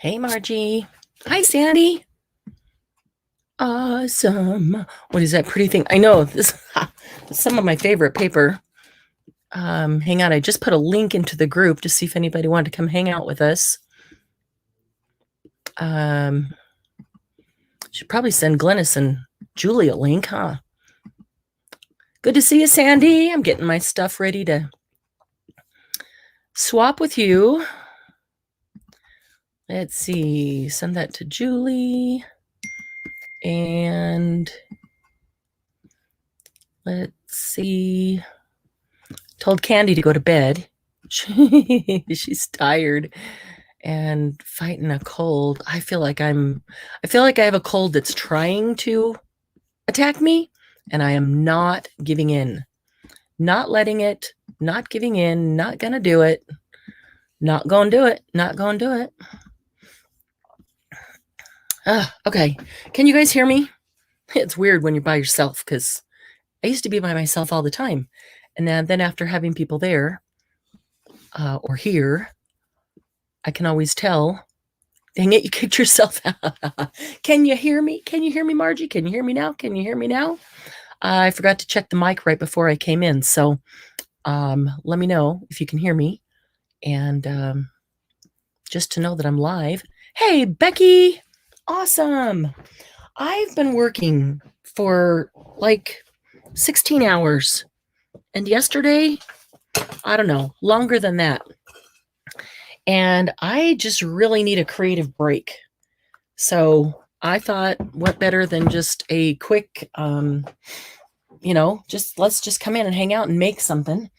Hey, Margie. Hi, Sandy. Awesome. What is that pretty thing? I know this is some of my favorite paper. Hang on. I just put a link into the group to see if anybody wanted to come hang out with us. Should probably send Glennis and Julie a link, huh? Good to see you, Sandy. I'm getting my stuff ready to swap with you. Let's see. Send that to Julie. And let's see. Told Candy to go to bed. She's tired and fighting a cold. I feel like I have a cold that's trying to attack me, and I am not giving in. Not letting it, not giving in, not gonna do it. Not gonna do it. Not gonna do it. Okay. Can you guys hear me? It's weird when you're by yourself because I used to be by myself all the time. And then after having people there or here, I can always tell. Dang it, you kicked yourself out. Can you hear me? Can you hear me, Margie? Can you hear me now? Can you hear me now? I forgot to check the mic right before I came in. So let me know if you can hear me. And just to know that I'm live. Hey, Becky. Awesome. I've been working for like 16 hours. And yesterday, I don't know, longer than that. And I just really need a creative break. So I thought, what better than just a quick, let's just come in and hang out and make something.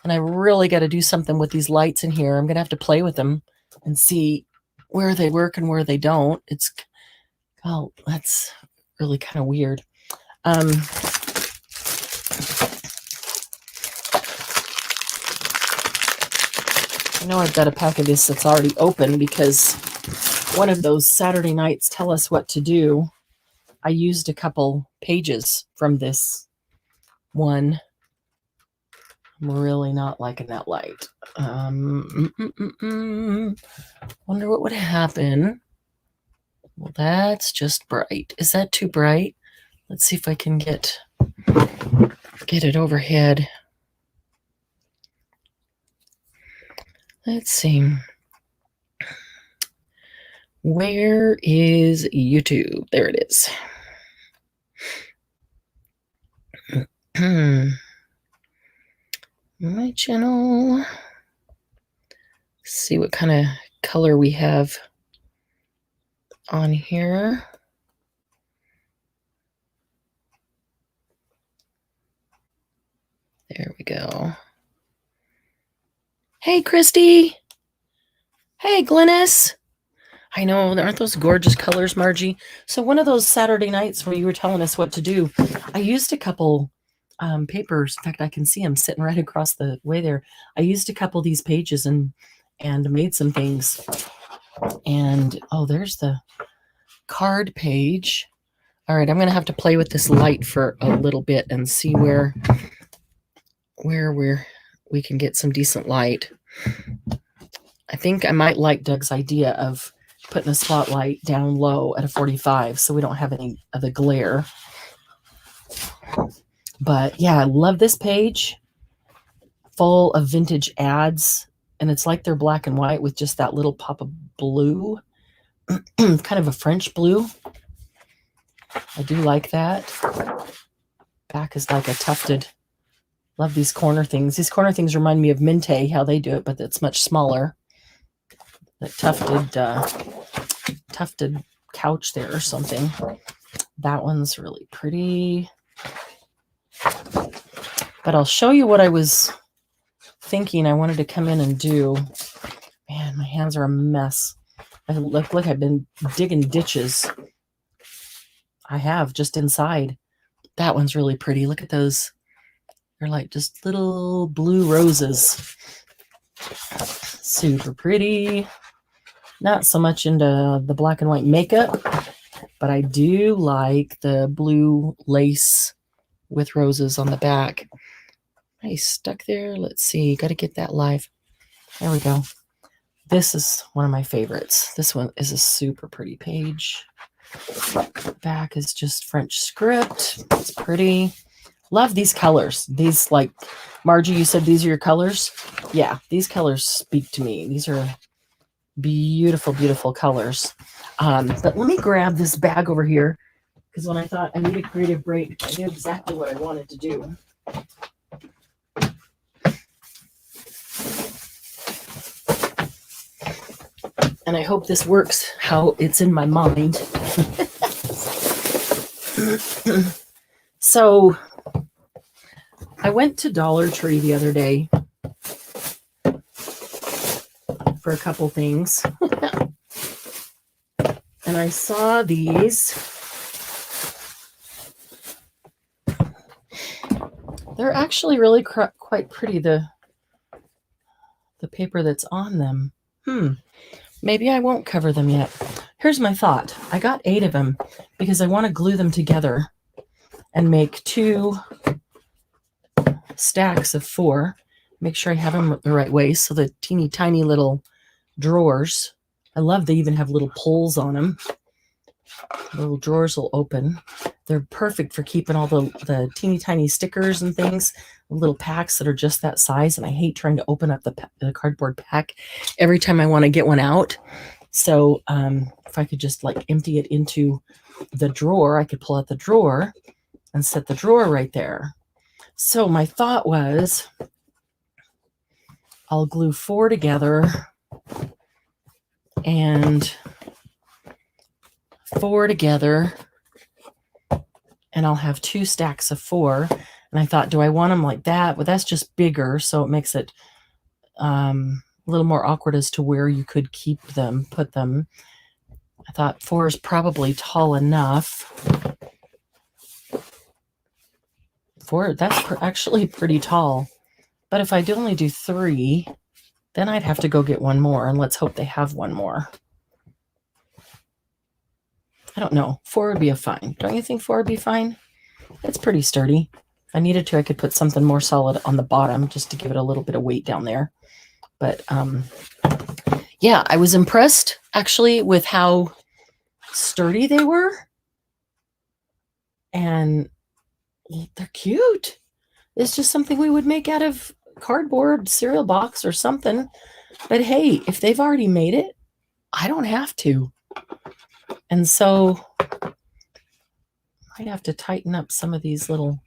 And I really got to do something with these lights in here. I'm going to have to play with them and see where they work and where they don't. That's really kind of weird. I know I've got a pack of this that's already open because one of those Saturday nights tell us what to do. I used a couple pages from this one. I'm really not liking that light. Wonder what would happen. Well, that's just bright. Is that too bright? Let's see if I can get it overhead. Let's see. Where is YouTube? There it is. My channel. Let's see what kind of color we have on here. There we go. Hey, Christy. Hey, Glennis. I know, aren't those gorgeous colors, Margie? So one of those Saturday nights where you were telling us what to do, I used a couple papers. In fact, I can see them sitting right across the way there. I used a couple of these pages and made some things. And, there's the card page. All right, I'm going to have to play with this light for a little bit and see where we can get some decent light. I think I might like Doug's idea of putting a spotlight down low at a 45 so we don't have any of the glare. But yeah, I love this page. Full of vintage ads. And it's like they're black and white with just that little pop of blue. Kind of a French blue. I do like that. Back is like a tufted. Love these corner things. These corner things remind me of Minte, how they do it, but it's much smaller. That tufted couch there or something. That one's really pretty. But I'll show you what I was thinking I wanted to come in and do. Man, my hands are a mess. I look like I've been digging ditches. I have, just inside. That one's really pretty. Look at those. They're like just little blue roses. Super pretty. Not so much into the black and white makeup, but I do like the blue lace with roses on the back. Nice, stuck there. Let's see. Got to get that live. There we go. This is one of my favorites. This one is a super pretty page. Back is just French script. It's pretty. Love these colors. These, like, Margie, you said these are your colors? Yeah, these colors speak to me. These are beautiful, beautiful colors. But let me grab this bag over here, because when I thought I need a creative break, I knew exactly what I wanted to do. And I hope this works how it's in my mind. So I went to Dollar Tree the other day for a couple things. And I saw these. They're actually really quite pretty, the paper that's on them. Maybe I won't cover them yet. Here's my thought. I got 8 of them because I want to glue them together and make 2 stacks of 4. Make sure I have them the right way, so the teeny tiny little drawers. I love they even have little pulls on them. Little drawers will open. They're perfect for keeping all the teeny tiny stickers and things, little packs that are just that size. And I hate trying to open up the cardboard pack every time I want to get one out. So if I could just like empty it into the drawer, I could pull out the drawer and set the drawer right there. So my thought was I'll glue 4 together and 4 together, and I'll have 2 stacks of 4. And I thought, do I want them like that? Well, that's just bigger, so it makes it a little more awkward as to where you could keep them, put them. I thought 4 is probably tall enough. 4, that's actually pretty tall. But if I only do 3, then I'd have to go get one more, and let's hope they have one more. I don't know. 4 would be fine. Don't you think 4 would be fine? It's pretty sturdy. If I needed to, I could put something more solid on the bottom just to give it a little bit of weight down there. But yeah, I was impressed actually with how sturdy they were. And they're cute. It's just something we would make out of cardboard, cereal box or something. But hey, if they've already made it, I don't have to. And so I'd have to tighten up some of these little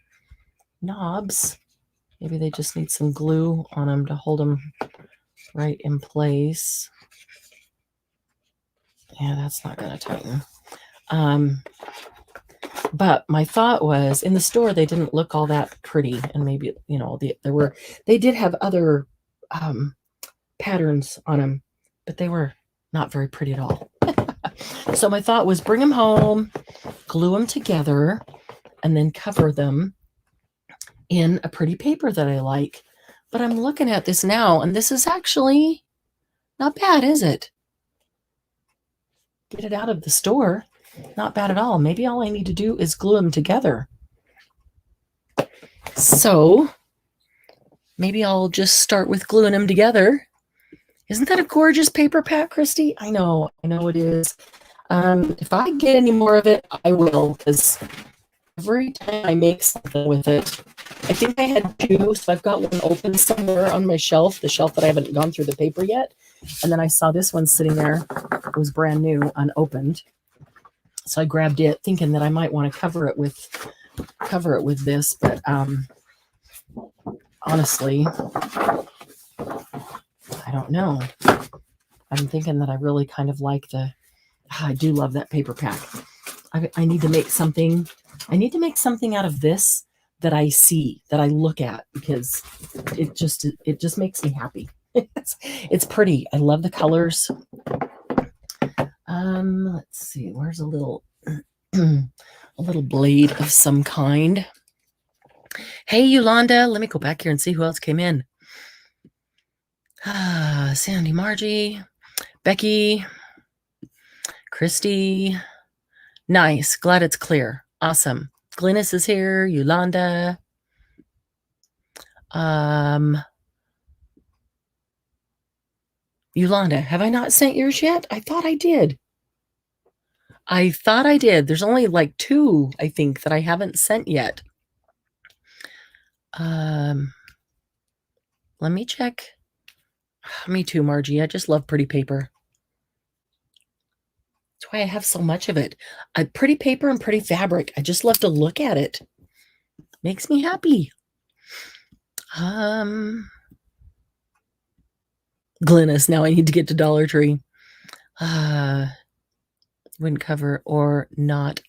knobs. Maybe they just need some glue on them to hold them right in place. Yeah, that's not going to tighten. But my thought was, in the store, they didn't look all that pretty. And maybe, you know, they did have other patterns on them, but they were not very pretty at all. So my thought was bring them home, glue them together, and then cover them in a pretty paper that I like. But I'm looking at this now, and this is actually not bad, is it? Get it out of the store. Not bad at all. Maybe all I need to do is glue them together. So maybe I'll just start with gluing them together. Isn't that a gorgeous paper pack, Christy? I know it is. If I get any more of it, I will, because every time I make something with it, I think I had 2, so I've got one open somewhere on my shelf, the shelf that I haven't gone through the paper yet. And then I saw this one sitting there. It was brand new, unopened. So I grabbed it thinking that I might want to cover it with this, but honestly, I don't know. I'm thinking that I really kind of like I do love that paper pack. I need to make something. I need to make something out of this that I see, that I look at, because it just makes me happy. It's pretty. I love the colors. Let's see. Where's a little blade of some kind? Hey, Yolanda. Let me go back here and see who else came in. Sandy, Margie, Becky, Christy. Nice. Glad it's clear. Awesome. Glynis is here. Yolanda. Yolanda, have I not sent yours yet? I thought I did. I thought I did. There's only like 2, I think, that I haven't sent yet. Let me check. Me too, Margie. I just love pretty paper. That's why I have so much of it. Pretty paper and pretty fabric. I just love to look at it. Makes me happy. Glynis, now I need to get to Dollar Tree. Wouldn't cover or not.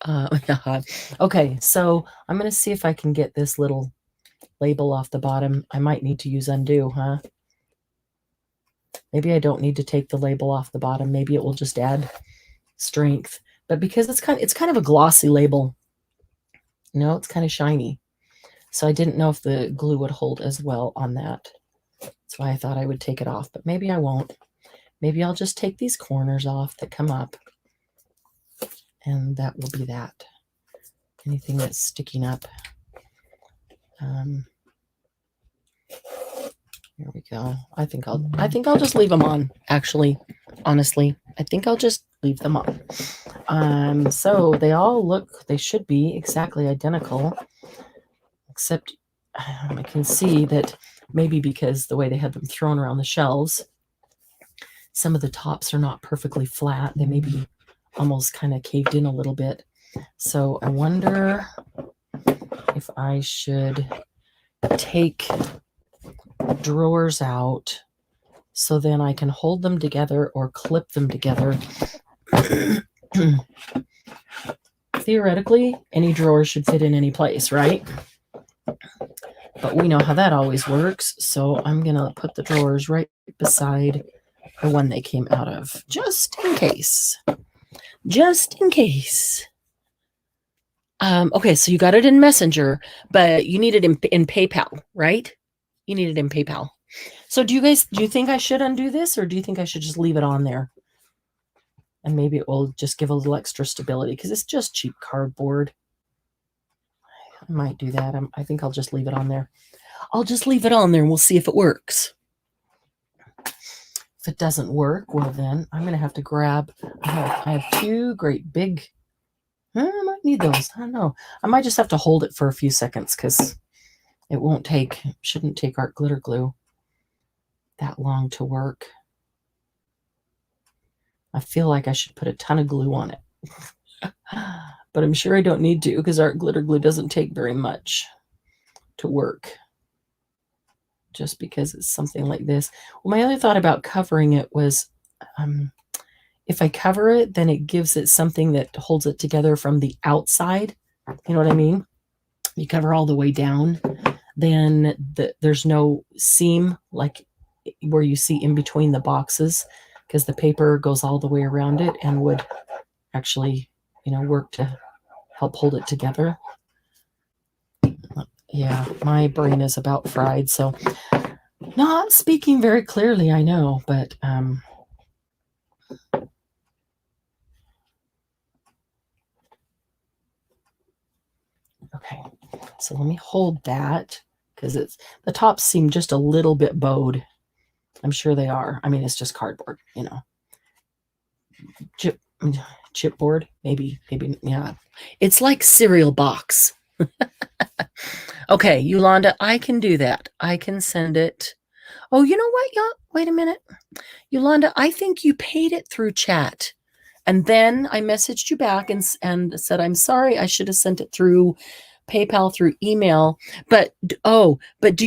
Okay, so I'm going to see if I can get this little label off the bottom. I might need to use undo, huh? Maybe I don't need to take the label off the bottom. Maybe it will just add strength. But because it's kind of a glossy label, it's kind of shiny. So I didn't know if the glue would hold as well on that. That's why I thought I would take it off, but maybe I won't. Maybe I'll just take these corners off that come up, and that will be that. Anything that's sticking up. Here we go. I think I'll just leave them on, actually. Honestly, I think I'll just leave them on. So they should be exactly identical, except I can see that maybe because the way they had them thrown around the shelves, some of the tops are not perfectly flat. They may be almost kind of caved in a little bit. So I wonder if I should take drawers out so then I can hold them together or clip them together. Theoretically, any drawer should fit in any place, right? But we know how that always works. So I'm going to put the drawers right beside the one they came out of, just in case. Just in case. Okay, so you got it in Messenger, but you need it in PayPal, right? You need it in PayPal. So do you think I should undo this, or do you think I should just leave it on there? And maybe it will just give a little extra stability because it's just cheap cardboard. I might do that. I think I'll just leave it on there. I'll just leave it on there and we'll see if it works. If it doesn't work, well then I'm going to have to grab, I have 2 great big, I might need those. I don't know. I might just have to hold it for a few seconds because it shouldn't take art glitter glue that long to work. I feel like I should put a ton of glue on it. But I'm sure I don't need to because art glitter glue doesn't take very much to work. Just because it's something like this. Well, my other thought about covering it was if I cover it, then it gives it something that holds it together from the outside. You know what I mean? You cover all the way down, then there's no seam like where you see in between the boxes because the paper goes all the way around it and would actually, work to help hold it together. Yeah, my brain is about fried, so not speaking very clearly, I know, but okay, so let me hold that because the tops seem just a little bit bowed. I'm sure they are. I mean, it's just cardboard, chipboard, maybe, yeah. It's like cereal box. Okay, Yolanda, I can do that. I can send it. Oh, you know what? Wait a minute. Yolanda, I think you paid it through chat. And then I messaged you back and said, I'm sorry, I should have sent it through PayPal, through email. But do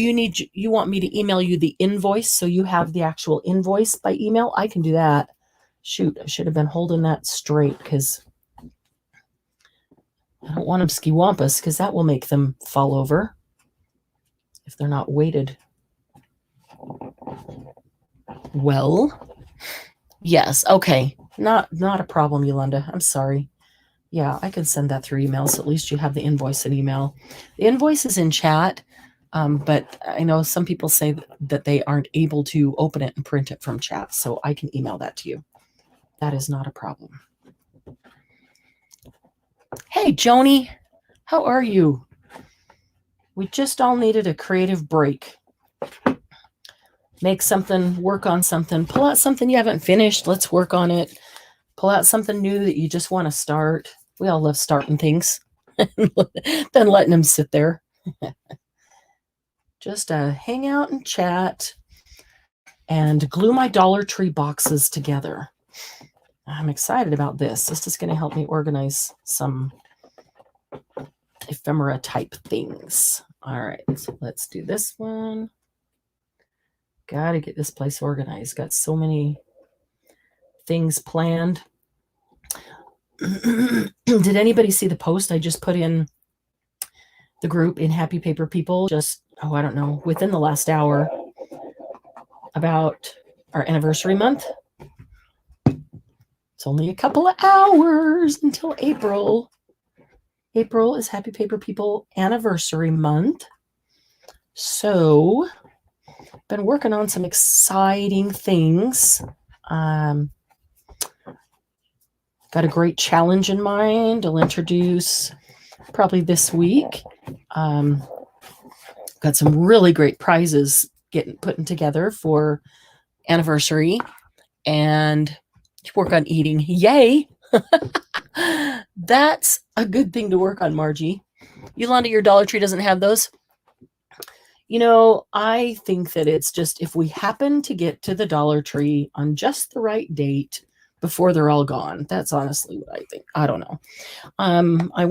you want me to email you the invoice so you have the actual invoice by email? I can do that. Shoot, I should have been holding that straight because I don't want them ski-wampus because that will make them fall over if they're not weighted well. Yes, okay. Not a problem, Yolanda. I'm sorry. Yeah, I can send that through email, so at least you have the invoice in email. The invoice is in chat, but I know some people say that they aren't able to open it and print it from chat, so I can email that to you. That is not a problem. Hey, Joni, how are you? We just all needed a creative break. make something, work on something, pull out something you haven't finished. Let's work on it. Pull out something new that you just want to start. We all love starting things, then letting them sit there. Just hang out and chat and glue my Dollar Tree boxes together. I'm excited about this. This is going to help me organize some ephemera type things. All right, so let's do this one. Got to get this place organized. Got so many things planned. Did anybody see the post I just put in the group in Happy Paper People? Just, I don't know, within the last hour about our anniversary month. It's only a couple of hours until April. April is Happy Paper People anniversary month. So, been working on some exciting things. Got a great challenge in mind. I'll introduce probably this week. Got some really great prizes putting together for anniversary, and work on eating. Yay! That's a good thing to work on, Margie. Yolanda, your Dollar Tree doesn't have those? You know, I think that it's just if we happen to get to the Dollar Tree on just the right date before they're all gone. That's honestly what I think. I don't know. I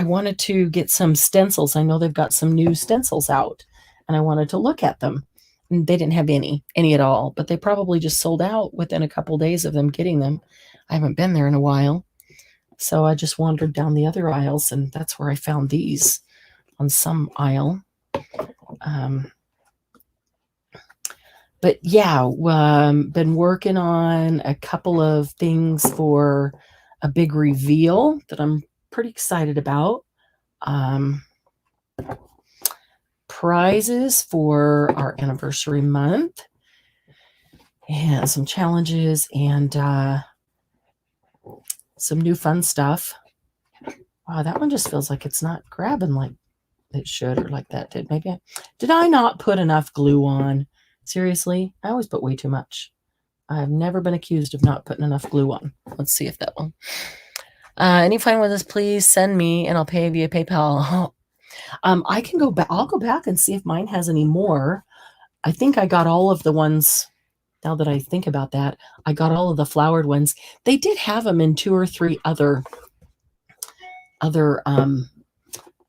wanted to get some stencils. I know they've got some new stencils out, and I wanted to look at them. And they didn't have any at all, but they probably just sold out within a couple days of them getting them. I haven't been there in a while. So I just wandered down the other aisles, and that's where I found these on some aisle. But yeah, been working on a couple of things for a big reveal that I'm pretty excited about. Prizes for our anniversary month and some challenges and some new fun stuff. Wow, that one just feels like it's not grabbing like it should, or like that did. Maybe did I not put enough glue on? Seriously, I always put way too much. I've never been accused of not putting enough glue on. Let's see if that one. Any fine with this, please send me and I'll pay via PayPal. I can go back. I'll go back and see if mine has any more. I think I got all of the ones. Now that I think about that, I got all of the flowered ones. They did have them in 2 or 3 other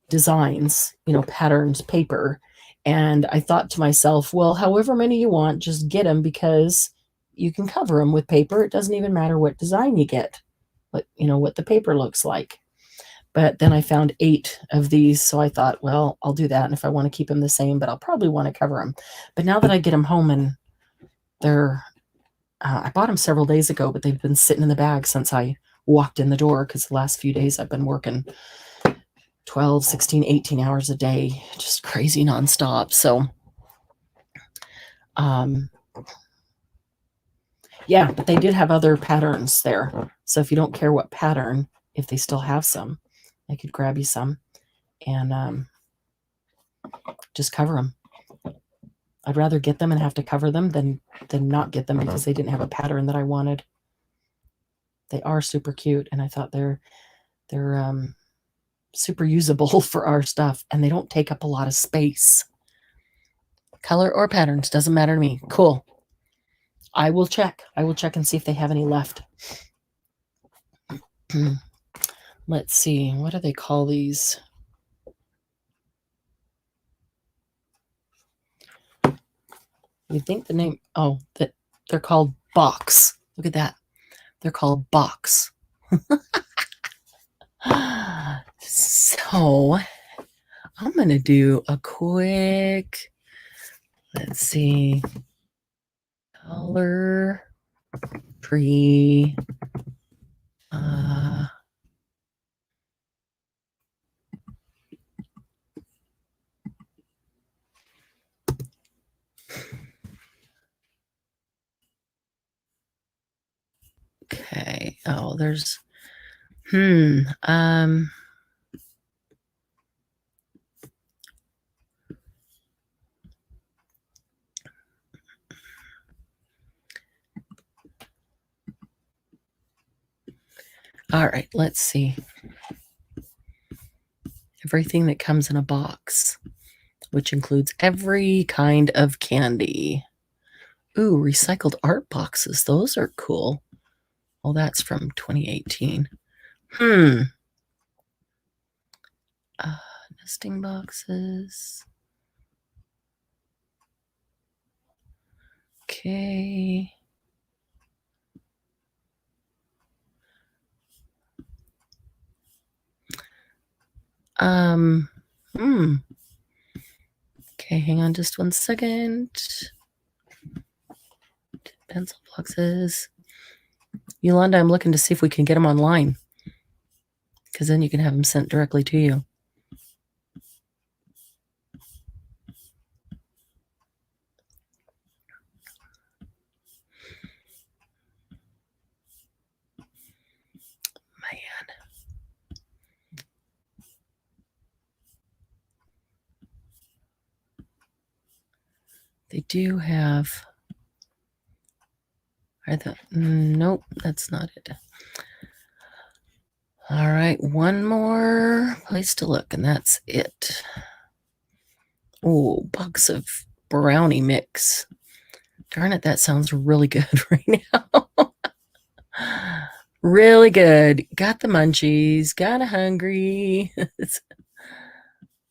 designs, patterns, paper. And I thought to myself, well, however many you want, just get them because you can cover them with paper. It doesn't even matter what design you get, but what the paper looks like. But then I found 8 of these. So I thought, well, I'll do that. And if I want to keep them the same, but I'll probably want to cover them. But now that I get them home and they're, I bought them several days ago, but they've been sitting in the bag since I walked in the door because the last few days I've been working 12, 16, 18 hours a day, just crazy nonstop. So, yeah, but they did have other patterns there. So if you don't care what pattern, if they still have some, I could grab you some and just cover them. I'd rather get them and have to cover them than not get them because they didn't have a pattern that I wanted. They are super cute, and I thought they're super usable for our stuff, and they don't take up a lot of space. Color or patterns, doesn't matter to me. Cool. I will check and see if they have any left. Let's see. What do they call these? You think the name, that they're called box. Look at that. They're called box. So I'm going to do a quick, let's see, Dollar Tree. Okay. Oh, there's, All right, let's see. Everything that comes in a box, which includes every kind of candy. Ooh, recycled art boxes. Those are cool. Well, that's from 2018. Nesting boxes. Okay. Hmm. Okay, hang on just 1 second. Pencil boxes. Yolanda, I'm looking to see if we can get them online, because then you can have them sent directly to you. Man. They do have... Nope, that's not it. All right, one more place to look, and that's it. Oh, box of brownie mix. Darn it, that sounds really good right now. Really good. Got the munchies. Got hungry.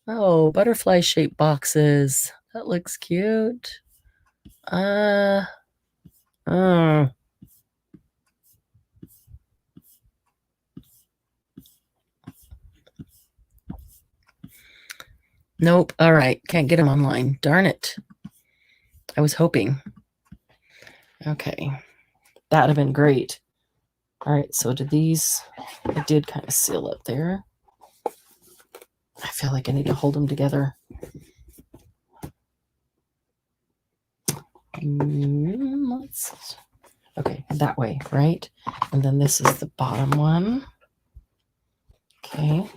Oh, butterfly shaped boxes. That looks cute. Nope. All right. Can't get them online. Darn it. I was hoping. Okay. That would have been great. All right. So did these, I did kind of seal up there. I feel like I need to hold them together. Okay, that way, right? And then this is the bottom one. Okay.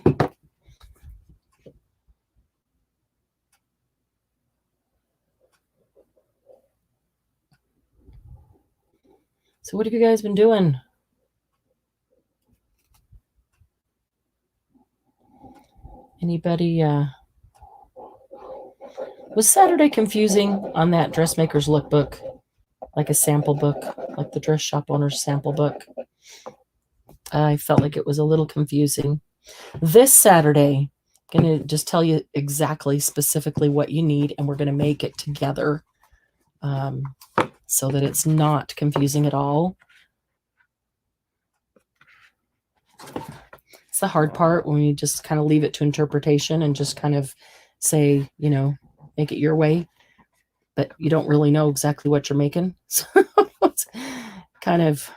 So what have you guys been doing? Anybody, was Saturday confusing on that dressmaker's lookbook? Like a sample book, like the dress shop owner's sample book? I felt like it was a little confusing. This Saturday, I'm going to just tell you exactly, specifically what you need, and we're going to make it together so that it's not confusing at all. It's the hard part when you just kind of leave it to interpretation and just kind of say, you know, make it your way, but you don't really know exactly what you're making. So it's kind of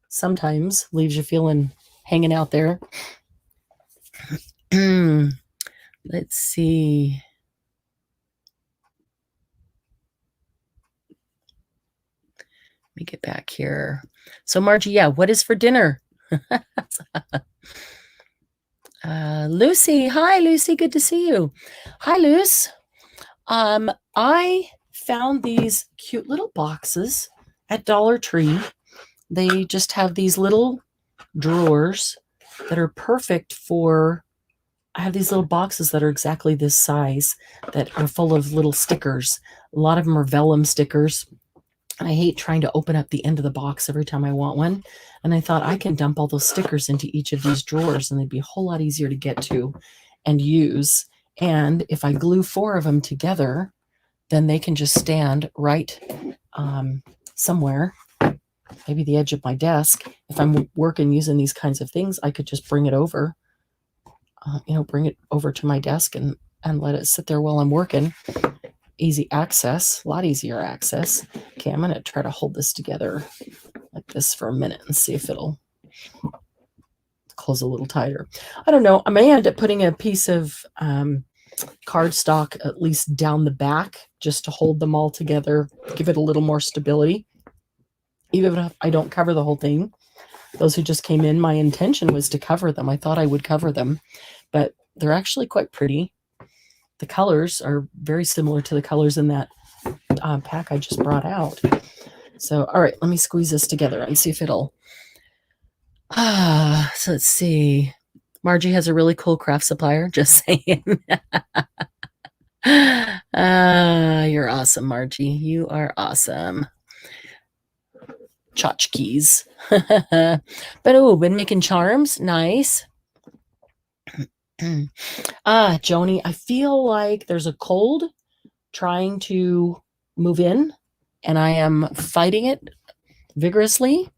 sometimes leaves you feeling hanging out there. Let's see. Let me get back here. So Margie, yeah, what is for dinner? Lucy, hi Lucy, good to see you. Hi Luce. I found these cute little boxes at Dollar Tree. They just have these little drawers that are perfect for, I have these little boxes that are exactly this size that are full of little stickers. A lot of them are vellum stickers. I hate trying to open up the end of the box every time I want one. And I thought I can dump all those stickers into each of these drawers and they'd be a whole lot easier to get to and use. And if I glue 4 of them together, then they can just stand right somewhere, maybe the edge of my desk. If I'm working using these kinds of things, I could just bring it over, bring it over to my desk and let it sit there while I'm working. Easy access, a lot easier access. Okay, I'm going to try to hold this together like this for a minute and see if it'll close a little tighter. I don't know. I may end up putting a piece of cardstock at least down the back just to hold them all together, give it a little more stability. Even if I don't cover the whole thing. Those who just came in, my intention was to cover them. I thought I would cover them, but they're actually quite pretty. The colors are very similar to the colors in that pack I just brought out. So, all right, let me squeeze this together and see if it'll So let's see. Margie has a really cool craft supplier. Just saying. You're awesome, Margie. You are awesome. Tchotchkes. But been making charms. Nice. Joni, I feel like there's a cold trying to move in, and I am fighting it vigorously.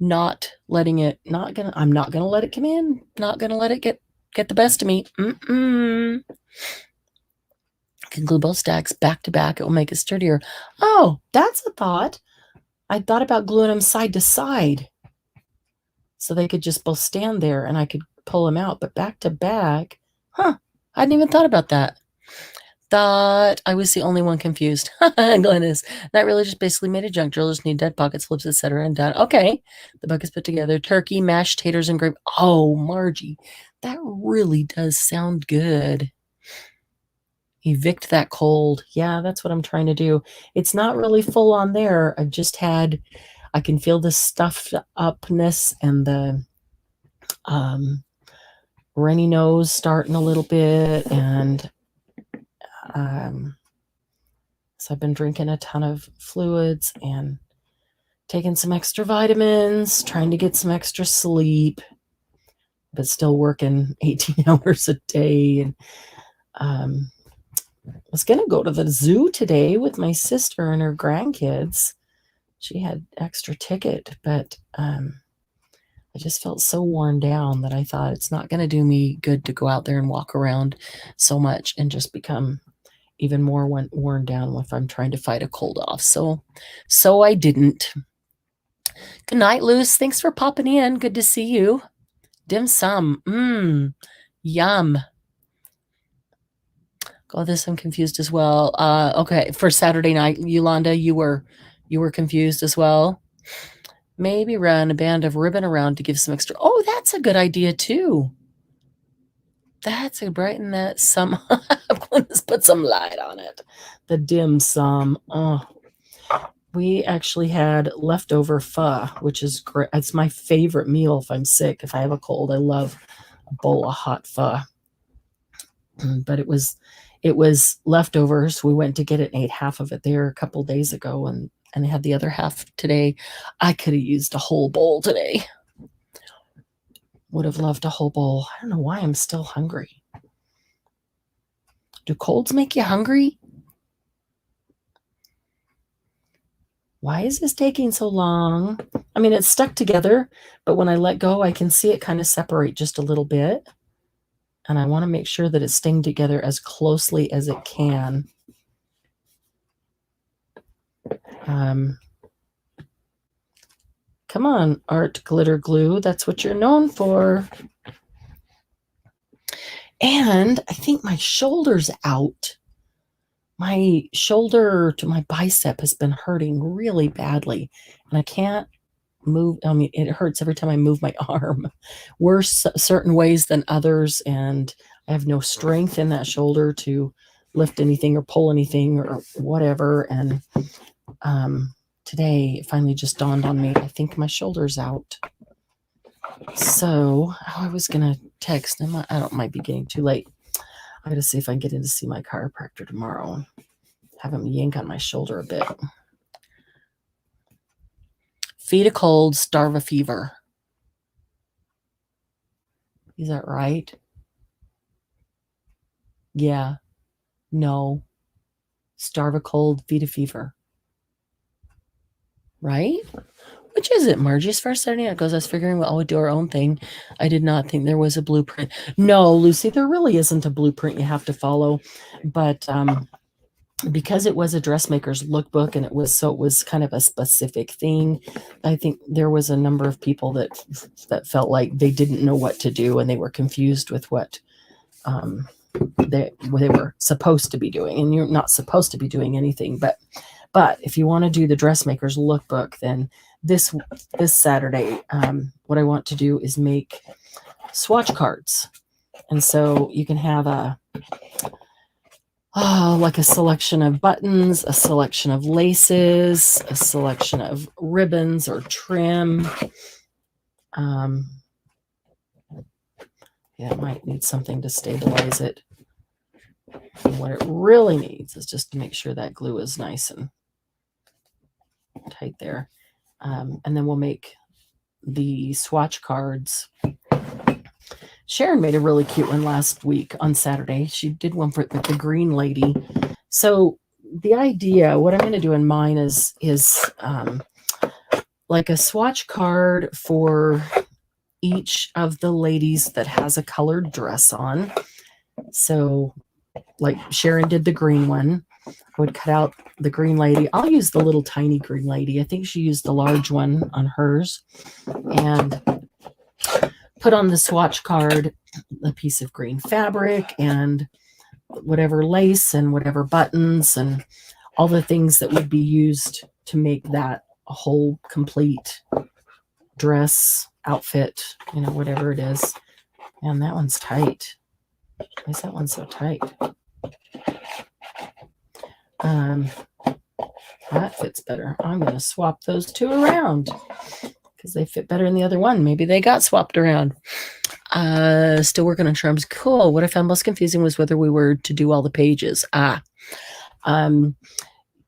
I'm not gonna let it come in. Not gonna let it get the best of me. Can glue both stacks back to back. It will make it sturdier. Oh, that's a thought. I thought about gluing them side to side so they could just both stand there and I could pull them out, but back to back, I hadn't even thought about that. Thought I was the only one confused. Glennis, that really just basically made a junk drill. Just need dead pockets, flips, etc. and done. Okay, the bucket's put together. Turkey, mashed taters, and gravy. Oh, Margie, that really does sound good. Evict that cold. Yeah, that's what I'm trying to do. It's not really full on there. I can feel the stuffed upness and the runny nose starting a little bit, and so I've been drinking a ton of fluids and taking some extra vitamins, trying to get some extra sleep, but still working 18 hours a day. And I was going to go to the zoo today with my sister and her grandkids. She had extra ticket, but I just felt so worn down that I thought it's not going to do me good to go out there and walk around so much and just become even more worn down if I'm trying to fight a cold off. So I didn't. Good night, Luce. Thanks for popping in. Good to see you. Dim sum. Yum. Oh, this I'm confused as well. Okay, for Saturday night, Yolanda, you were confused as well. Maybe run a band of ribbon around to give some extra. Oh, that's a good idea too. That's a brighten that some. Let's put some light on it. The dim sum. Oh, we actually had leftover pho, which is great. It's my favorite meal if I'm sick. If I have a cold, I love a bowl of hot pho. But it was leftovers. We went to get it and ate half of it there a couple days ago, and I had the other half today. I could have used a whole bowl today. Would have loved a whole bowl. I don't know why I'm still hungry. Do colds make you hungry? Why is this taking so long? I mean, it's stuck together, but when I let go, I can see it kind of separate just a little bit. And I want to make sure that it's staying together as closely as it can. Come on, art glitter glue. That's what you're known for. And I think my shoulder's out. My shoulder to my bicep has been hurting really badly, and I can't move. I mean, it hurts every time I move my arm. Worse certain ways than others, and I have no strength in that shoulder to lift anything or pull anything or whatever. And today it finally just dawned on me, I think my shoulder's out. So I was gonna text him. Might be getting too late. I gotta see if I can get in to see my chiropractor tomorrow. Have him yank on my shoulder a bit. Feed a cold, starve a fever. Is that right? Yeah. No. Starve a cold, feed a fever. Right? Which is it, Margie? As far as Saturday night goes, I was figuring we'll all do our own thing. I did not think there was a blueprint. No, Lucy, there really isn't a blueprint you have to follow. But because it was a dressmaker's lookbook and it was kind of a specific thing, I think there was a number of people that felt like they didn't know what to do and they were confused with what they were supposed to be doing. And you're not supposed to be doing anything, but if you want to do the dressmaker's lookbook, then this Saturday, what I want to do is make swatch cards. And so you can have like a selection of buttons, a selection of laces, a selection of ribbons or trim. Yeah, it might need something to stabilize it. And what it really needs is just to make sure that glue is nice and tight there. And then we'll make the swatch cards. Sharon made a really cute one last week on Saturday. She did one with the green lady. So the idea, what I'm going to do in mine is like a swatch card for each of the ladies that has a colored dress on. So like Sharon did the green one. I would cut out the green lady. I'll use the little tiny green lady. I think she used the large one on hers. And put on the swatch card a piece of green fabric and whatever lace and whatever buttons and all the things that would be used to make that a whole complete dress, outfit, whatever it is. Man, that one's tight. Why is that one so tight? That fits better. I'm going to swap those two around because they fit better in the other one. Maybe they got swapped around. Still working on charms. Cool. What I found most confusing was whether we were to do all the pages.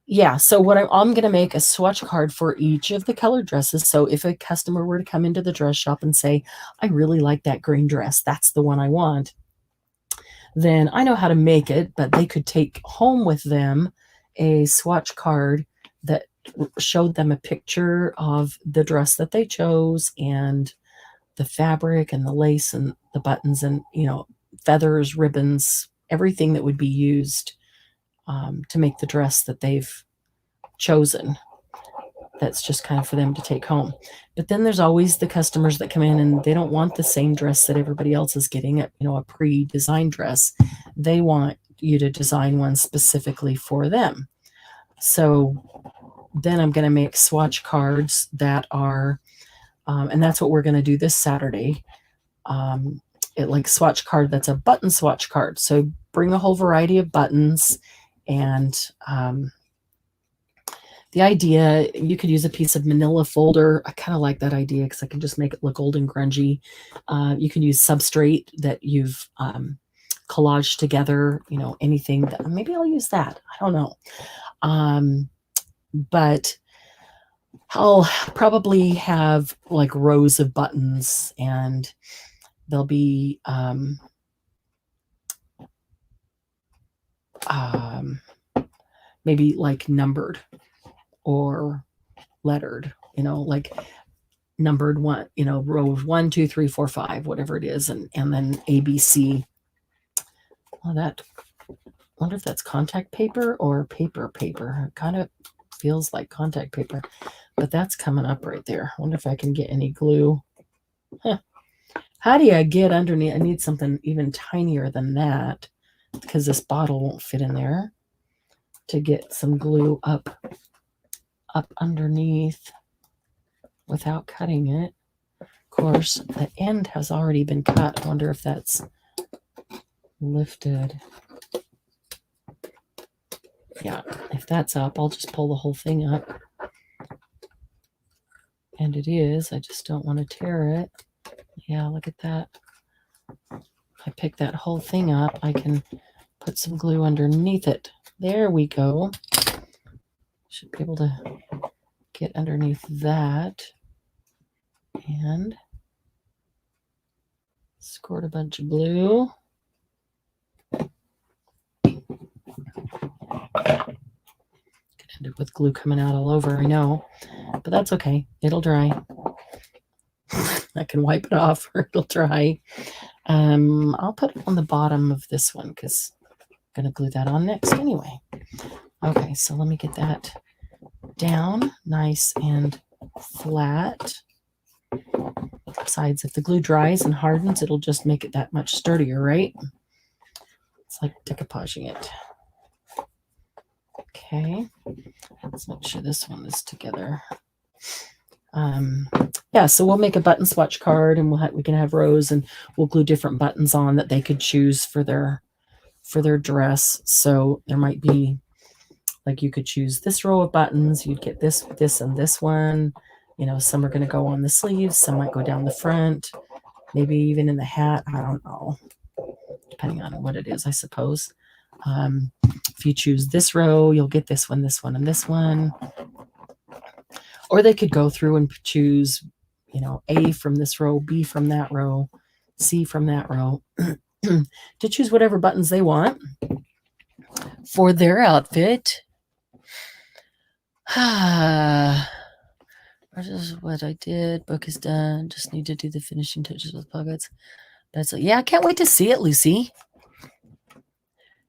Yeah, so what I'm going to make a swatch card for each of the colored dresses. So if a customer were to come into the dress shop and say, I really like that green dress, that's the one I want, then I know how to make it, but they could take home with them a swatch card that showed them a picture of the dress that they chose and the fabric and the lace and the buttons and, feathers, ribbons, everything that would be used to make the dress that they've chosen. That's just kind of for them to take home. But then there's always the customers that come in and they don't want the same dress that everybody else is getting, a pre-designed dress. They want you to design one specifically for them. So then I'm going to make swatch cards that are, and that's what we're going to do this Saturday. Like swatch card that's a button swatch card. So bring a whole variety of buttons, and the idea, you could use a piece of manila folder. I kind of like that idea because I can just make it look old and grungy. You can use substrate that you've collaged together, anything that, maybe I'll use that. I don't know. But I'll probably have like rows of buttons, and they'll be maybe like numbered or lettered, like numbered one, rows 1, 2, 3, 4, 5, whatever it is, and then ABC. Well, I wonder if that's contact paper or paper. It kind of feels like contact paper, but that's coming up right there. I wonder if I can get any glue. How do you get underneath? I need something even tinier than that because this bottle won't fit in there, to get some glue up underneath without cutting it. Of course, the end has already been cut. I wonder if that's lifted. Yeah, if that's up, I'll just pull the whole thing up. And it is. I just don't want to tear it. Yeah, look at that. If I pick that whole thing up, I can put some glue underneath it. There we go. Should be able to get underneath that. And squirt a bunch of glue. Could end up with glue coming out all over, I know. But that's okay. It'll dry. I can wipe it off or it'll dry. I'll put it on the bottom of this one because I'm going to glue that on next anyway. Okay, so let me get that down nice and flat. Besides, if the glue dries and hardens, it'll just make it that much sturdier, right? It's like decoupaging it. Okay, let's make sure this one is together. Yeah, so we'll make a button swatch card, and we can have rows, and we'll glue different buttons on that they could choose for their dress. So there might be, like, you could choose this row of buttons. You'd get this, and this one. You know, some are going to go on the sleeves, some might go down the front, maybe even in the hat. I don't know, depending on what it is, I suppose. If you choose this row, you'll get this one, and this one. Or they could go through and choose, you know, A from this row, B from that row, C from that row, to choose whatever buttons they want for their outfit. This is what I did. Book is done. Just need to do the finishing touches with pockets. That's it. Yeah, I can't wait to see it, Lucy.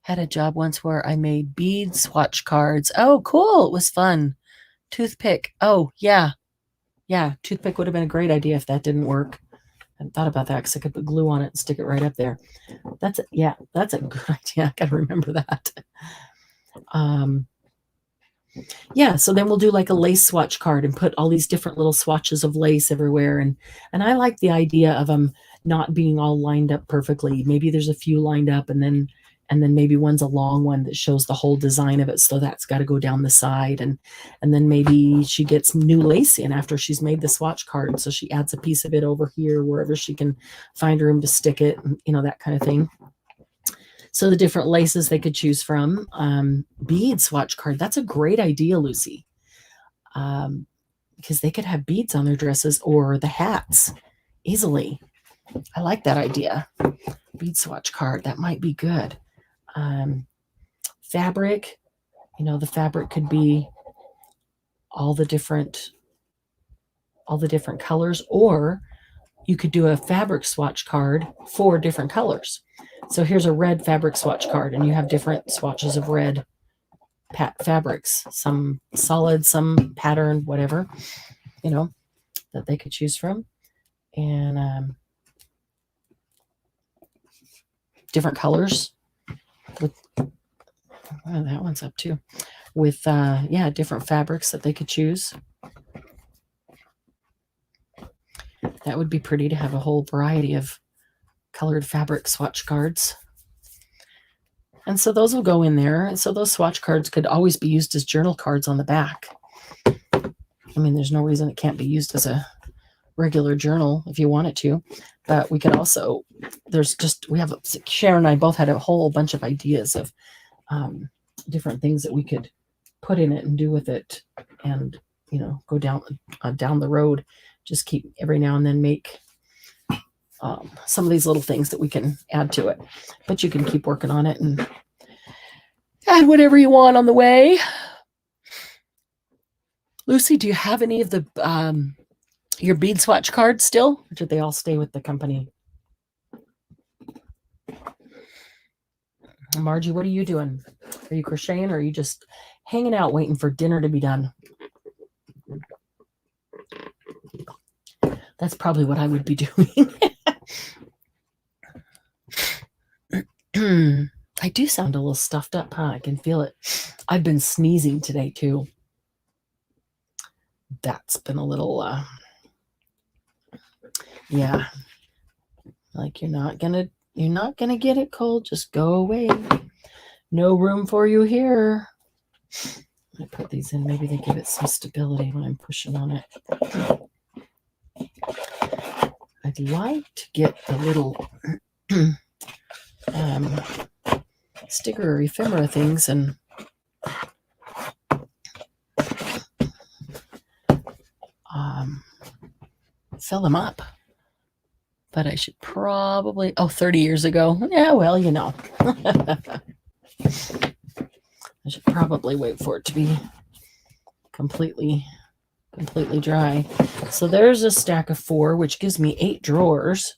Had a job once where I made bead swatch cards. Oh, cool. It was fun. Toothpick. Oh, yeah. Yeah, toothpick would have been a great idea if that didn't work. I hadn't thought about that because I could put glue on it and stick it right up there. That's it. Yeah, that's a good idea. I got to remember that. Yeah, so then we'll do like a lace swatch card and put all these different little swatches of lace everywhere. And I like the idea of them not being all lined up perfectly. Maybe there's a few lined up and then maybe one's a long one that shows the whole design of it. So that's got to go down the side. And then maybe she gets new lace in after she's made the swatch card. So she adds a piece of it over here, wherever she can find room to stick it, and, you know, that kind of thing. So the different laces they could choose from. Bead swatch card. That's a great idea, Lucy. Because they could have beads on their dresses or the hats easily. I like that idea. Bead swatch card. That might be good. Fabric. You know, the fabric could be all the different colors, or you could do a fabric swatch card for different colors. So here's a red fabric swatch card, and you have different swatches of red fabrics, some solid, some patterned, whatever, you know, that they could choose from. And different colors. With, oh, that one's up too. With, different fabrics that they could choose. That would be pretty to have a whole variety of colored fabric swatch cards. And so those will go in there. And so those swatch cards could always be used as journal cards on the back. I mean, there's no reason it can't be used as a regular journal if you want it to. But we could also, Sharon and I both had a whole bunch of ideas of different things that we could put in it and do with it, and, you know, go down the road. Just keep every now and then make some of these little things that we can add to it. But you can keep working on it and add whatever you want on the way. Lucy, do you have any of the your bead swatch cards still, or did they all stay with the company? Margie, what are you doing? Are you crocheting, or are you just hanging out waiting for dinner to be done? That's probably what I would be doing. I do sound a little stuffed up, huh? I can feel it. I've been sneezing today too. That's been a little, yeah. Like, you're not gonna get it cold. Just go away. No room for you here. I put these in. Maybe they give it some stability when I'm pushing on it. I'd like to get the little sticker or ephemera things and fill them up. But I should probably, 30 years ago. Yeah, well, you know. I should probably wait for it to be completely dry. So there's a stack of 4, which gives me 8 drawers.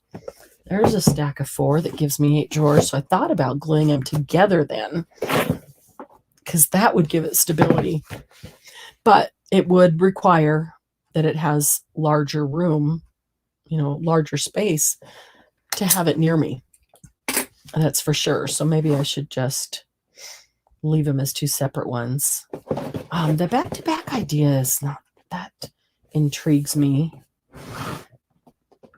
There's a stack of 4 that gives me 8 drawers. So I thought about gluing them together then, because that would give it stability. But it would require that it has larger room, you know, larger space to have it near me. That's for sure. So maybe I should just leave them as 2 separate ones. The back-to-back idea is not, that intrigues me,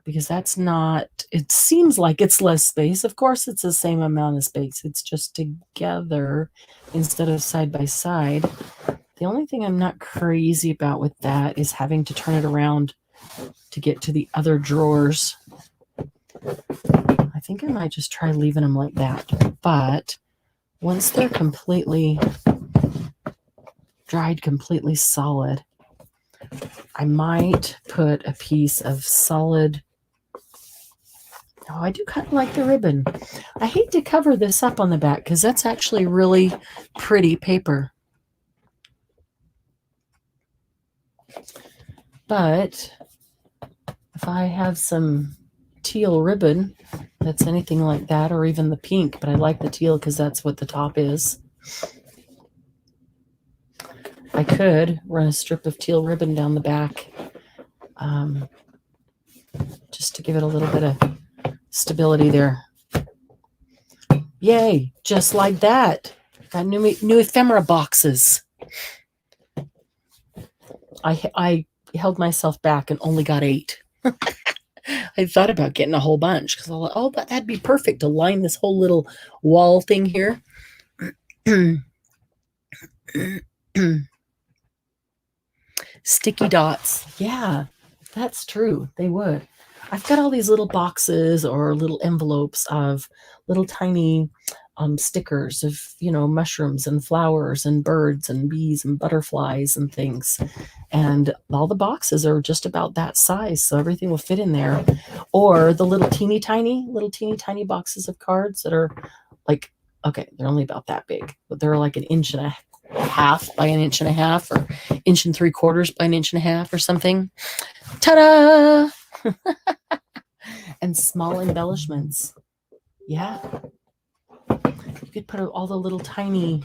because that's not, it seems like it's less space. Of course, it's the same amount of space. It's just together instead of side by side. The only thing I'm not crazy about with that is having to turn it around to get to the other drawers. I think I might just try leaving them like that. But once they're completely dried, completely solid, I might put a piece of solid. Oh, I do kind of like the ribbon. I hate to cover this up on the back because that's actually really pretty paper. But if I have some teal ribbon that's anything like that, or even the pink, but I like the teal because that's what the top is. I could run a strip of teal ribbon down the back just to give it a little bit of stability there. Yay, just like that. Got new ephemera boxes. I held myself back and only got 8. I thought about getting a whole bunch because I thought, oh, that'd be perfect to line this whole little wall thing here. Sticky dots. Yeah, that's true. They would. I've got all these little boxes or little envelopes of little tiny stickers of, mushrooms and flowers and birds and bees and butterflies and things. And all the boxes are just about that size, so everything will fit in there. Or the little teeny tiny boxes of cards that are like, okay, they're only about that big, but they're like an inch and a half by an inch and a half, or inch and 3/4 by an inch and a half or something. Ta-da! And small embellishments. Yeah. You could put all the little tiny...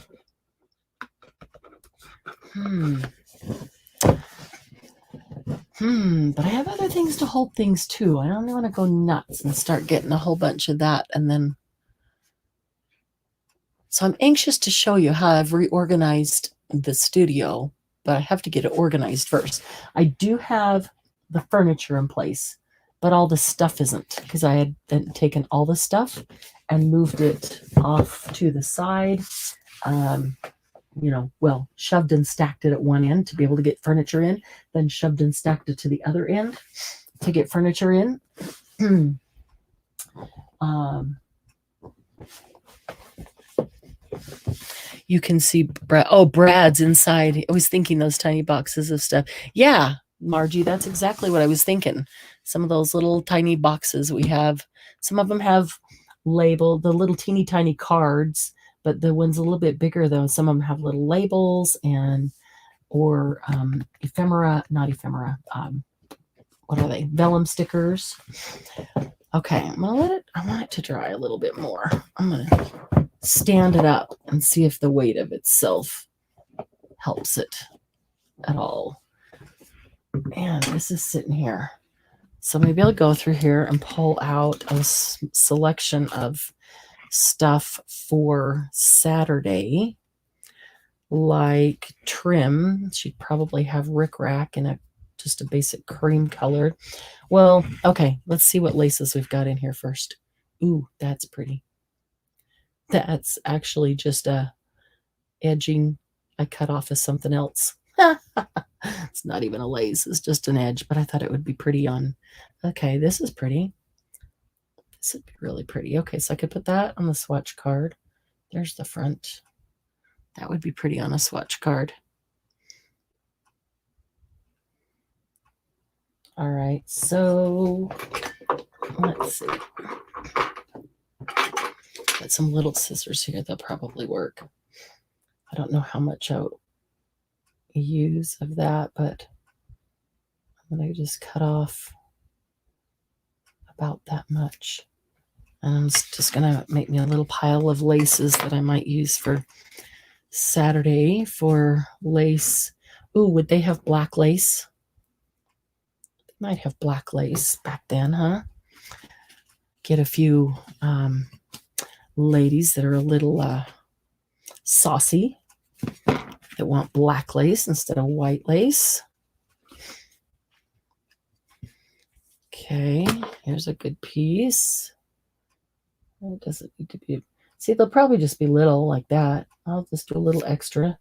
But I have other things to hold things too. I don't want to go nuts and start getting a whole bunch of that and then... So I'm anxious to show you how I've reorganized the studio, but I have to get it organized first. I do have the furniture in place, but all the stuff isn't, because I had then taken all the stuff and moved it off to the side. Shoved and stacked it at one end to be able to get furniture in, then shoved and stacked it to the other end to get furniture in. You can see Brad's inside. I was thinking those tiny boxes of stuff. Yeah, Margie, that's exactly what I was thinking. Some of those little tiny boxes we have, some of them have labeled the little teeny tiny cards, but the ones a little bit bigger though, some of them have little labels or not ephemera. What are they? Vellum stickers. Okay, I want it to dry a little bit more. I'm gonna stand it up and see if the weight of itself helps it at all. And this is sitting here. So maybe I'll go through here and pull out a selection of stuff for Saturday, like trim. She'd probably have rickrack in just a basic cream color. Well, okay, let's see what laces we've got in here first. Ooh, that's pretty. That's actually just a edging I cut off as something else. It's not even a lace, it's just an edge, but I thought it would be pretty on. Okay, this is pretty. This would be really pretty. Okay, so I could put that on the swatch card. There's the front. That would be pretty on a swatch card. All right, so let's see. Got some little scissors here. They'll probably work. I don't know how much I'll use of that, but I'm going to just cut off about that much. And I'm just going to make me a little pile of laces that I might use for Saturday for lace. Ooh, would they have black lace? They might have black lace back then, huh? Get a few ladies that are a little saucy that want black lace instead of white lace. Okay, here's a good piece. It doesn't need to be. See, they'll probably just be little like that. I'll just do a little extra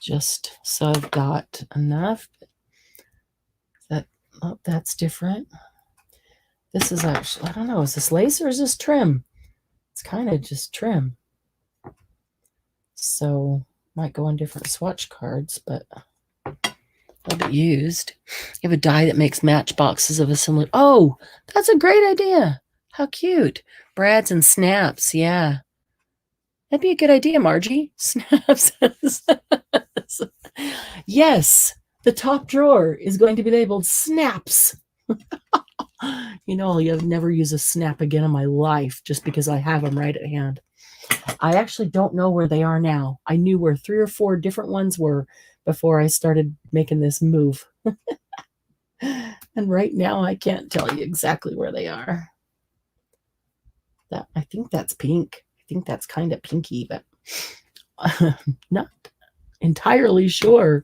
just so I've got enough. That's different. This is actually, I don't know, is this lace or is this trim? It's kind of just trim. So might go on different swatch cards, but they'll be used. You have a die that makes matchboxes of a similar. Oh, that's a great idea. How cute. Brads and snaps. Yeah. That'd be a good idea, Margie. Snaps. Yes. The top drawer is going to be labeled snaps. You know, I'll never use a snap again in my life just because I have them right at hand. I actually don't know where they are now. I knew where 3 or 4 different ones were before I started making this move. And right now I can't tell you exactly where they are. I think that's pink. I think that's kind of pinky, but not entirely sure.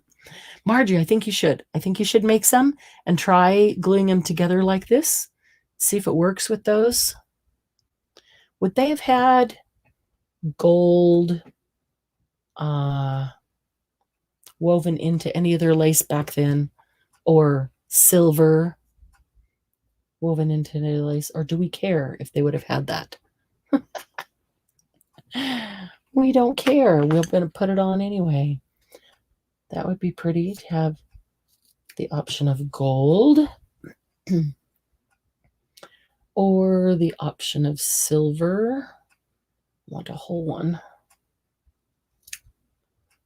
Margie, I think you should. I think you should make some and try gluing them together like this. See if it works with those. Would they have had gold woven into any of their lace back then, or silver woven into any lace, or do we care if they would have had that? We don't care. We're going to put it on anyway. That would be pretty to have the option of gold or the option of silver. I want a whole one.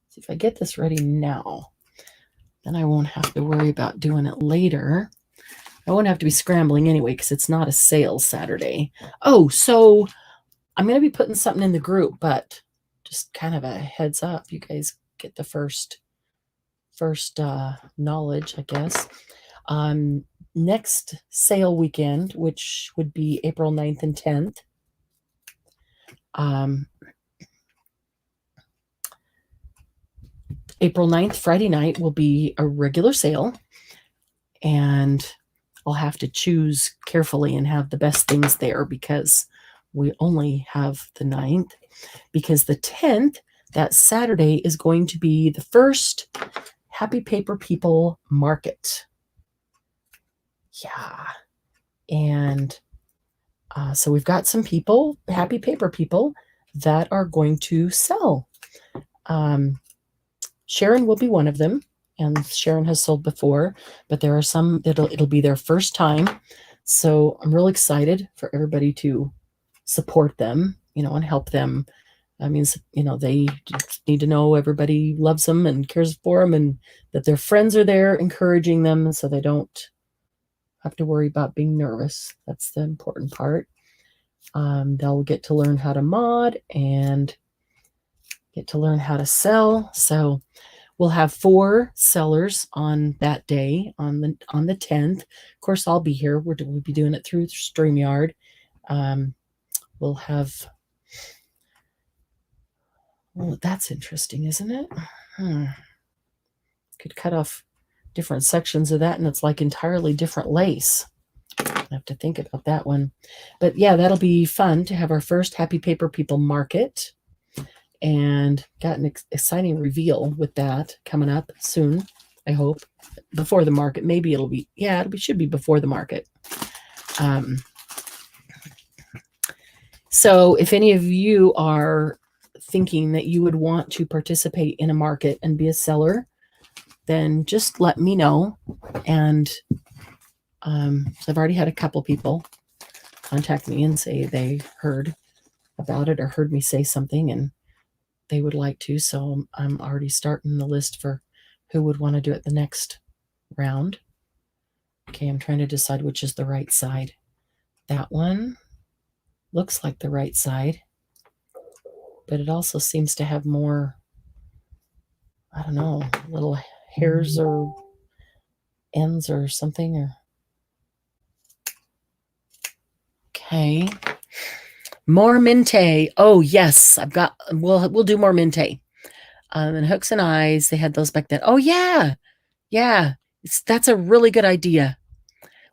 See if I get this ready now, then I won't have to worry about doing it later. I won't have to be scrambling anyway because it's not a sale Saturday. Oh, so I'm going to be putting something in the group, but just kind of a heads up. You guys get the first knowledge, I guess. Next sale weekend, which would be April 9th and 10th, April 9th, Friday night, will be a regular sale, and I'll have to choose carefully and have the best things there because we only have the 9th, because the 10th, that Saturday, is going to be the first Happy Paper People market. Yeah. And so we've got some people, Happy Paper People, that are going to sell. Sharon will be one of them, and Sharon has sold before, but there are some it'll be their first time. So I'm real excited for everybody to support them, and help them. I mean, they just need to know everybody loves them and cares for them, and that their friends are there encouraging them so they don't have to worry about being nervous. That's the important part. They'll get to learn how to mod and get to learn how to sell. So we'll have 4 sellers on that day, on the 10th. Of course, I'll be here. We'll be doing it through StreamYard. We'll have. Oh, that's interesting, isn't it? Could cut off different sections of that, and it's like entirely different lace. I have to think about that one. But yeah, that'll be fun to have our first Happy Paper People market, and got an exciting reveal with that coming up soon, I hope, before the market. Maybe should be before the market. So if any of you are thinking that you would want to participate in a market and be a seller, then just let me know. And so I've already had a couple people contact me and say they heard about it or heard me say something and they would like to. So I'm already starting the list for who would want to do it the next round. Okay, I'm trying to decide which is the right side. That one looks like the right side, but it also seems to have more, I don't know, little hairs or ends or something. Okay. More Minte. Oh, yes. We'll do more Minte. And hooks and eyes, they had those back then. Oh, yeah. Yeah. That's a really good idea.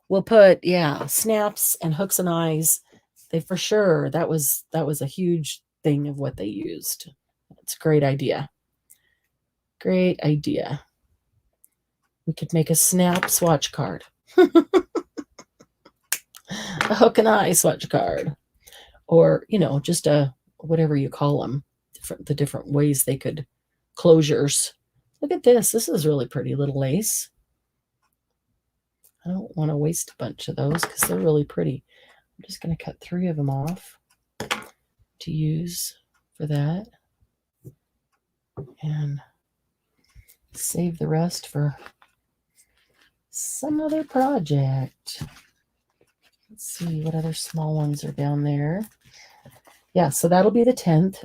We'll put, snaps and hooks and eyes. They for sure, that was a huge thing of what they used. It's a great idea. Great idea. We could make a snap swatch card. A hook and eye swatch card. Or, just a, whatever you call them, the different ways they could, closures. Look at this. This is really pretty little lace. I don't want to waste a bunch of those because they're really pretty. I'm just going to cut 3 of them off to use for that. And save the rest for some other project. Let's see what other small ones are down there. Yeah, so that'll be the 10th.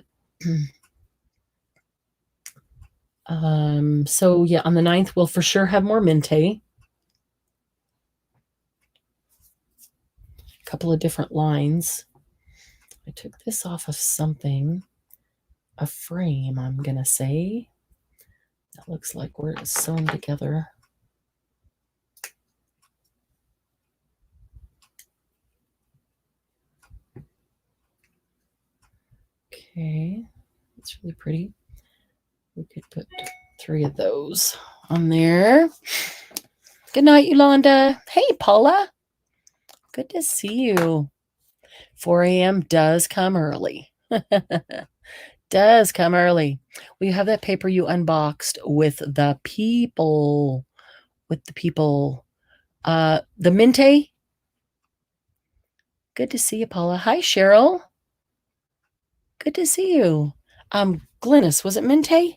So yeah, on the 9th, we'll for sure have more Minte. A couple of different lines. I took this off of something, a frame, I'm going to say. That looks like where it's sewn together. Okay, that's really pretty. We could put 3 of those on there. Good night, Yolanda. Hey, Paula. Good to see you. 4 a.m. does come early. Does come early. We have that paper you unboxed with the people. The Minte. Good to see you, Paula. Hi, Cheryl. Good to see you. Glynis, was it Minte?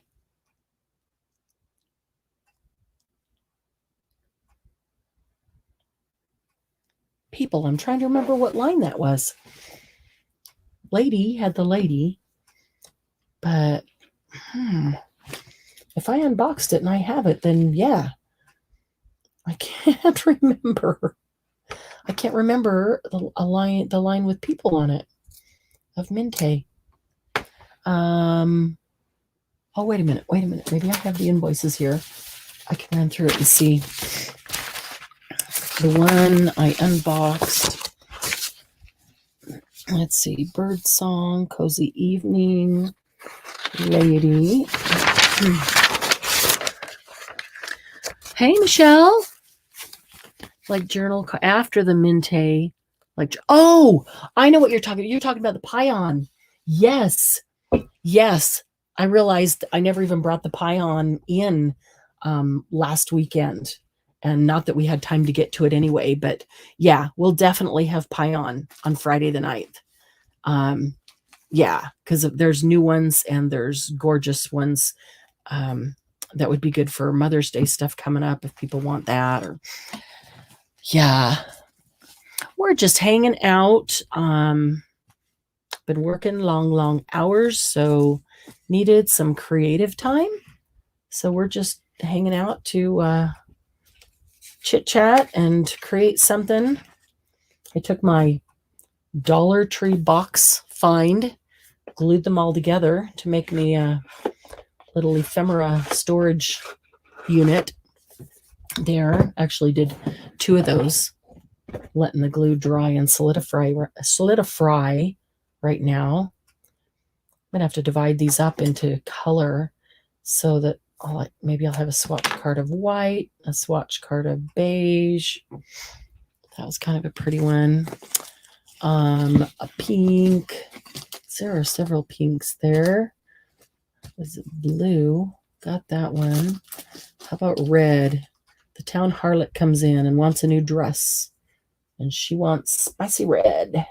People, I'm trying to remember what line that was. Lady had the lady, but if I unboxed it and I have it, then yeah. I can't remember. I can't remember the line with people on it of Minte. Oh, wait a minute. Maybe I have the invoices here. I can run through it and see. The one I unboxed. Let's see. Bird Song, Cozy Evening, Lady. Hey, Michelle. Like journal after the Minte. Oh, I know what you're talking about. You're talking about the Pion. Yes. I realized I never even brought the Pion in last weekend. And not that we had time to get to it anyway, but yeah, we'll definitely have Pion on Friday the 9th. Yeah, because there's new ones and there's gorgeous ones that would be good for Mother's Day stuff coming up if people want that. Or yeah, we're just hanging out. Been working long hours, so needed some creative time. So we're just hanging out to chit chat and create something. I took my Dollar Tree box find, glued them all together to make me a little ephemera storage unit there. Actually did 2 of those, letting the glue dry and solidify right now. I'm gonna have to divide these up into color so that maybe I'll have a swatch card of white, a swatch card of beige. That was kind of a pretty one. A pink. There are several pinks there. Was it blue? Got that one. How about red? The town harlot comes in and wants a new dress. And she wants spicy red.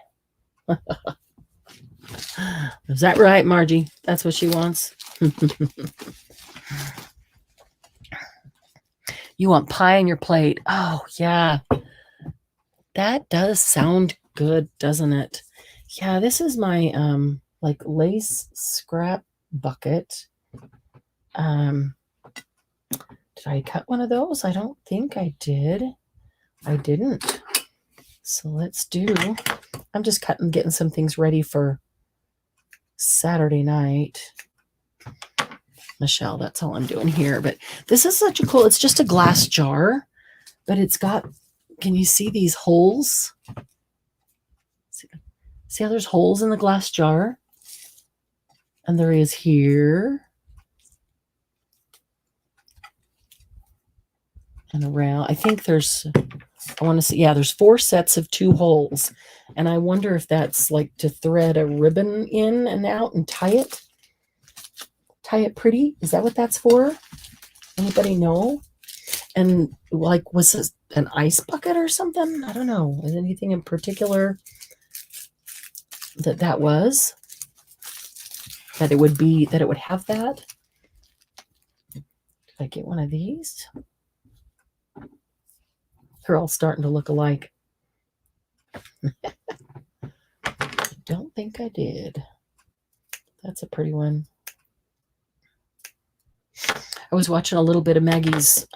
Is that right, Margie? That's what she wants? You want pie on your plate. Oh, yeah. That does sound good, doesn't it? Yeah, this is my like lace scrap bucket. Did I cut one of those? I don't think I did. I didn't. So let's I'm just getting some things ready for Saturday night. Michelle, that's all I'm doing here. But this is such a cool, it's just a glass jar, but it's got, can you see these holes? See how there's holes in the glass jar? And there is here. and around. I think there's, I want to see, yeah, there's 4 sets of 2 holes. And I wonder if that's like to thread a ribbon in and out and tie it. Tie it pretty. Is that what that's for? Anybody know? And like, was this an ice bucket or something? I don't know. Is anything in particular that was? That it would be, that it would have that? Did I get one of these? They're all starting to look alike. I don't think I did. That's a pretty one. I was watching a little bit of Maggie's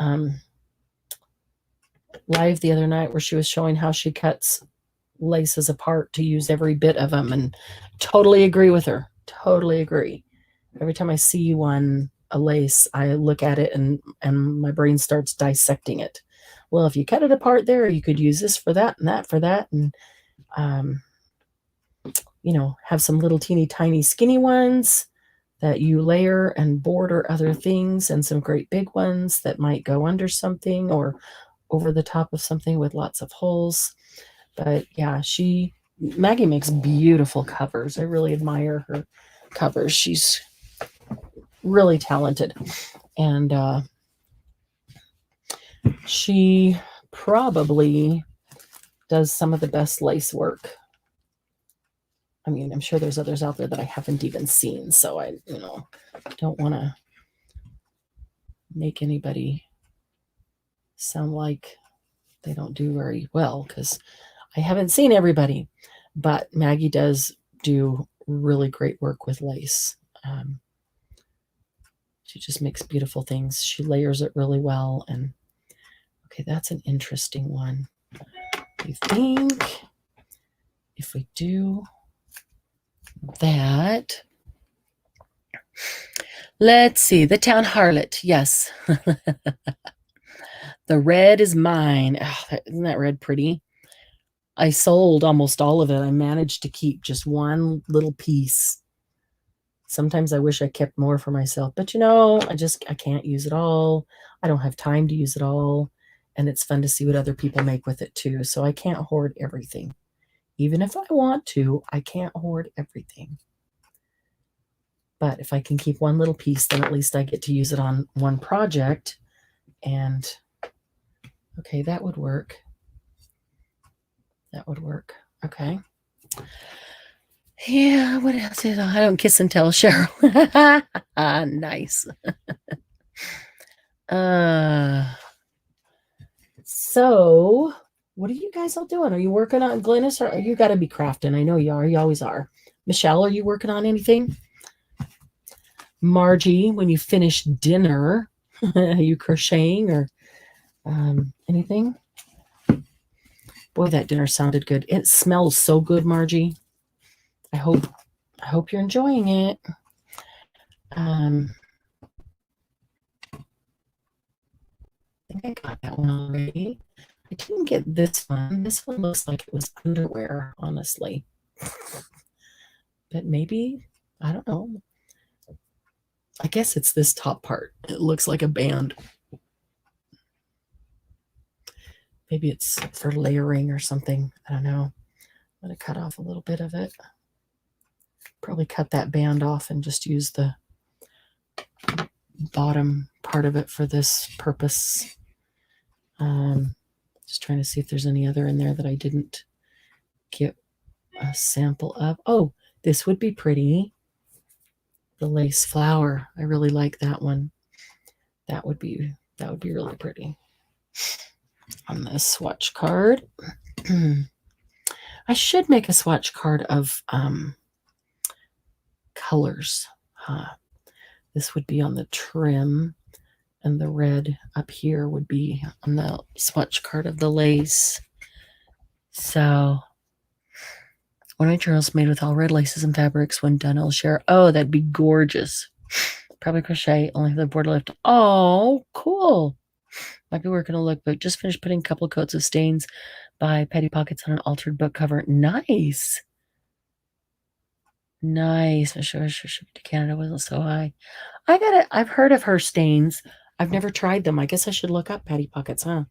live the other night where she was showing how she cuts laces apart to use every bit of them, and totally agree with her. Totally agree. Every time I see a lace, I look at it and my brain starts dissecting it. Well, if you cut it apart there, you could use this for that and that for that, and have some little teeny tiny skinny ones that you layer and border other things, and some great big ones that might go under something or over the top of something with lots of holes. But yeah, Maggie makes beautiful covers. I really admire her covers. She's really talented, and she probably does some of the best lace work. I mean, I'm sure there's others out there that I haven't even seen, so I, don't want to make anybody sound like they don't do very well, because I haven't seen everybody. But Maggie does do really great work with lace. She just makes beautiful things. She layers it really well. And okay, that's an interesting one. I think if we do that, let's see, the Town Harlot. Yes. The red is mine. Oh, isn't that red pretty? I sold almost all of it. I managed to keep just one little piece. Sometimes I wish I kept more for myself, but I can't use it all. I don't have time to use it all. And it's fun to see what other people make with it too. So I can't hoard everything. Even if I want to, I can't hoard everything. But if I can keep one little piece, then at least I get to use it on one project. And okay, that would work. That would work. Okay. Yeah, what else is I don't kiss and tell, Cheryl. Nice. So what are you guys all doing? Are you working on Glynis, or you got to be crafting? I know you are. You always are. Michelle, are you working on anything? Margie, when you finish dinner, are you crocheting or anything? Boy, that dinner sounded good. It smells so good, Margie. I hope you're enjoying it. I think I got that one already. I didn't get this one. This one looks like it was underwear, honestly. But maybe, I don't know. I guess it's this top part. It looks like a band. Maybe it's for layering or something. I don't know. I'm going to cut off a little bit of it. Probably cut that band off and just use the bottom part of it for this purpose. Just trying to see if there's any other in there that I didn't get a sample of. Oh, this would be pretty. The lace flower. I really like that one. That would be really pretty. On this swatch card. I should make a swatch card of colors. This would be on the trim, and the red up here would be on the swatch card of the lace. So one of my journals made with all red laces and fabrics. When done, I'll share. Oh, that'd be gorgeous. Probably crochet, only the border lift. Oh, cool. Might be working a look, but just finished putting a couple of coats of stains by Petty Pockets on an altered book cover. Nice. Nice. I'm sure to Canada wasn't so high. I've heard of her stains. I've never tried them. I guess I should look up Patty Pockets, huh?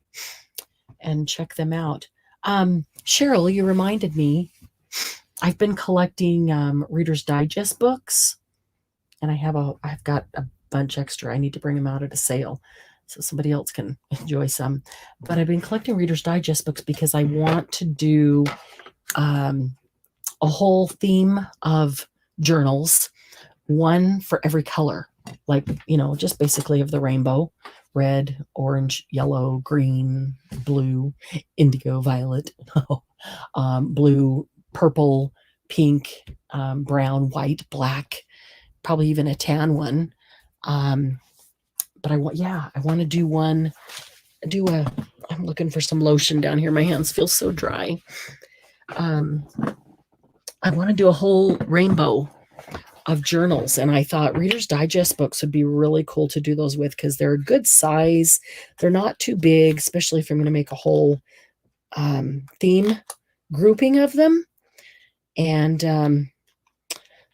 And check them out. Cheryl, you reminded me. I've been collecting Reader's Digest books, and I've got a bunch extra. I need to bring them out at a sale so somebody else can enjoy some. But I've been collecting Reader's Digest books because I want to do a whole theme of journals, one for every color, like, just basically of the rainbow: red, orange, yellow, green, blue, indigo, violet, blue, purple, pink, brown, white, black, probably even a tan one. But I want to do one, I'm looking for some lotion down here. My hands feel so dry. I want to do a whole rainbow of journals, and I thought Reader's Digest books would be really cool to do those with because they're a good size. They're not too big, especially if I'm going to make a whole theme grouping of them. And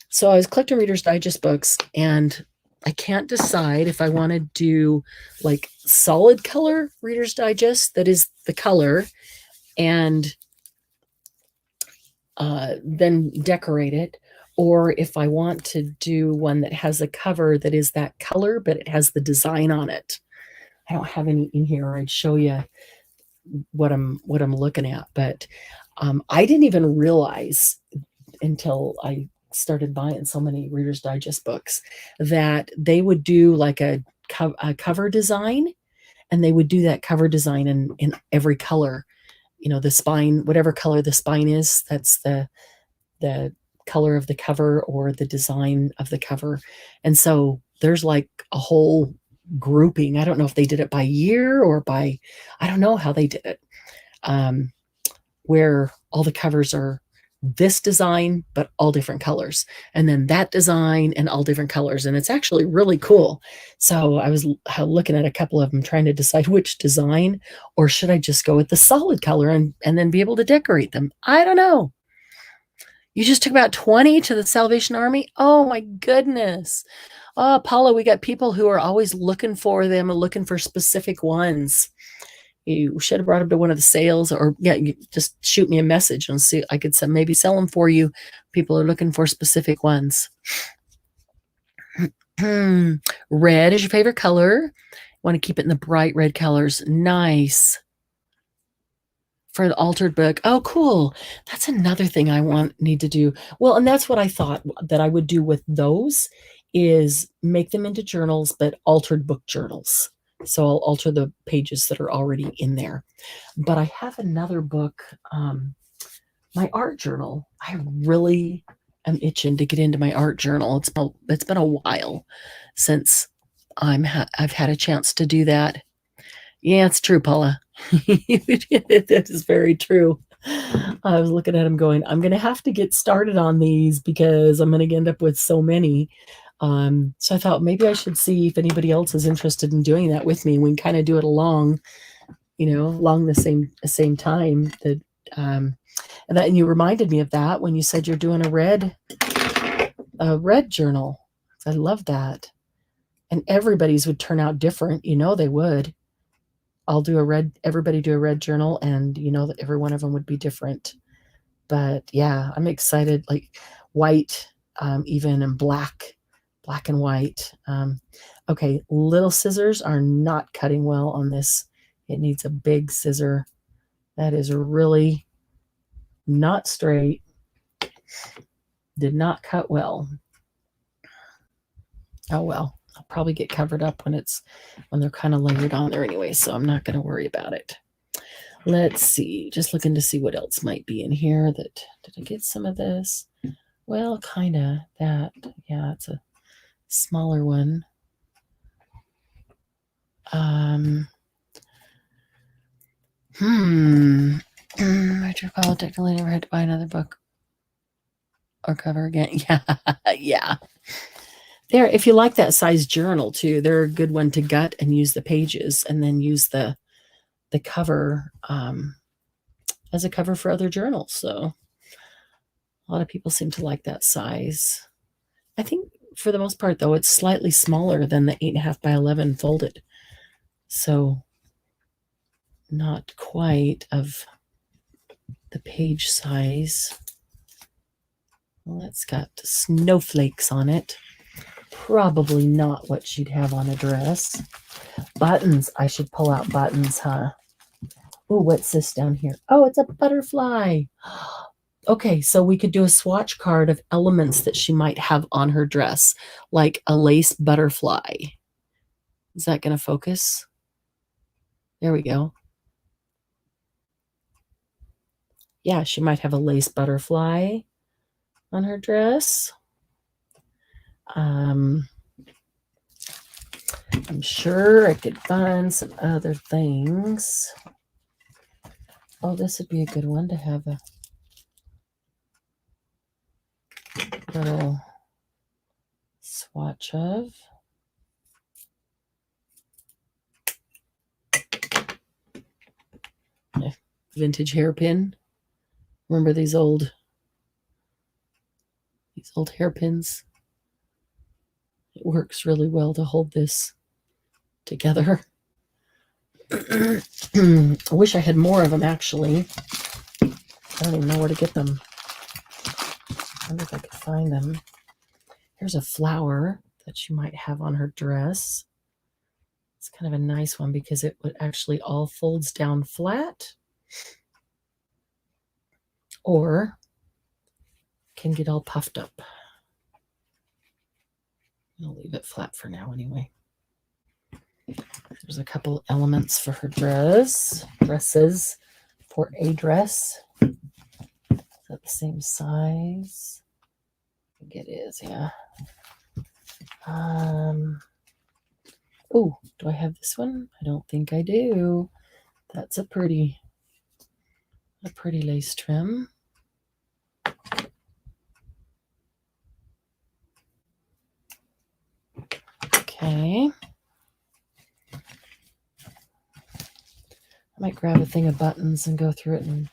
so I was collecting Reader's Digest books, and I can't decide if I want to do like solid color Reader's Digest, that is the color, and then decorate it, or if I want to do one that has a cover that is that color, but it has the design on it. I don't have any in here. I'd show you what I'm looking at, but I didn't even realize until I started buying so many Reader's Digest books that they would do like a cover design, and they would do that cover design in every color. The spine, whatever color the spine is, that's the color of the cover or the design of the cover. And so there's like a whole grouping. I don't know if they did it by year or by, I don't know how they did it, where all the covers are this design, but all different colors, and then that design and all different colors. And it's actually really cool. So I was looking at a couple of them, trying to decide which design, or should I just go with the solid color and then be able to decorate them? I don't know. You just took about 20 to the Salvation Army? Oh my goodness. Oh, Paula, we got people who are always looking for them and looking for specific ones. You should have brought them to one of the sales, or you just shoot me a message and see. I could maybe sell them for you. People are looking for specific ones. Red is your favorite color. Want to keep it in the bright red colors. Nice. For the altered book. Oh, cool. That's another thing I need to do. Well, and that's what I thought that I would do with those, is make them into journals, but altered book journals. So I'll alter the pages that are already in there. But I have another book, my art journal. I really am itching to get into my art journal. It's been a while since I've had a chance to do that. Yeah, it's true, Paula. That is very true. I was looking at him going, I'm going to have to get started on these because I'm going to end up with so many. So I thought maybe I should see if anybody else is interested in doing that with me. We can kind of do it along the same time. And you reminded me of that when you said you're doing a red journal. I love that. And everybody's would turn out different. They would. Everybody do a red journal, and that every one of them would be different. But yeah, I'm excited, like white, even, and black and white. Okay, little scissors are not cutting well on this. It needs a big scissor. That is really not straight. Did not cut well. Oh well. I'll probably get covered up when they're kind of layered on there anyway, so I'm not going to worry about it. Let's see. Just looking to see what else might be in here. Did I get some of this? Well, kind of that. Yeah, it's a smaller one. Metropolitan technically never had to buy another book or cover again. Yeah. There, if you like that size journal too, they're a good one to gut and use the pages, and then use the cover as a cover for other journals. So a lot of people seem to like that size. I think for the most part, though, it's slightly smaller than the 8.5 by 11 folded. So not quite of the page size. Well, that's got snowflakes on it. Probably not what she'd have on a dress. Buttons. I should pull out buttons, huh? Oh, what's this down here? Oh, it's a butterfly. Okay, so we could do a swatch card of elements that she might have on her dress, like a lace butterfly. Is that going to focus? There we go. Yeah, she might have a lace butterfly on her dress. I'm sure I could find some other things. Oh, this would be a good one to have a little swatch of. Vintage hairpin. Remember these old hairpins? It works really well to hold this together. I wish I had more of them, actually. I don't even know where to get them. I wonder if I could find them. Here's a flower that she might have on her dress. It's kind of a nice one because it would actually all folds down flat, or can get all puffed up. I'll leave it flat for now anyway. There's a couple elements for her dresses for a dress. Is that the same size? I think it is, yeah. Oh, do I have this one? I don't think I do. That's a pretty lace trim. Okay. I might grab a thing of buttons and go through it and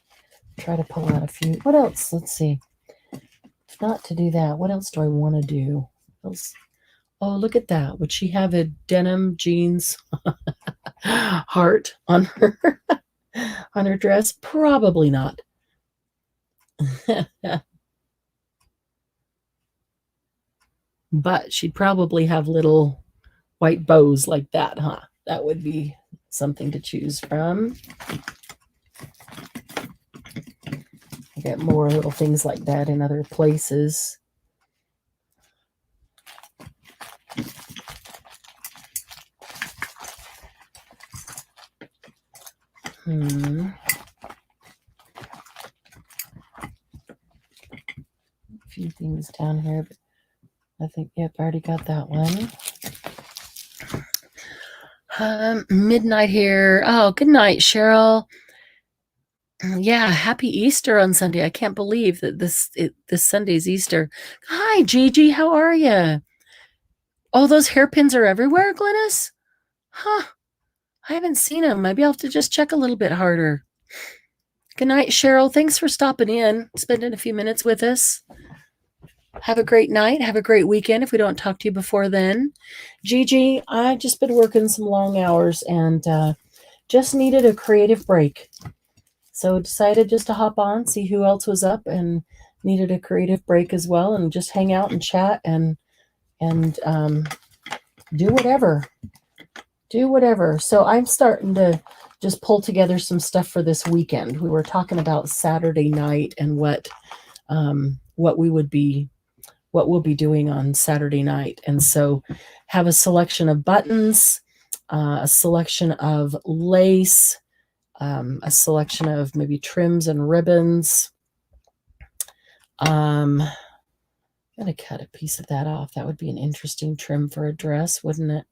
try to pull out a few. What else? Let's see. If not to do that, what else do I want to do? Oh, look at that. Would she have a denim jeans heart on her dress? Probably not. But she'd probably have little white bows like that, huh? That would be something to choose from. I get more little things like that in other places. A few things down here, but I think, yep, I already got that one. Midnight here. Oh, good night, Cheryl. Yeah, happy Easter on Sunday. I can't believe that this Sunday's Easter. Hi, Gigi. How are you? Oh, those hairpins are everywhere, Glynis? Huh. I haven't seen them. Maybe I'll have to just check a little bit harder. Good night, Cheryl. Thanks for stopping in, spending a few minutes with us. Have a great night. Have a great weekend if we don't talk to you before then. Gigi, I've just been working some long hours and just needed a creative break. So decided just to hop on, see who else was up and needed a creative break as well, and just hang out and chat and do whatever. Do whatever. So I'm starting to just pull together some stuff for this weekend. We were talking about Saturday night and what we'll be doing on Saturday night. And so have a selection of buttons, a selection of lace, a selection of maybe trims and ribbons. I'm going to cut a piece of that off. That would be an interesting trim for a dress, wouldn't it?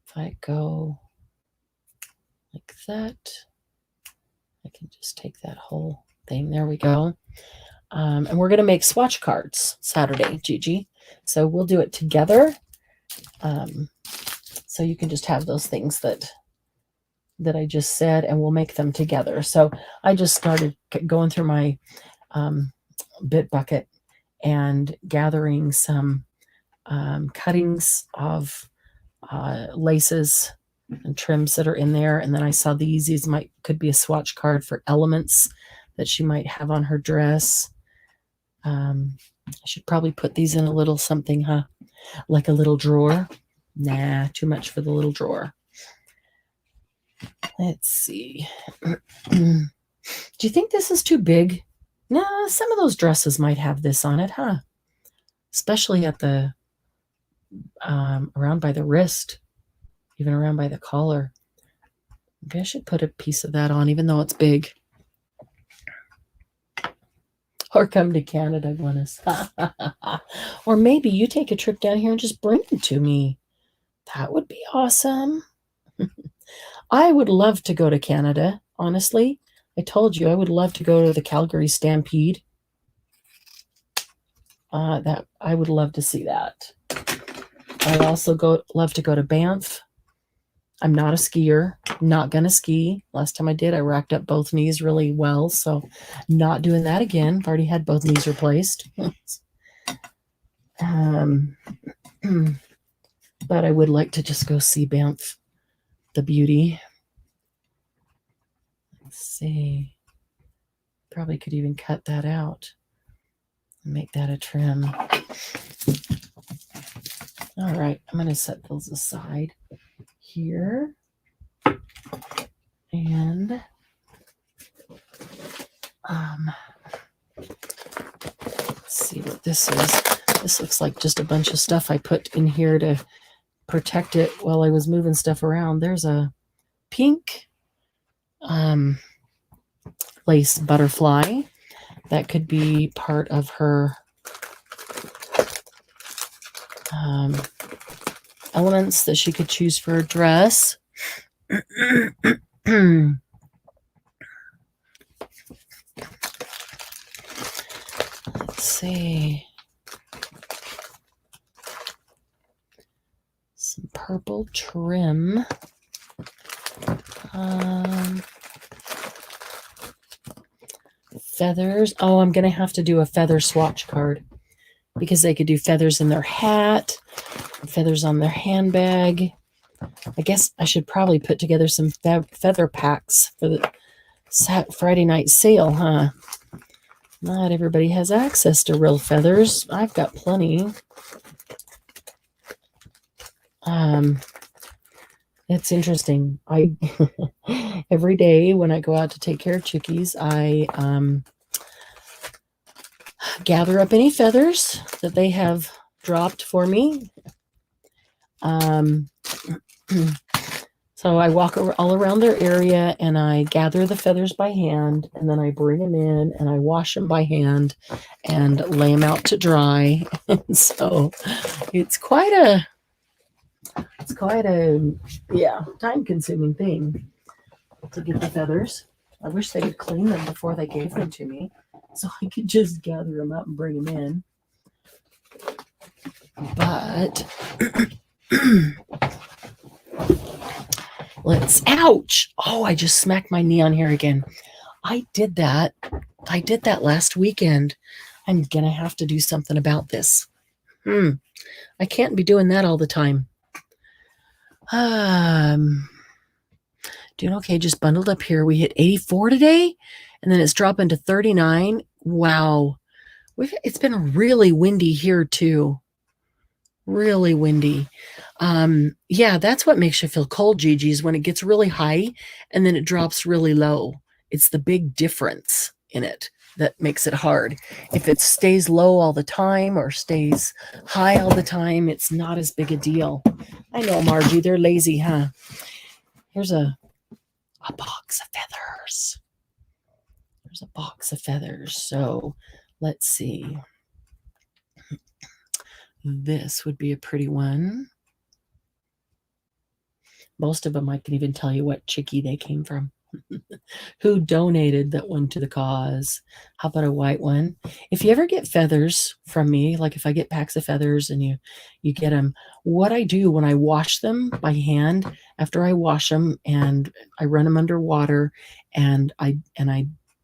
If I go like that, I can just take that whole thing. There we go. And we're going to make swatch cards Saturday, Gigi. So we'll do it together. So you can just have those things that I just said, and we'll make them together. So I just started going through my bit bucket and gathering some cuttings of laces and trims that are in there. And then I saw these could be a swatch card for elements that she might have on her dress. I should probably put these in a little something, huh? Like a little drawer. Nah, too much for the little drawer. Let's see. Do you think this is too big? No, some of those dresses might have this on it, huh? Especially at the around by the wrist, even around by the collar. Maybe I should put a piece of that on, even though it's big. Or come to Canada, Glynis. Or maybe you take a trip down here and just bring it to me. That would be awesome. I would love to go to Canada, honestly. I told you I would love to go to the Calgary Stampede. That I would love to see that. I also love to go to Banff. I'm not a skier. Not gonna ski. Last time I did, I racked up both knees really well, so not doing that again. I've already had both knees replaced. But I would like to just go see Banff, the beauty. Let's see. Probably could even cut that out and make that a trim. All right, I'm going to set those aside here. And let's see what this is. This looks like just a bunch of stuff I put in here to protect it while I was moving stuff around. There's a pink lace butterfly. That could be part of her elements that she could choose for a dress. Let's see. Some purple trim. Feathers. Oh, I'm going to have to do a feather swatch card because they could do feathers in their hat, feathers on their handbag. I guess I should probably put together some feather packs for the Friday night sale, huh? Not everybody has access to real feathers. I've got plenty. It's interesting. I every day when I go out to take care of chickies, I gather up any feathers that they have dropped for me. So I walk all around their area and I gather the feathers by hand, and then I bring them in and I wash them by hand and lay them out to dry. And so it's quite a time-consuming thing to get the feathers. I wish they would clean them before they gave them to me, so I could just gather them up and bring them in. But ouch! Oh, I just smacked my knee on here again. I did that last weekend. I'm gonna have to do something about this. I can't be doing that all the time. Doing okay, just bundled up here. We hit 84 today, and then it's dropping to 39. Wow. It's been really windy here too. Really windy. Yeah, that's what makes you feel cold, Gigi's, when it gets really high and then it drops really low. It's the big difference in it that makes it hard. If it stays low all the time or stays high all the time, it's not as big a deal. I know, Margie, they're lazy, huh? Here's a box of feathers. There's a box of feathers. So let's see. This would be a pretty one. Most of them I can even tell you what chickie they came from. Who donated that one to the cause? How about a white one? If you ever get feathers from me, like if I get packs of feathers and you get them, what I do when I wash them by hand, after I wash them and I run them under water and I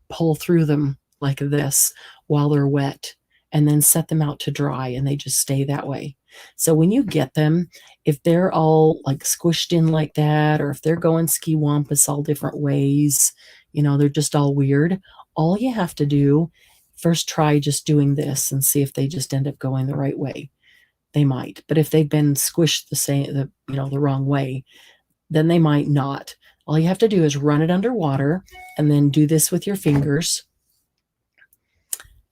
pull through them like this while they're wet and then set them out to dry, and they just stay that way. So when you get them, if they're all like squished in like that, or if they're going ski wampus all different ways, they're just all weird. All you have to do first, try just doing this and see if they just end up going the right way. They might, but if they've been squished the wrong way, then they might not. All you have to do is run it underwater and then do this with your fingers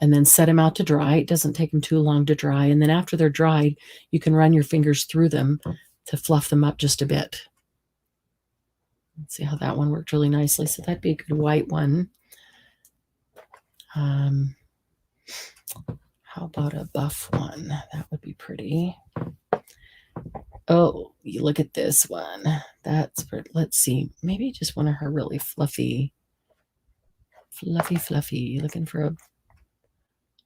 and then set them out to dry. It doesn't take them too long to dry. And then after they're dried, you can run your fingers through them to fluff them up just a bit. Let's see how that one worked really nicely. So that'd be a good white one. How about a buff one? That would be pretty. Oh, you look at this one. That's pretty. Let's see. Maybe just one of her really fluffy. Looking for a...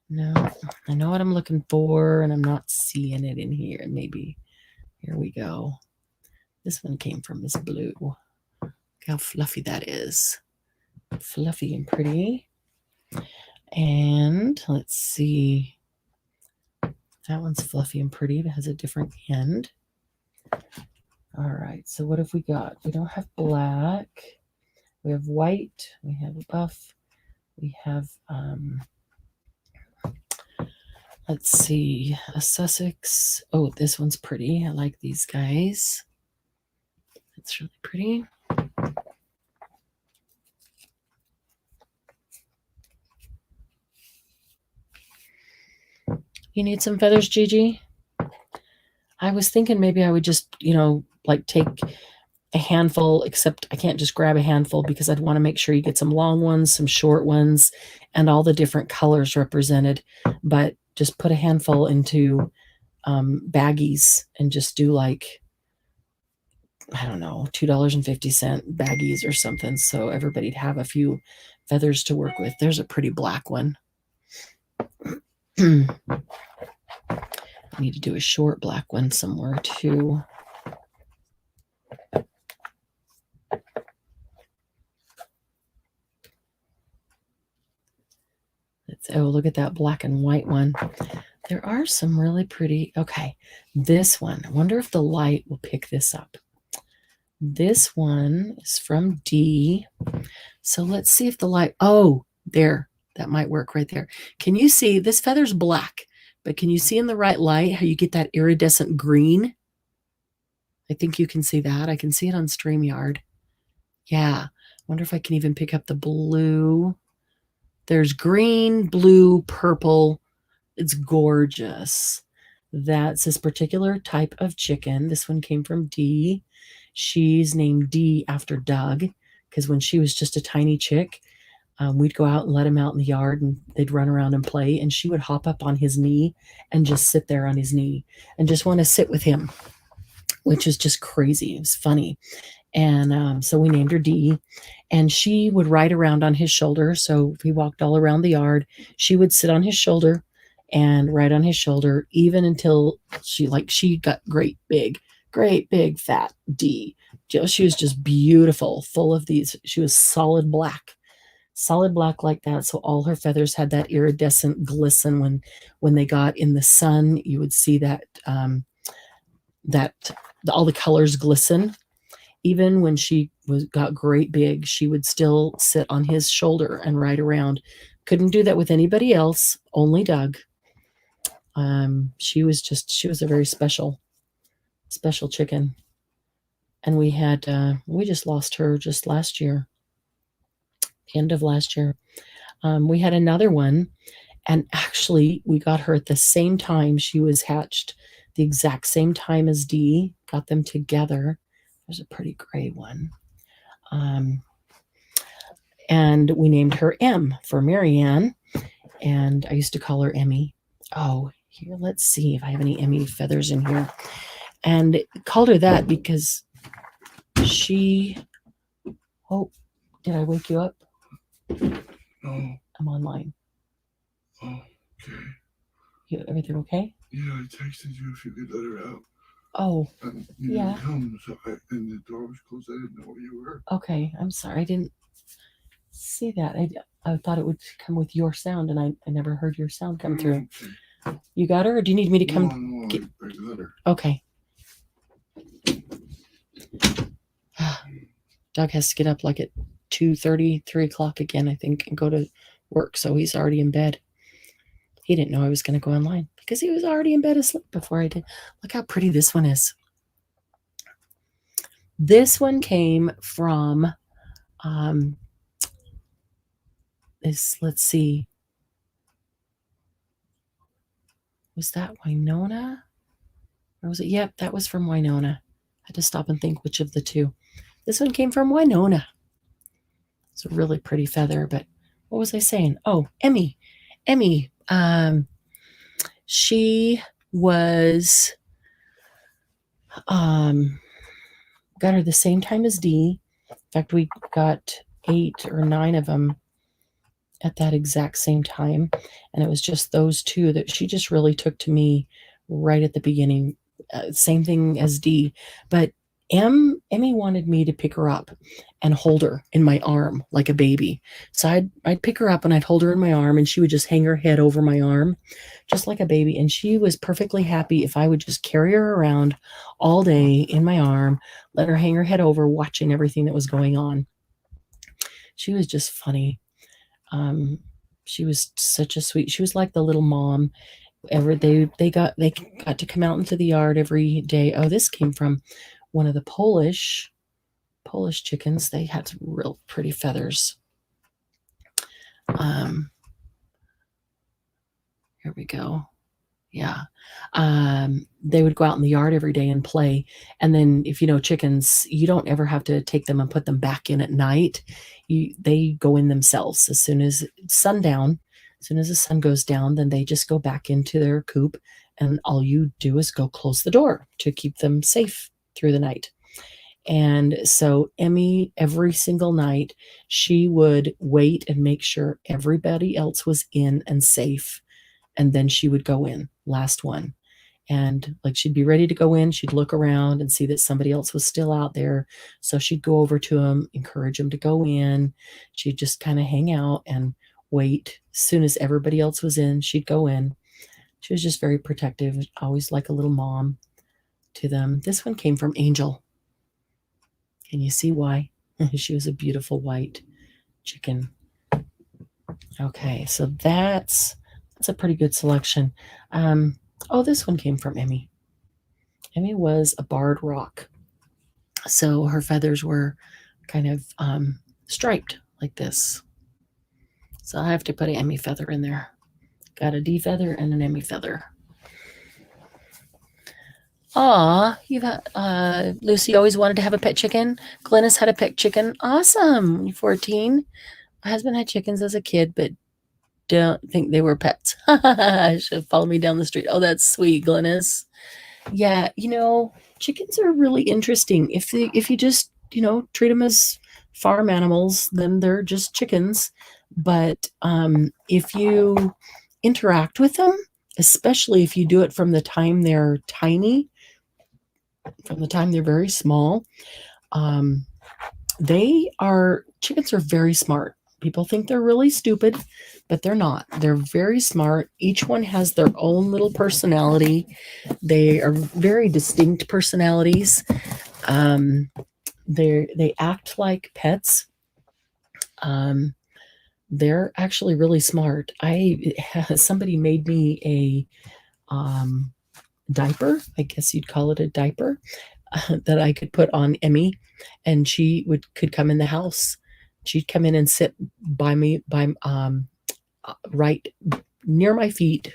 No, I know what I'm looking for, and I'm not seeing it in here. Maybe. Here we go. This one came from Miss Blue. Look how fluffy that is. Fluffy and pretty. And let's see. That one's fluffy and pretty. It has a different end. All right, so what have we got? We don't have black. We have white. We have a buff. We have, let's see, a Sussex. Oh, this one's pretty. I like these guys. It's really pretty. You need some feathers, Gigi? I was thinking maybe I would just, like take a handful, except I can't just grab a handful because I'd want to make sure you get some long ones, some short ones, and all the different colors represented. But just put a handful into baggies and just do like, I don't know, $2.50 baggies or something, so everybody'd have a few feathers to work with. There's a pretty black one. I need to do a short black one somewhere too. Oh, look at that black and white one. There are some really pretty. Okay, this one. I wonder if the light will pick this up. This one is from D. So let's see if the light. Oh, there. That might work right there. Can you see? This feather's black, but can you see in the right light how you get that iridescent green? I think you can see that. I can see it on StreamYard. Yeah. I wonder if I can even pick up the blue. There's green, blue, purple. It's gorgeous. That's this particular type of chicken. This one came from Dee. She's named Dee after Doug because when she was just a tiny chick, we'd go out and let him out in the yard and they'd run around and play, and she would hop up on his knee and just sit there on his knee and just want to sit with him, which is just crazy. It was funny. And so we named her Dee, and she would ride around on his shoulder. So if we walked all around the yard, she would sit on his shoulder and ride on his shoulder, even until she got great big fat Dee. She was just beautiful, full of these. She was solid black like that. So all her feathers had that iridescent glisten. When they got in the sun, you would see that all the colors glisten. Even when she got great big, she would still sit on his shoulder and ride around. Couldn't do that with anybody else, only Doug. She was a very special chicken. And we just lost her just last year, end of last year. We had another one, and actually we got her at the same time. She was hatched the exact same time as Dee, got them together. There's a pretty gray one. And we named her M for Marianne, and I used to call her Emmy. Oh, here, let's see if I have any Emmy feathers in here. And called her that because oh, did I wake you up? No. I'm online. Oh, okay. Everything okay? Yeah, I texted you if you could let her out. Oh, and you yeah. didn't come, and the door was closed. I didn't know where you were. Okay, I'm sorry. I didn't see that. I thought it would come with your sound, and I never heard your sound come through. Okay. You got her, or do you need me to come? No, I got her. Okay. Doug has to get up like at 2:30, 3 o'clock again, I think, and go to work. So he's already in bed. He didn't know I was going to go online because he was already in bed asleep before I did. Look how pretty this one is. This one came from let's see. Was that Winona? Or was it? Yep, that was from Winona. I had to stop and think which of the two. This one came from Winona. It's a really pretty feather, but what was I saying? Oh, Emmy. Emmy. She was got her the same time as Dee. In fact, we got 8 or 9 of them at that exact same time, and it was just those two that she just really took to me right at the beginning. Same thing as Dee, but Emmy wanted me to pick her up and hold her in my arm like a baby. So I'd pick her up and I'd hold her in my arm, and she would just hang her head over my arm just like a baby. And she was perfectly happy if I would just carry her around all day in my arm, let her hang her head over, watching everything that was going on. She was just funny. She was such a sweet, she was like the little mom. They got to come out into the yard every day. Oh, this came from one of the Polish chickens. They had some real pretty feathers. Here we go. Yeah. They would go out in the yard every day and play. And then if you know chickens, you don't ever have to take them and put them back in at night. They go in themselves as soon as sundown. As soon as the sun goes down, then they just go back into their coop, and all you do is go close the door to keep them safe through the night. And so Emmy, every single night, she would wait and make sure everybody else was in and safe. And then she would go in, last one. And like she'd be ready to go in, she'd look around and see that somebody else was still out there. So she'd go over to him, encourage him to go in. She'd just kind of hang out and wait. As soon as everybody else was in, she'd go in. She was just very protective, always like a little mom to them. This one came from Angel. Can you see why? She was a beautiful white chicken. Okay, so that's a pretty good selection. Oh, this one came from Emmy. Emmy was a barred rock. So her feathers were kind of striped like this. So I have to put an Emmy feather in there. Got a D feather and an Emmy feather. Aw, you got Lucy always wanted to have a pet chicken. Glennis had a pet chicken. Awesome. You're 14. My husband had chickens as a kid, but don't think they were pets. Should follow me down the street. Oh, that's sweet, Glennis. Yeah, chickens are really interesting. If you just, treat them as farm animals, then they're just chickens. But if you interact with them, especially if you do it from the time they're tiny, from the time they're very small, chickens are very smart. People think they're really stupid, but they're not. They're very smart. Each one has their own little personality. They are very distinct personalities. They act like pets. They're actually really smart. Somebody made me a diaper. I guess you'd call it a diaper that I could put on Emmy, and she could come in the house. She'd come in and sit by me, right near my feet,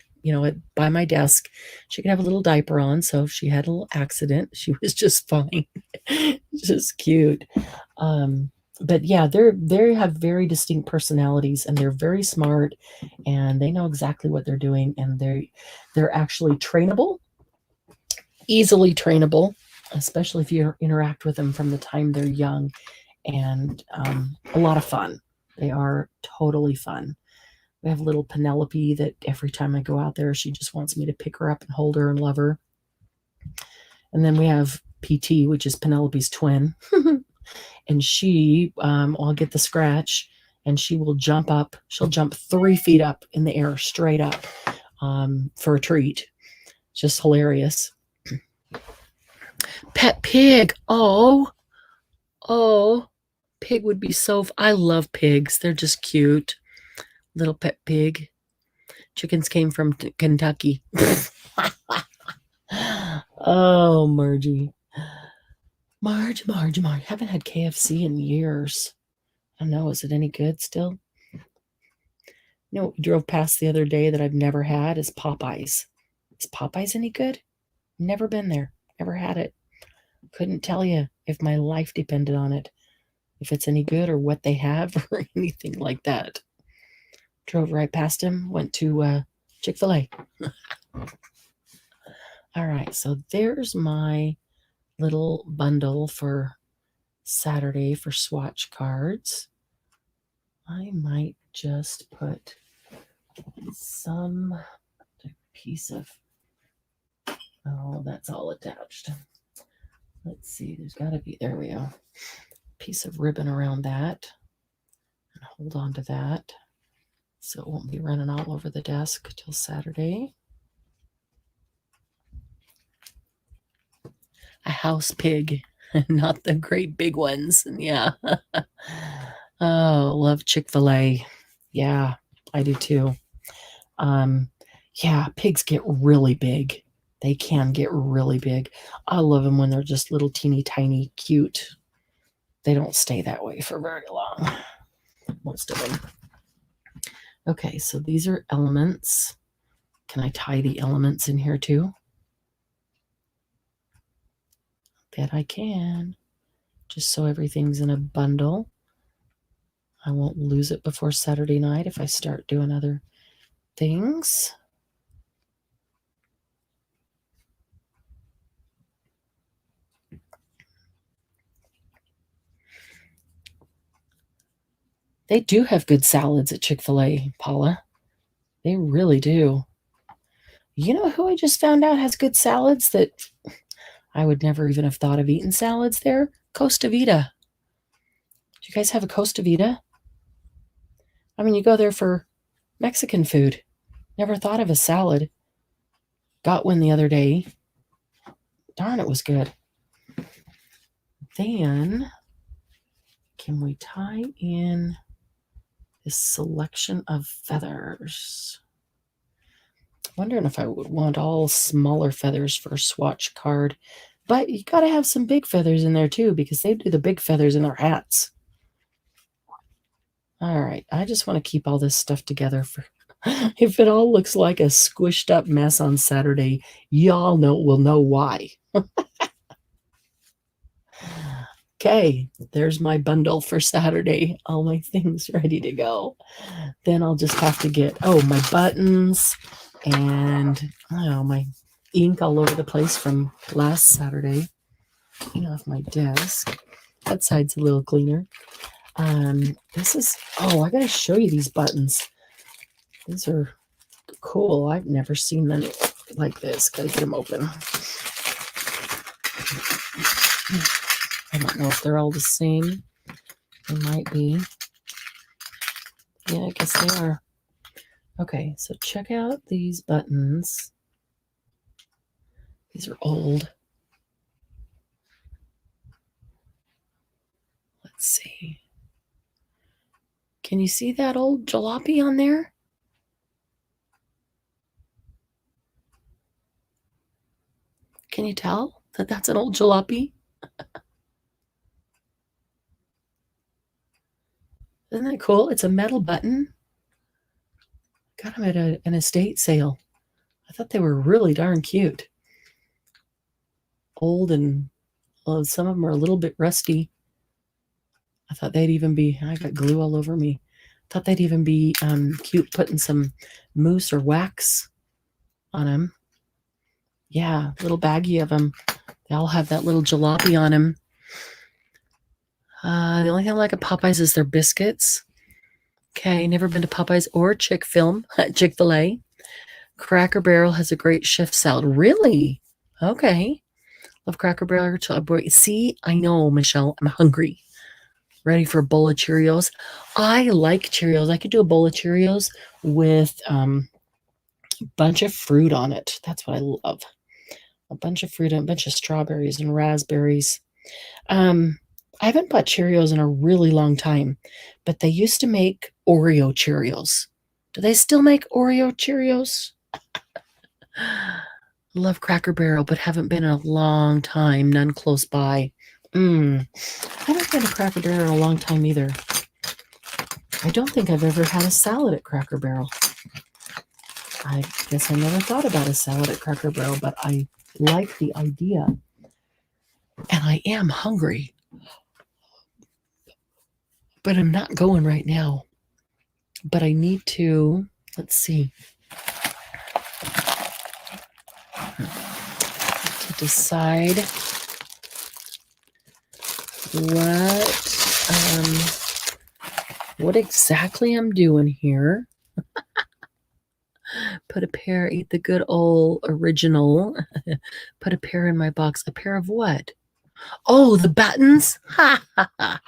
by my desk. She could have a little diaper on, so if she had a little accident, she was just fine. Just cute. But yeah, they have very distinct personalities, and they're very smart, and they know exactly what they're doing, and they're actually trainable, easily trainable, especially if you interact with them from the time they're young. And a lot of fun. They are totally fun. We have little Penelope that every time I go out there, she just wants me to pick her up and hold her and love her. And then we have PT, which is Penelope's twin. And she, I'll get the scratch, and she will jump up. She'll jump 3 feet up in the air, straight up. for a treat. Just hilarious. Pet pig. Oh, pig would be so. I love pigs. They're just cute. Little pet pig. Chickens came from Kentucky. Oh, Margie. Marge. Haven't had KFC in years. I don't know. Is it any good still? You know what we drove past the other day that I've never had is Popeyes. Is Popeyes any good? Never been there. Never had it. Couldn't tell you if my life depended on it. If it's any good or what they have or anything like that. Drove right past him. Went to Chick-fil-A. All right. So there's my little bundle for Saturday for swatch cards. I might just put some piece of, oh, that's all attached. Let's see, there's got to be, there we go. Piece of ribbon around that and hold on to that so it won't be running all over the desk till Saturday. A house pig, not the great big ones. Yeah. Oh, love Chick-fil-A. Yeah, I do too. Yeah, pigs get really big. They can get really big. I love them when they're just little teeny tiny cute. They don't stay that way for very long. Most of them. Okay, so these are elements. Can I tie the elements in here too? Bet I can. Just so everything's in a bundle. I won't lose it before Saturday night if I start doing other things. They do have good salads at Chick-fil-A, Paula. They really do. You know who I just found out has good salads that I would never even have thought of eating salads there? Costa Vida. Do you guys have a Costa Vida? I mean, you go there for Mexican food. Never thought of a salad. Got one the other day. Darn, it was good. Then, can we tie in this selection of feathers? Wondering if I would want all smaller feathers for a swatch card. But you got to have some big feathers in there too, because they do the big feathers in their hats. All right, I just want to keep all this stuff together for if it all looks like a squished up mess on Saturday, y'all will know why. Okay, there's my bundle for Saturday. All my things ready to go. Then I'll just have to get, my buttons and my ink all over the place from last Saturday. Off my desk. That side's a little cleaner. This is, I gotta show you these buttons. These are cool. I've never seen them like this. Gotta get them open. I don't know if they're all the same. They might be. Yeah, I guess they are. Okay, so check out these buttons. These are old. Let's see. Can you see that old jalopy on there? Can you tell that that's an old jalopy? Isn't that cool? It's a metal button. Got them at an estate sale. I thought they were really darn cute. Old and some of them are a little bit rusty. I thought they'd even be, I got glue all over me. Thought they'd even be cute putting some mousse or wax on them. Yeah, little baggie of them. They all have that little jalopy on them. The only thing I like at Popeyes is their biscuits. Okay, never been to Popeyes or Chick-fil-A. Cracker Barrel has a great chef salad. Really? Okay. Love Cracker Barrel. See, I know, Michelle. I'm hungry. Ready for a bowl of Cheerios. I like Cheerios. I could do a bowl of Cheerios with bunch of fruit on it. That's what I love. A bunch of fruit and a bunch of strawberries and raspberries. I haven't bought Cheerios in a really long time, but they used to make Oreo Cheerios. Do they still make Oreo Cheerios? Love Cracker Barrel, but haven't been in a long time. None close by. I haven't been to Cracker Barrel in a long time either. I don't think I've ever had a salad at Cracker Barrel. I guess I never thought about a salad at Cracker Barrel, but I like the idea. And I am hungry. But I'm not going right now. But I need to, let's see, to decide what exactly I'm doing here. Put a pear, eat the good old original. Put a pear in my box. A pear of what? Oh, the buttons. Ha ha ha.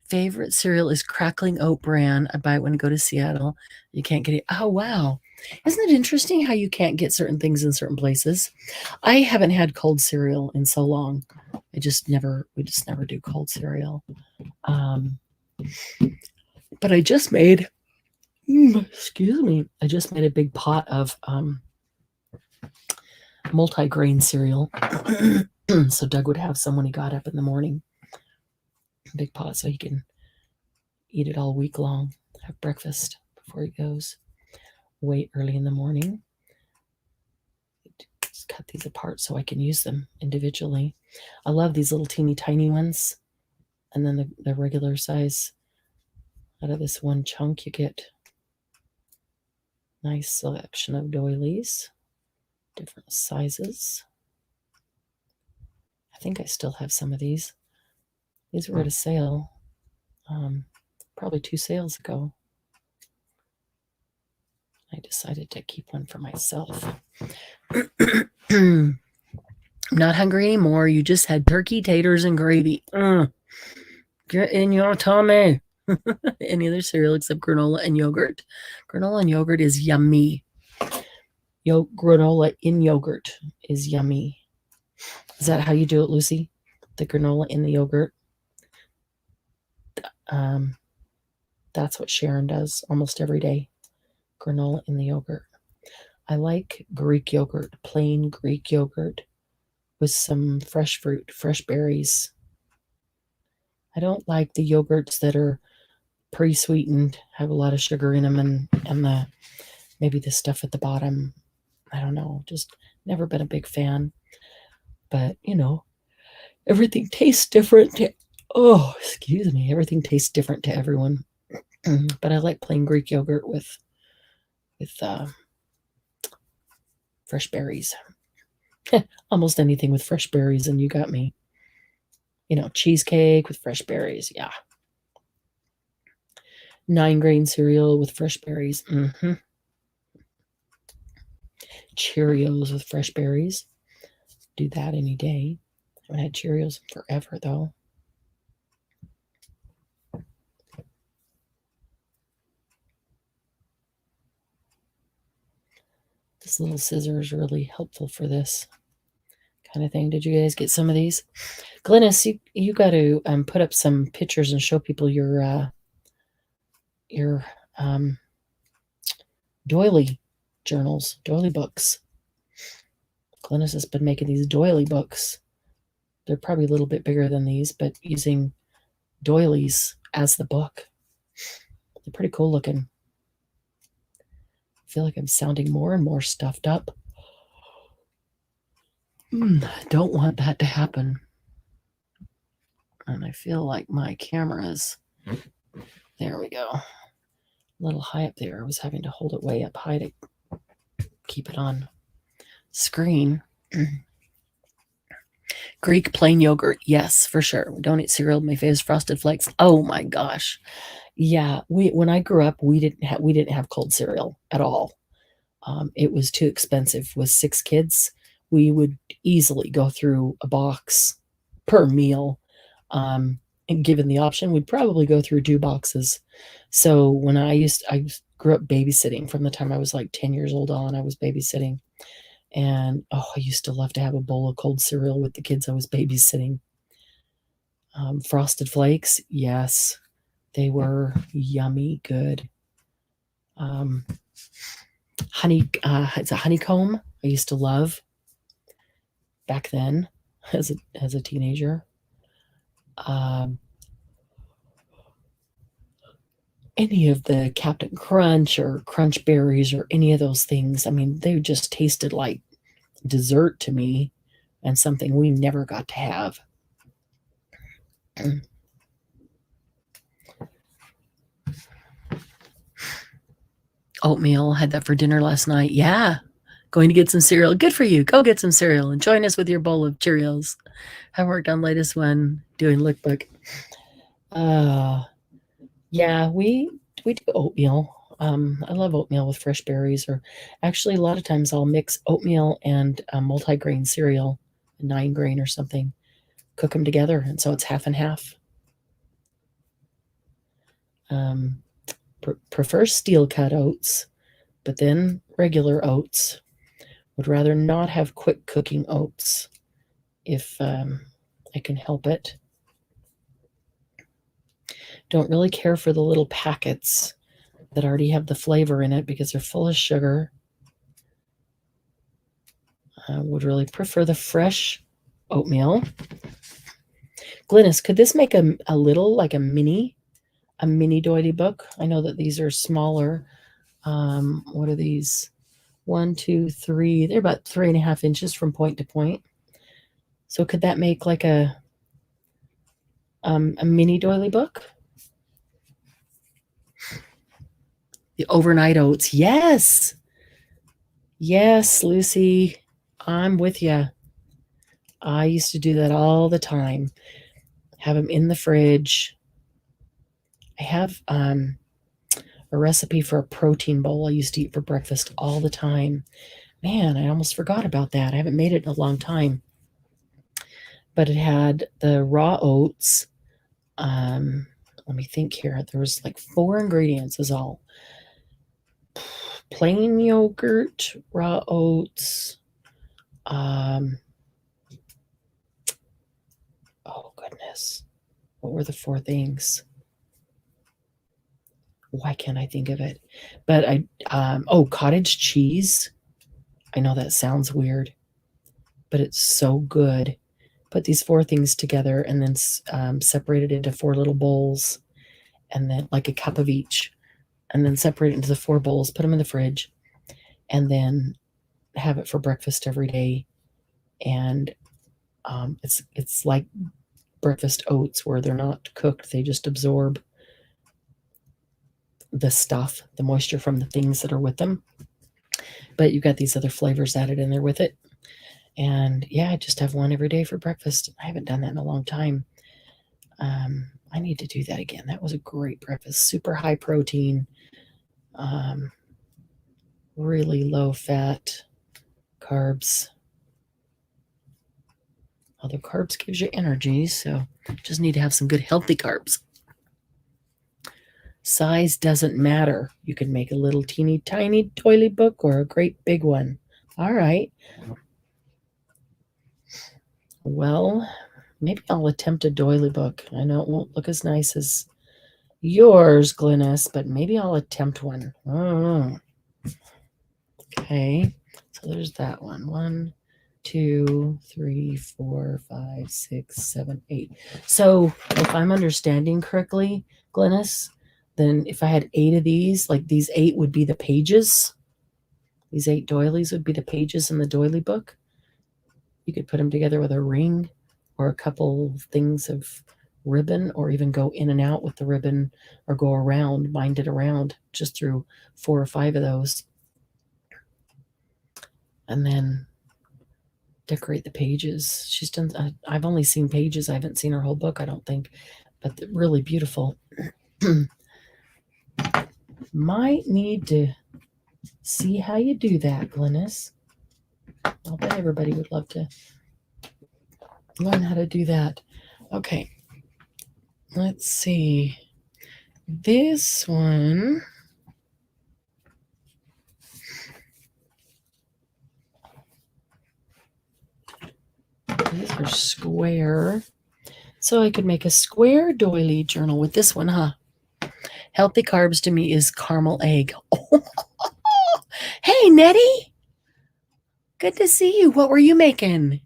Favorite cereal is Crackling Oat Bran. I buy it when I go to Seattle. You can't get it. Oh, wow. Isn't it interesting how you can't get certain things in certain places? I haven't had cold cereal in so long. We just never do cold cereal. But I just made, excuse me, I just made a big pot of multi-grain cereal. So Doug would have some when he got up in the morning. Big pot so he can eat it all week long. Have breakfast before he goes. Wait early in the morning. Just cut these apart so I can use them individually. I love these little teeny tiny ones. And then the regular size. Out of this one chunk you get nice selection of doilies. Different sizes. I think I still have some of these. These were at a sale probably 2 sales ago. I decided to keep one for myself. I'm not hungry anymore. You just had turkey, taters, and gravy. Get in your tummy. Any other cereal except granola and yogurt. Granola and yogurt is yummy. Granola in yogurt is yummy. Is that how you do it, Lucy? The granola in the yogurt? That's what Sharon does almost every day. Granola in the yogurt. I like Greek yogurt, plain Greek yogurt with some fresh fruit, fresh berries. I don't like the yogurts that are pre-sweetened, have a lot of sugar in them, and maybe the stuff at the bottom. I don't know, just never been a big fan. But, everything tastes different. Everything tastes different to everyone. But I like plain Greek yogurt with fresh berries. Almost anything with fresh berries, and you got me. Cheesecake with fresh berries, yeah. 9-grain cereal with fresh berries. Cheerios with fresh berries. Do that any day. I haven't had Cheerios in forever, though. This little scissor is really helpful for this kind of thing. Did you guys get some of these? Glennis, you got to put up some pictures and show people your doily journals, doily books. Glennis has been making these doily books. They're probably a little bit bigger than these, but using doilies as the book. They're pretty cool looking. I feel like I'm sounding more and more stuffed up. I don't want that to happen. And I feel like my camera's, there we go, a little high up there. I was having to hold it way up high to keep it on screen. Greek plain yogurt, yes, for sure. Don't eat cereal. My favorite is Frosted Flakes. Oh my gosh, yeah. When I grew up, we didn't have cold cereal at all. It was too expensive. With 6 kids, we would easily go through a box per meal, and given the option, we'd probably go through 2 boxes. So when I grew up babysitting from the time I was like 10 years old on, I was babysitting. And I used to love to have a bowl of cold cereal with the kids I was babysitting. Frosted Flakes, yes, they were yummy good. It's a honeycomb I used to love back then as a teenager. Any of the Captain Crunch or Crunch Berries or any of those things, I mean, they just tasted like dessert to me and something we never got to have. Oatmeal, had that for dinner last night. Yeah, going to get some cereal. Good for you. Go get some cereal and join us with your bowl of Cheerios. I worked on latest one doing lookbook. Yeah, we do oatmeal. I love oatmeal with fresh berries, or actually a lot of times I'll mix oatmeal and multi-grain cereal, 9-grain or something, cook them together, and so it's half and half. Prefer steel cut oats, but then regular oats. Would rather not have quick cooking oats if I can help it. Don't really care for the little packets that already have the flavor in it because they're full of sugar. I would really prefer the fresh oatmeal. Glynis, could this make a little, like a mini doily book? I know that these are smaller. What are these? 1, 2, 3. They're about 3.5 inches from point to point. So could that make like a mini doily book? The overnight oats. Yes. Yes, Lucy. I'm with you. I used to do that all the time. Have them in the fridge. I have a recipe for a protein bowl I used to eat for breakfast all the time. Man, I almost forgot about that. I haven't made it in a long time. But it had the raw oats. Let me think here. There was like 4 ingredients is all. Plain yogurt, raw oats. Oh, goodness. What were the 4 things? Why can't I think of it? But cottage cheese. I know that sounds weird, but it's so good. Put these 4 things together and then separate it into 4 little bowls, and then like a cup of each, and then separate it into the 4 bowls, put them in the fridge, and then have it for breakfast every day. And it's like breakfast oats where they're not cooked. They just absorb the stuff, the moisture from the things that are with them. But you've got these other flavors added in there with it. And yeah, I just have one every day for breakfast. I haven't done that in a long time. I need to do that again. That was a great breakfast. Super high protein, really low fat, carbs. Although carbs gives you energy, so just need to have some good healthy carbs. Size doesn't matter. You can make a little teeny tiny doily book or a great big one. All right. Well, maybe I'll attempt a doily book. I know it won't look as nice as yours, Glynis, but maybe I'll attempt one. Oh. Okay, so there's that one. 1, 2, 3, 4, 5, 6, 7, 8. So if I'm understanding correctly, Glynis, then if I had 8 of these, like these 8 would be the pages. These 8 doilies would be the pages in the doily book. You could put them together with a ring or a couple things of ribbon, or even go in and out with the ribbon, or go around, bind it around just through 4 or 5 of those. And then decorate the pages. She's done, I've only seen pages. I haven't seen her whole book, I don't think, but they're really beautiful. Might need to see how you do that, Glynis. I'll bet everybody would love to learn how to do that. Okay. Let's see. This one. These are square. So I could make a square doily journal with this one, huh? Healthy carbs to me is caramel egg. Oh. Hey, Nettie. Good to see you. What were you making?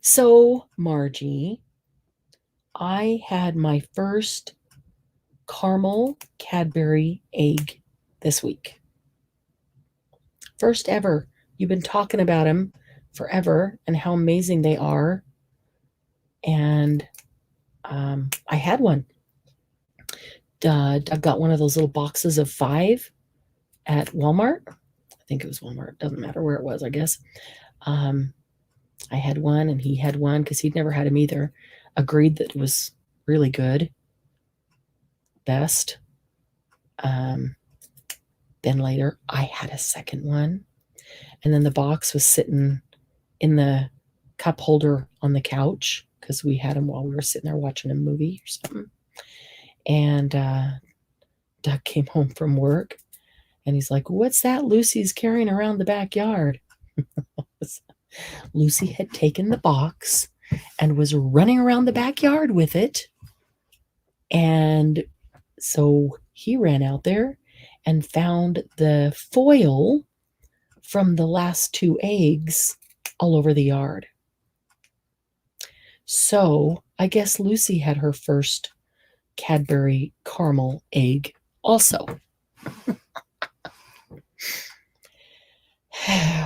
So, Margie, I had my first caramel Cadbury egg this week. First ever. You've been talking about them forever and how amazing they are. And I had one. Doug got one of those little boxes of 5 at Walmart. I think it was Walmart. Doesn't matter where it was, I guess. I had one and he had one because he'd never had them either. Agreed that it was really good. Best. Then later, I had a second one. And then the box was sitting in the cup holder on the couch because we had them while we were sitting there watching a movie or something. And Doug came home from work and he's like, "What's that Lucy's carrying around the backyard?" Lucy had taken the box and was running around the backyard with it. And so he ran out there and found the foil from the last 2 eggs all over the yard. So I guess Lucy had her first Cadbury caramel egg also.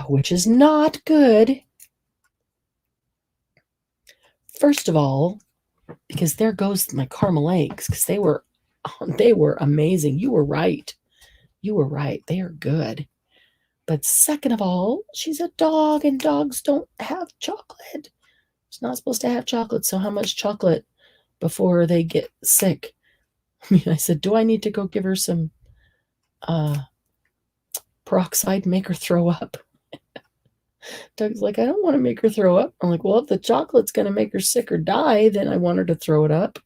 Which is not good. First of all, because there goes my caramel eggs, because they were amazing. You were right. They are good. But second of all, she's a dog and dogs don't have chocolate. She's not supposed to have chocolate. So how much chocolate before they get sick? I mean, I said, do I need to go give her some peroxide, make her throw up? Doug's like, I don't want to make her throw up. I'm like, well, if the chocolate's going to make her sick or die, then I want her to throw it up.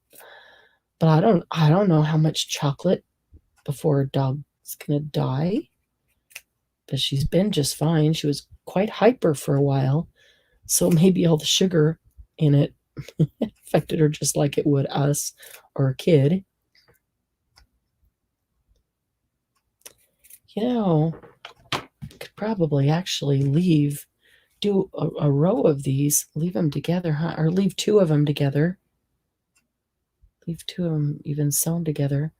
But I don't know how much chocolate before a dog's going to die. But she's been just fine. She was quite hyper for a while. So maybe all the sugar in it affected her just like it would us or a kid. You know, I could probably actually do a row of these, leave them together, huh? Or leave 2 of them together. Leave 2 of them even sewn together.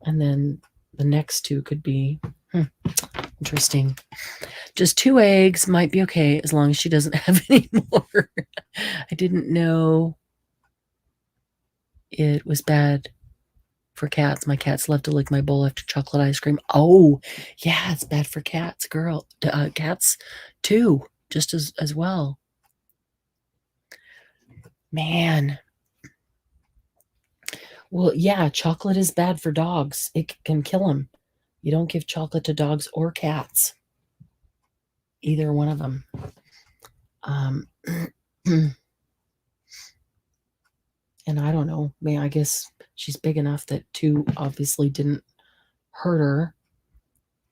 And then the next 2 could be interesting. Just 2 eggs might be okay as long as she doesn't have any more. I didn't know it was bad for cats. My cats love to lick my bowl after chocolate ice cream. Oh, yeah, it's bad for cats, cats too, just as well. Man. Well, yeah, chocolate is bad for dogs. It can kill them. You don't give chocolate to dogs or cats. Either one of them. And I don't know. I guess she's big enough that 2 obviously didn't hurt her.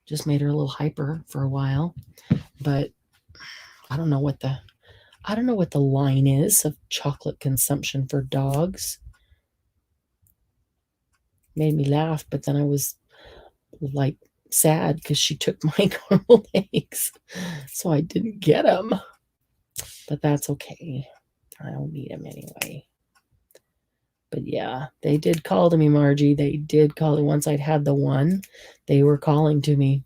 Just made her a little hyper for a while. But I don't know what the line is of chocolate consumption for dogs. Made me laugh, but then I was like sad because she took my caramel eggs, so I didn't get them. But that's okay. I don't need them anyway. But yeah, they did call to me, Margie. They did call. Once I'd had the one, they were calling to me,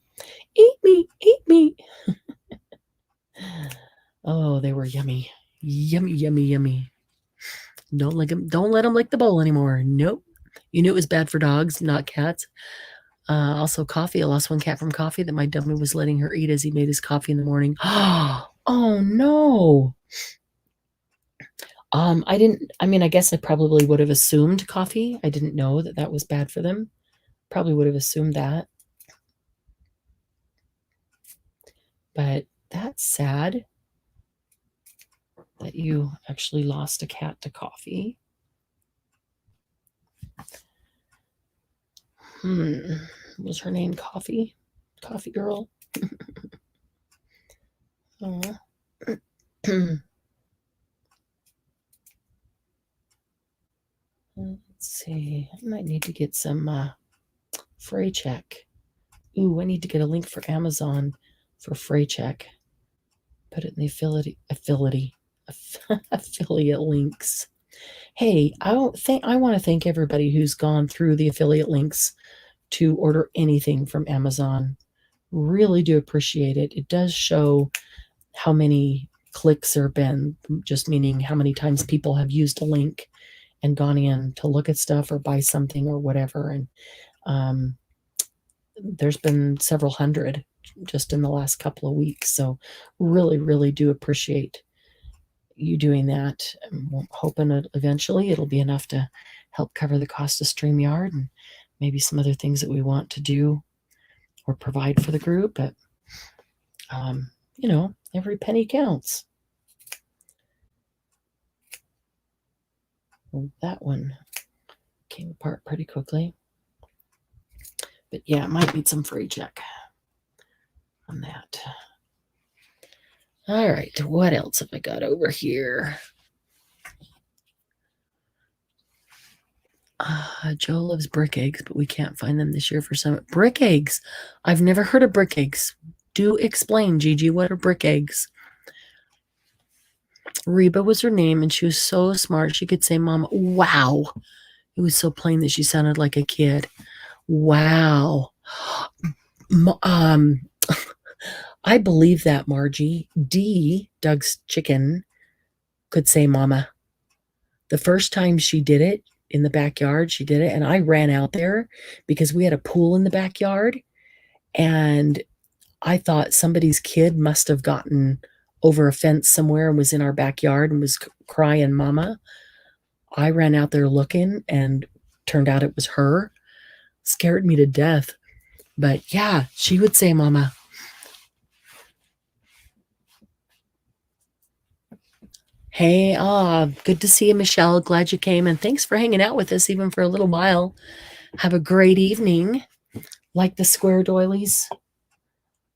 "Eat me, eat me." Oh, they were yummy, yummy, yummy, yummy. Don't let them lick the bowl anymore. Nope. You knew it was bad for dogs, not cats. Also, coffee. I lost one cat from coffee that my dummy was letting her eat as he made his coffee in the morning. Oh no. I guess I probably would have assumed coffee. I didn't know that was bad for them. Probably would have assumed that. But that's sad. that you actually lost a cat to coffee. Was her name Coffee? Coffee Girl? Oh. Let's see. I might need to get some Fray check. Ooh, I need to get a link for Amazon for Fray check. Put it in the affiliate links. Hey, I want to thank everybody who's gone through the affiliate links to order anything from Amazon. Really do appreciate it. It does show how many clicks there have been, just meaning how many times people have used a link and gone in to look at stuff or buy something or whatever. And there's been several hundred just in the last couple of weeks. So really, really do appreciate you doing that. I'm hoping that eventually it'll be enough to help cover the cost of StreamYard and maybe some other things that we want to do or provide for the group. But, every penny counts. Well, that one came apart pretty quickly. But yeah, it might need some free check on that. All right, what else have I got over here? Joe loves brick eggs, but we can't find them this year for some brick eggs. I've never heard of brick eggs. Do explain, Gigi, what are brick eggs? Reba was her name, and she was so smart. She could say, Mama, wow. It was so plain that she sounded like a kid. Wow. I believe that, Margie. D, Doug's chicken, could say Mama. The first time she did it in the backyard, she did it, and I ran out there because we had a pool in the backyard, and I thought somebody's kid must have gotten over a fence somewhere and was in our backyard and was crying, Mama. I ran out there looking, and turned out it was her. Scared me to death. But yeah, she would say Mama. Hey, good to see you, Michelle. Glad you came, and thanks for hanging out with us even for a little while. Have a great evening. Like the square doilies.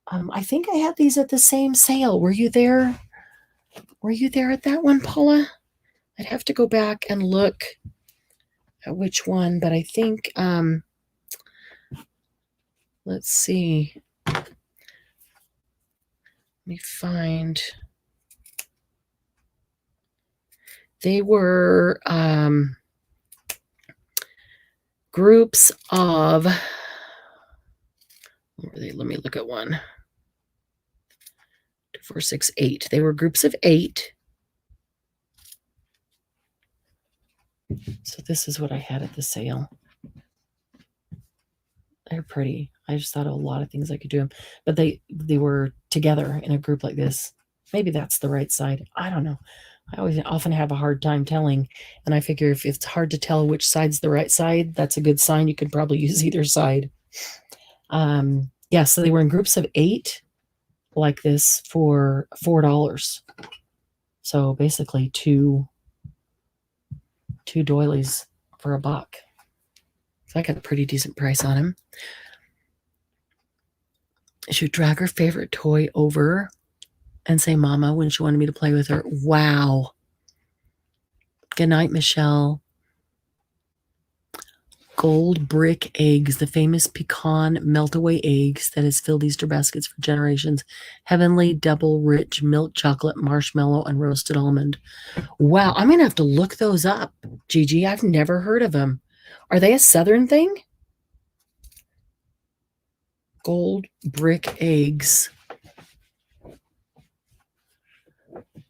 I think I had these at the same sale. Were you there? Were you there at that one, Paula? I'd have to go back and look at which one, but I think, let's see. Let me find. They were groups of, where were they? Let me look at one. 2, 4, 6, 8. They were groups of 8. So this is what I had at the sale. They're pretty. I just thought of a lot of things I could do them, but they were together in a group like this. Maybe that's the right side. I don't know. I often have a hard time telling, and I figure if it's hard to tell which side's the right side, that's a good sign. You could probably use either side. Yeah, so they were in groups of 8 like this for $4. So basically two doilies for $1. So I got a pretty decent price on them. She would drag her favorite toy over and say Mama when she wanted me to play with her. Wow. Good night, Michelle. Gold brick eggs, the famous pecan melt-away eggs that has filled Easter baskets for generations. Heavenly double rich milk chocolate, marshmallow, and roasted almond. Wow, I'm going to have to look those up, Gigi. I've never heard of them. Are they a Southern thing? Gold brick eggs.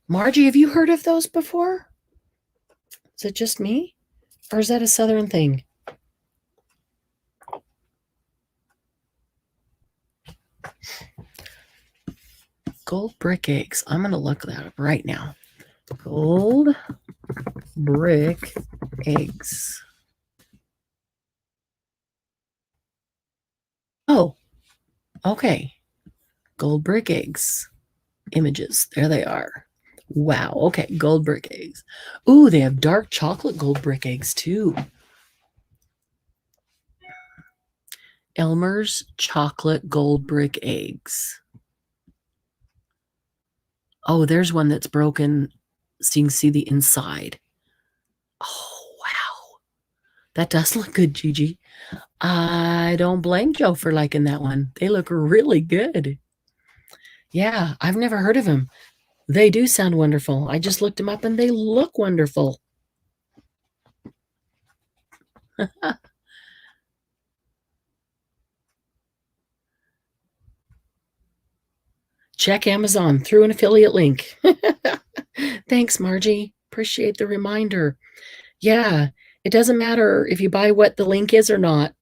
Margie, have you heard of those before? Is it just me? Or is that a Southern thing? Gold brick eggs. I'm going to look that up right now. Gold brick eggs. Oh, okay. Gold brick eggs. Images. There they are. Wow. Okay. Gold brick eggs. Ooh, they have dark chocolate gold brick eggs too. Elmer's chocolate gold brick eggs. Oh, there's one that's broken so you can see the inside. Oh, wow. That does look good, Gigi. I don't blame Joe for liking that one. They look really good. Yeah, I've never heard of them. They do sound wonderful. I just looked them up and they look wonderful. Check Amazon through an affiliate link. Thanks, Margie. Appreciate the reminder. Yeah, it doesn't matter if you buy what the link is or not.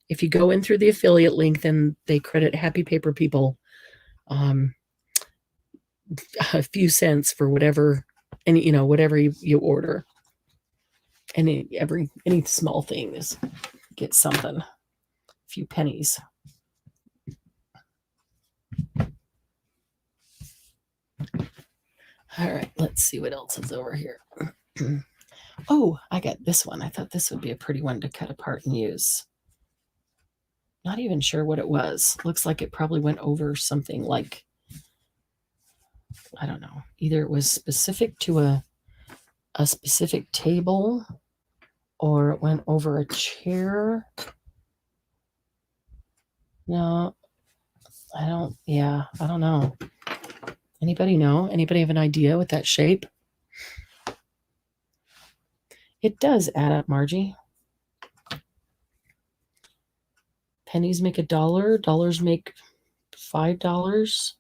If you go in through the affiliate link, then they credit Happy Paper People a few cents for whatever, and whatever you order. Any small thing is get something, a few pennies. All right, let's see what else is over here. Oh, I got this one. I thought this would be a pretty one to cut apart and use. Not even sure what it was. Looks like it probably went over something like, I don't know. Either it was specific to a specific table or it went over a chair. No, I don't know. Anybody know? Anybody have an idea with that shape? It does add up, Margie. Pennies make $1, dollars make $5.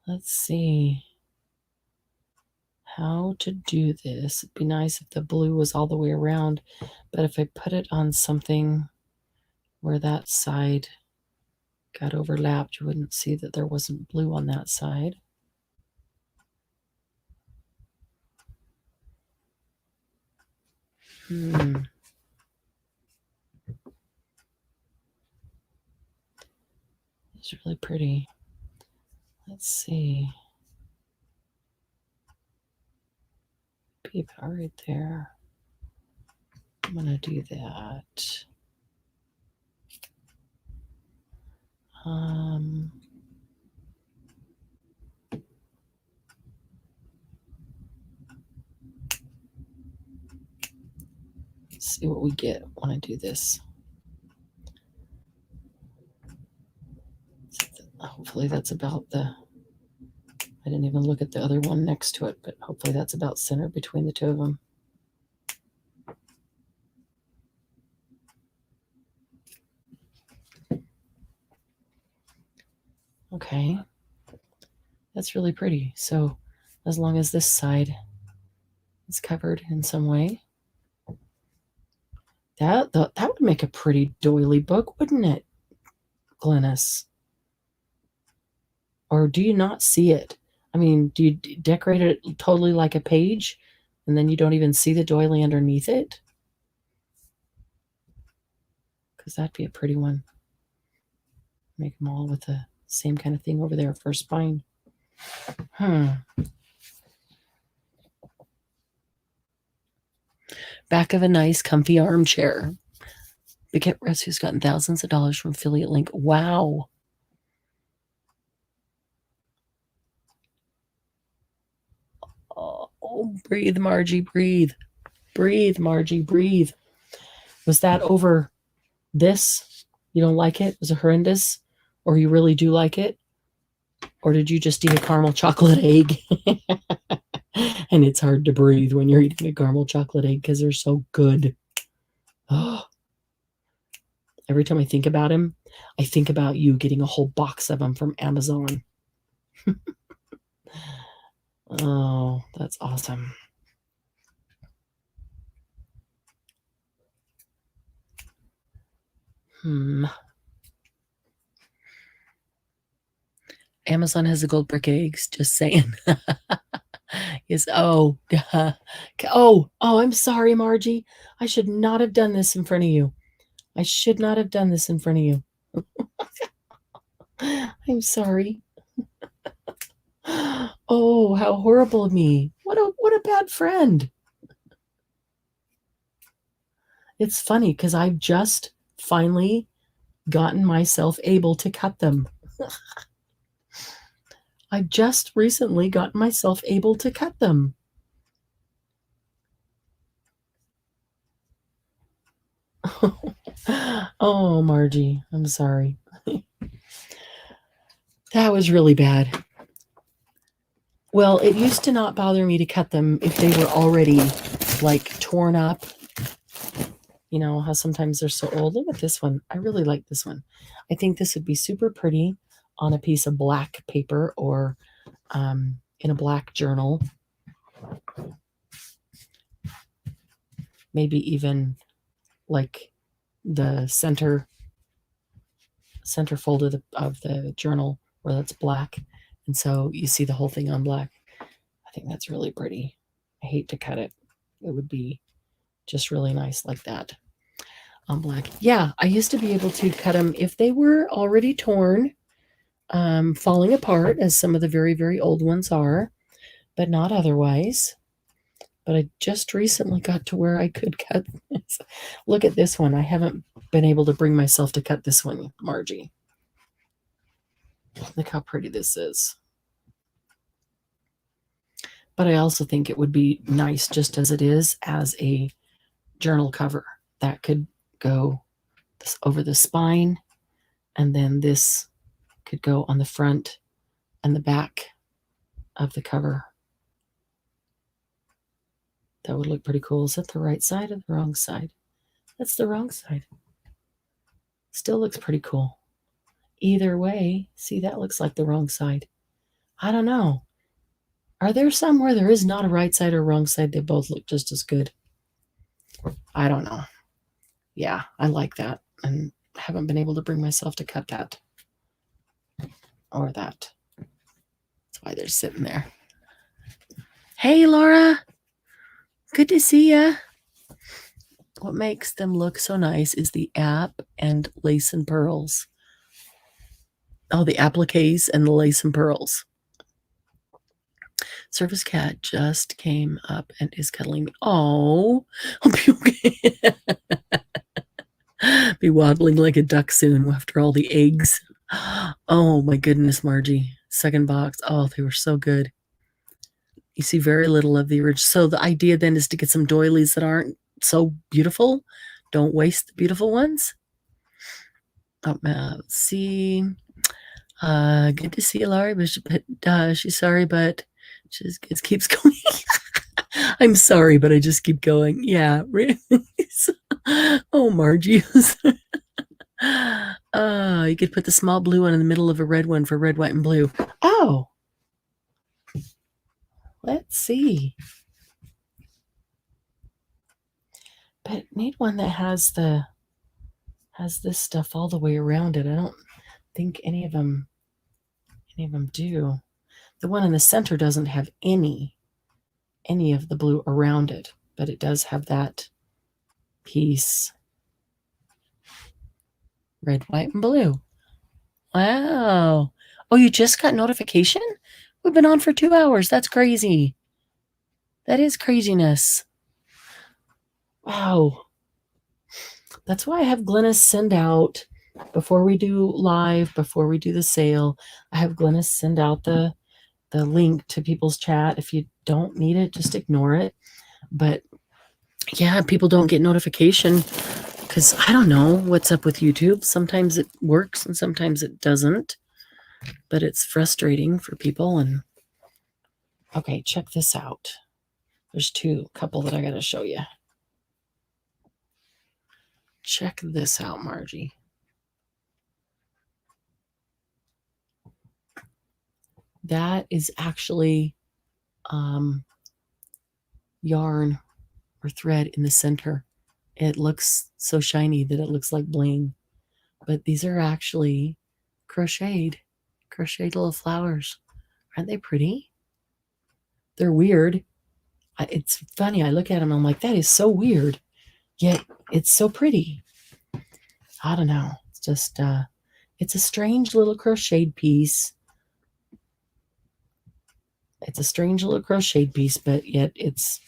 Let's see how to do this. It'd be nice if the blue was all the way around, but if I put it on something where that side got overlapped, you wouldn't see that there wasn't blue on that side. It's really pretty. Let's see. Be about right there. I'm gonna do that. Let's see what we get when I do this. Hopefully that's about I didn't even look at the other one next to it, but hopefully that's about center between the two of them. Okay, that's really pretty. So as long as this side is covered in some way, that would make a pretty doily book, wouldn't it, Glennis? Or do you not see it? I mean, do you decorate it totally like a page and then you don't even see the doily underneath it? Because that'd be a pretty one. Make them all with the same kind of thing over there for a spine. Back of a nice, comfy armchair. Bigot Rescue's gotten thousands of dollars from affiliate link. Wow. Oh, breathe, Margie, breathe. Breathe, Margie, breathe. Was that over this? You don't like it? Was it horrendous? Or you really do like it? Or did you just eat a caramel chocolate egg? And it's hard to breathe when you're eating a caramel chocolate egg because they're so good. Oh. Every time I think about him, I think about you getting a whole box of them from Amazon. Oh, that's awesome. Amazon has the gold brick eggs, just saying. Yes. Oh, I'm sorry, Margie. I should not have done this in front of you. I should not have done this in front of you. I'm sorry. Oh, how horrible of me. What a bad friend. It's funny because I've just finally gotten myself able to cut them. I've just recently gotten myself able to cut them. Oh, Margie, I'm sorry. That was really bad. Well, it used to not bother me to cut them if they were already like torn up. You know how sometimes they're so old. Look at this one. I really like this one. I think this would be super pretty on a piece of black paper or in a black journal. Maybe even like the center fold of the journal where that's black. And so you see the whole thing on black. I think that's really pretty. I hate to cut it. It would be just really nice like that on black. Yeah, I used to be able to cut them if they were already torn, falling apart, as some of the very, very old ones are, but not otherwise. But I just recently got to where I could cut this. Look at this one. I haven't been able to bring myself to cut this one, Margie. Look how pretty this is. But I also think it would be nice just as it is as a journal cover. That could go over the spine, and then this could go on the front and the back of the cover. That would look pretty cool. Is that the right side or the wrong side? That's the wrong side. Still looks pretty cool. Either way, see, that looks like the wrong side. I don't know. Are there some where there is not a right side or wrong side? They both look just as good. I don't know. Yeah, I like that. And haven't been able to bring myself to cut that. Or that. That's why they're sitting there. Hey, Laura. Good to see ya. What makes them look so nice is the app and lace and pearls. Oh, the appliques and the lace and pearls. Service cat just came up and is cuddling me. Oh, hope you okay. Be waddling like a duck soon after all the eggs. Oh my goodness, Margie. Second box. Oh, they were so good. You see very little of the original. So the idea then is to get some doilies that aren't so beautiful. Don't waste the beautiful ones. Let's see. Good to see you, Laurie. But she's sorry, but it keeps going. I'm sorry, but I just keep going. Yeah. Oh, Margie. You could put the small blue one in the middle of a red one for red, white, and blue. Oh. Let's see. But need one that has this stuff all the way around it. I don't think any of them do. The one in the center doesn't have any of the blue around it, but it does have that piece. Red, white, and blue. Wow. Oh, you just got notification? We've been on for 2 hours. That's crazy. That is craziness. Wow. That's why I have Glennis send out, before we do live, before we do the sale, I have Glennis send out the link to people's chat. If you don't need it, just ignore it. But yeah, people don't get notification because I don't know what's up with YouTube. Sometimes it works and sometimes it doesn't. But it's frustrating for people. And okay, check this out. There's couple that I got to show you. Check this out, Margie. That is actually yarn or thread in the center. It looks so shiny that it looks like bling. But these are actually crocheted little flowers. Aren't they pretty? They're weird. It's funny. I look at them, I'm like, that is so weird. Yet it's so pretty. I don't know. It's just, it's a strange little crocheted piece. It's a strange little crocheted piece, but yet it's,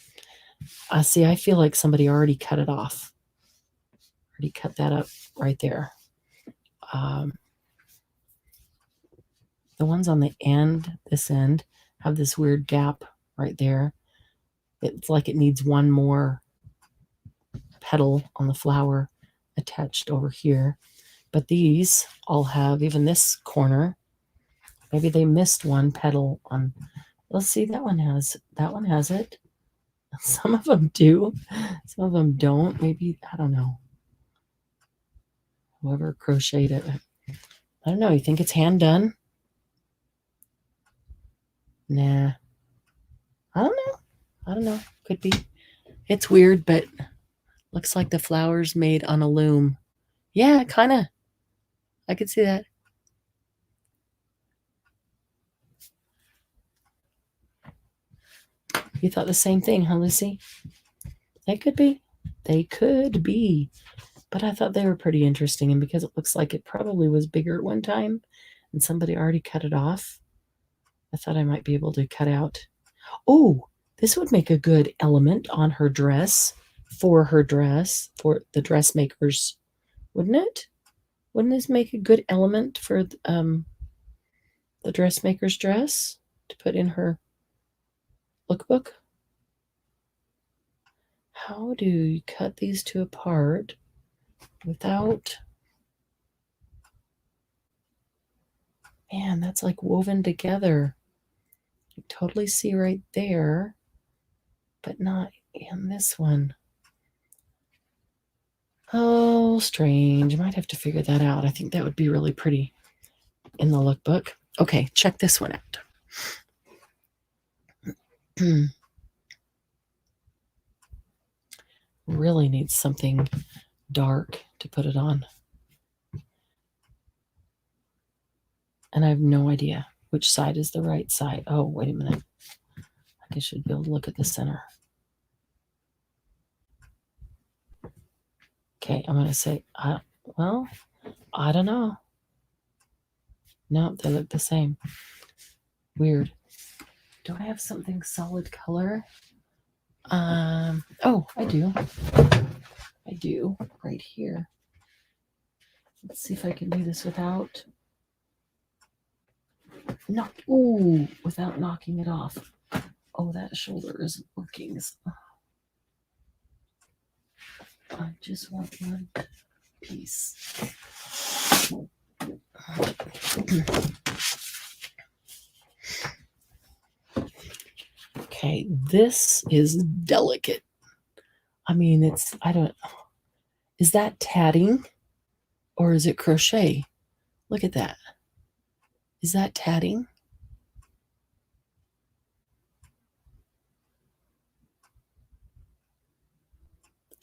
see, I feel like somebody already cut it off. Already cut that up right there. The ones on the end, this end, have this weird gap right there. It's like it needs one more petal on the flower attached over here. But these all have, even this corner, maybe they missed one petal on. Let's see, that one has it. Some of them do, some of them don't. Maybe, I don't know. Whoever crocheted it, I don't know. You think it's hand done? Nah, I don't know. Could be. It's weird, but looks like the flowers made on a loom. Yeah, kind of. I could see that. You thought the same thing, huh, Lucy? They could be. They could be. But I thought they were pretty interesting. And because it looks like it probably was bigger at one time and somebody already cut it off, I thought I might be able to cut out. Oh, this would make a good element on her dress, for the dressmakers, wouldn't it? Wouldn't this make a good element for the dressmaker's dress to put in her lookbook? How do you cut these two apart without... Man, that's like woven together. You totally see right there, but not in this one. Oh, strange. I might have to figure that out. I think that would be really pretty in the lookbook. Okay, check this one out. Really needs something dark to put it on. And I have no idea which side is the right side. Oh, wait a minute. I should be able to look at the center. Okay, I'm going to say, well, I don't know. No, they look the same. Weird. Do I have something solid color? Oh, I do. I do, right here. Let's see if I can do this without without knocking it off. Oh, that shoulder isn't working. I just want one piece. Okay, this is delicate. I mean, is that tatting or is it crochet? Look at that. Is that tatting?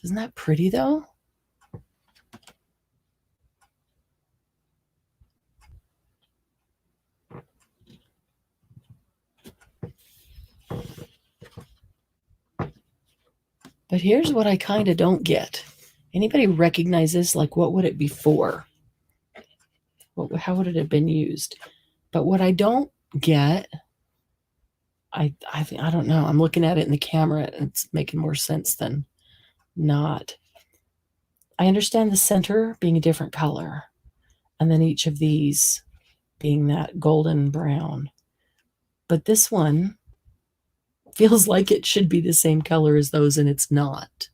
Isn't that pretty though? But here's what I kind of don't get. Anybody recognize this? Like, what would it be for? How would it have been used? But what I don't get, I don't know. I'm looking at it in the camera and it's making more sense than not. I understand the center being a different color, and then each of these being that golden brown. But this one feels like it should be the same color as those, and it's not.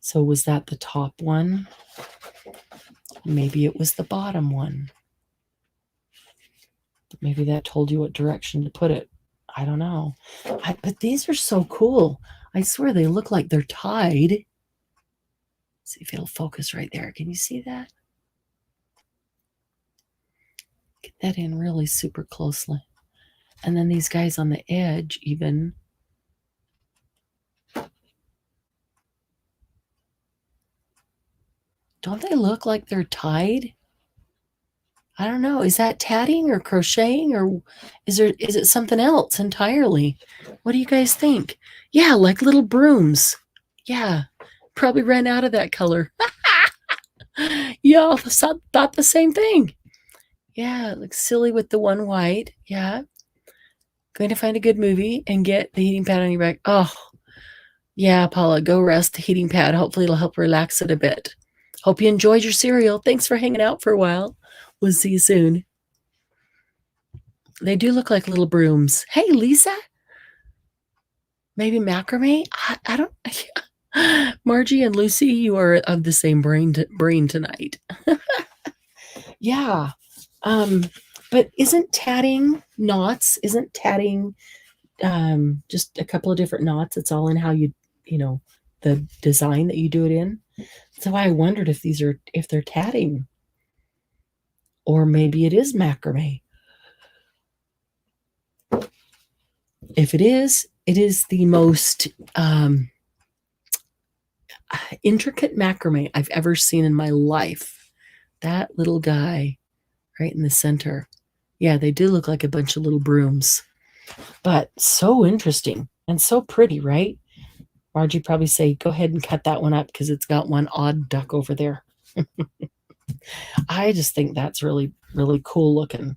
So was that the top one? Maybe it was the bottom one. Maybe that told you what direction to put it. I don't know. But these are so cool. I swear they look like they're tied. Let's see if it'll focus right there. Can you see that? Get that in really super closely. And then these guys on the edge even. Don't they look like they're tied? I don't know. Is that tatting or crocheting, or is it something else entirely? What do you guys think? Yeah, like little brooms. Yeah, probably ran out of that color. Y'all thought the same thing. Yeah, it looks silly with the one white. Yeah. Going to find a good movie and get the heating pad on your back. Oh, yeah, Paula, go rest the heating pad. Hopefully it'll help relax it a bit. Hope you enjoyed your cereal. Thanks for hanging out for a while. We'll see you soon. They do look like little brooms. Hey, Lisa. Maybe macrame? I don't. Margie and Lucy, you are of the same brain tonight. Yeah. But isn't tatting knots? Isn't tatting just a couple of different knots? It's all in how you know, the design that you do it in. So I wondered if they're tatting, or maybe it is macrame. If it is the most intricate macrame I've ever seen in my life. That little guy right in the center. Yeah, they do look like a bunch of little brooms, but so interesting and so pretty, right? Margie probably say, go ahead and cut that one up because it's got one odd duck over there. I just think that's really, really cool looking.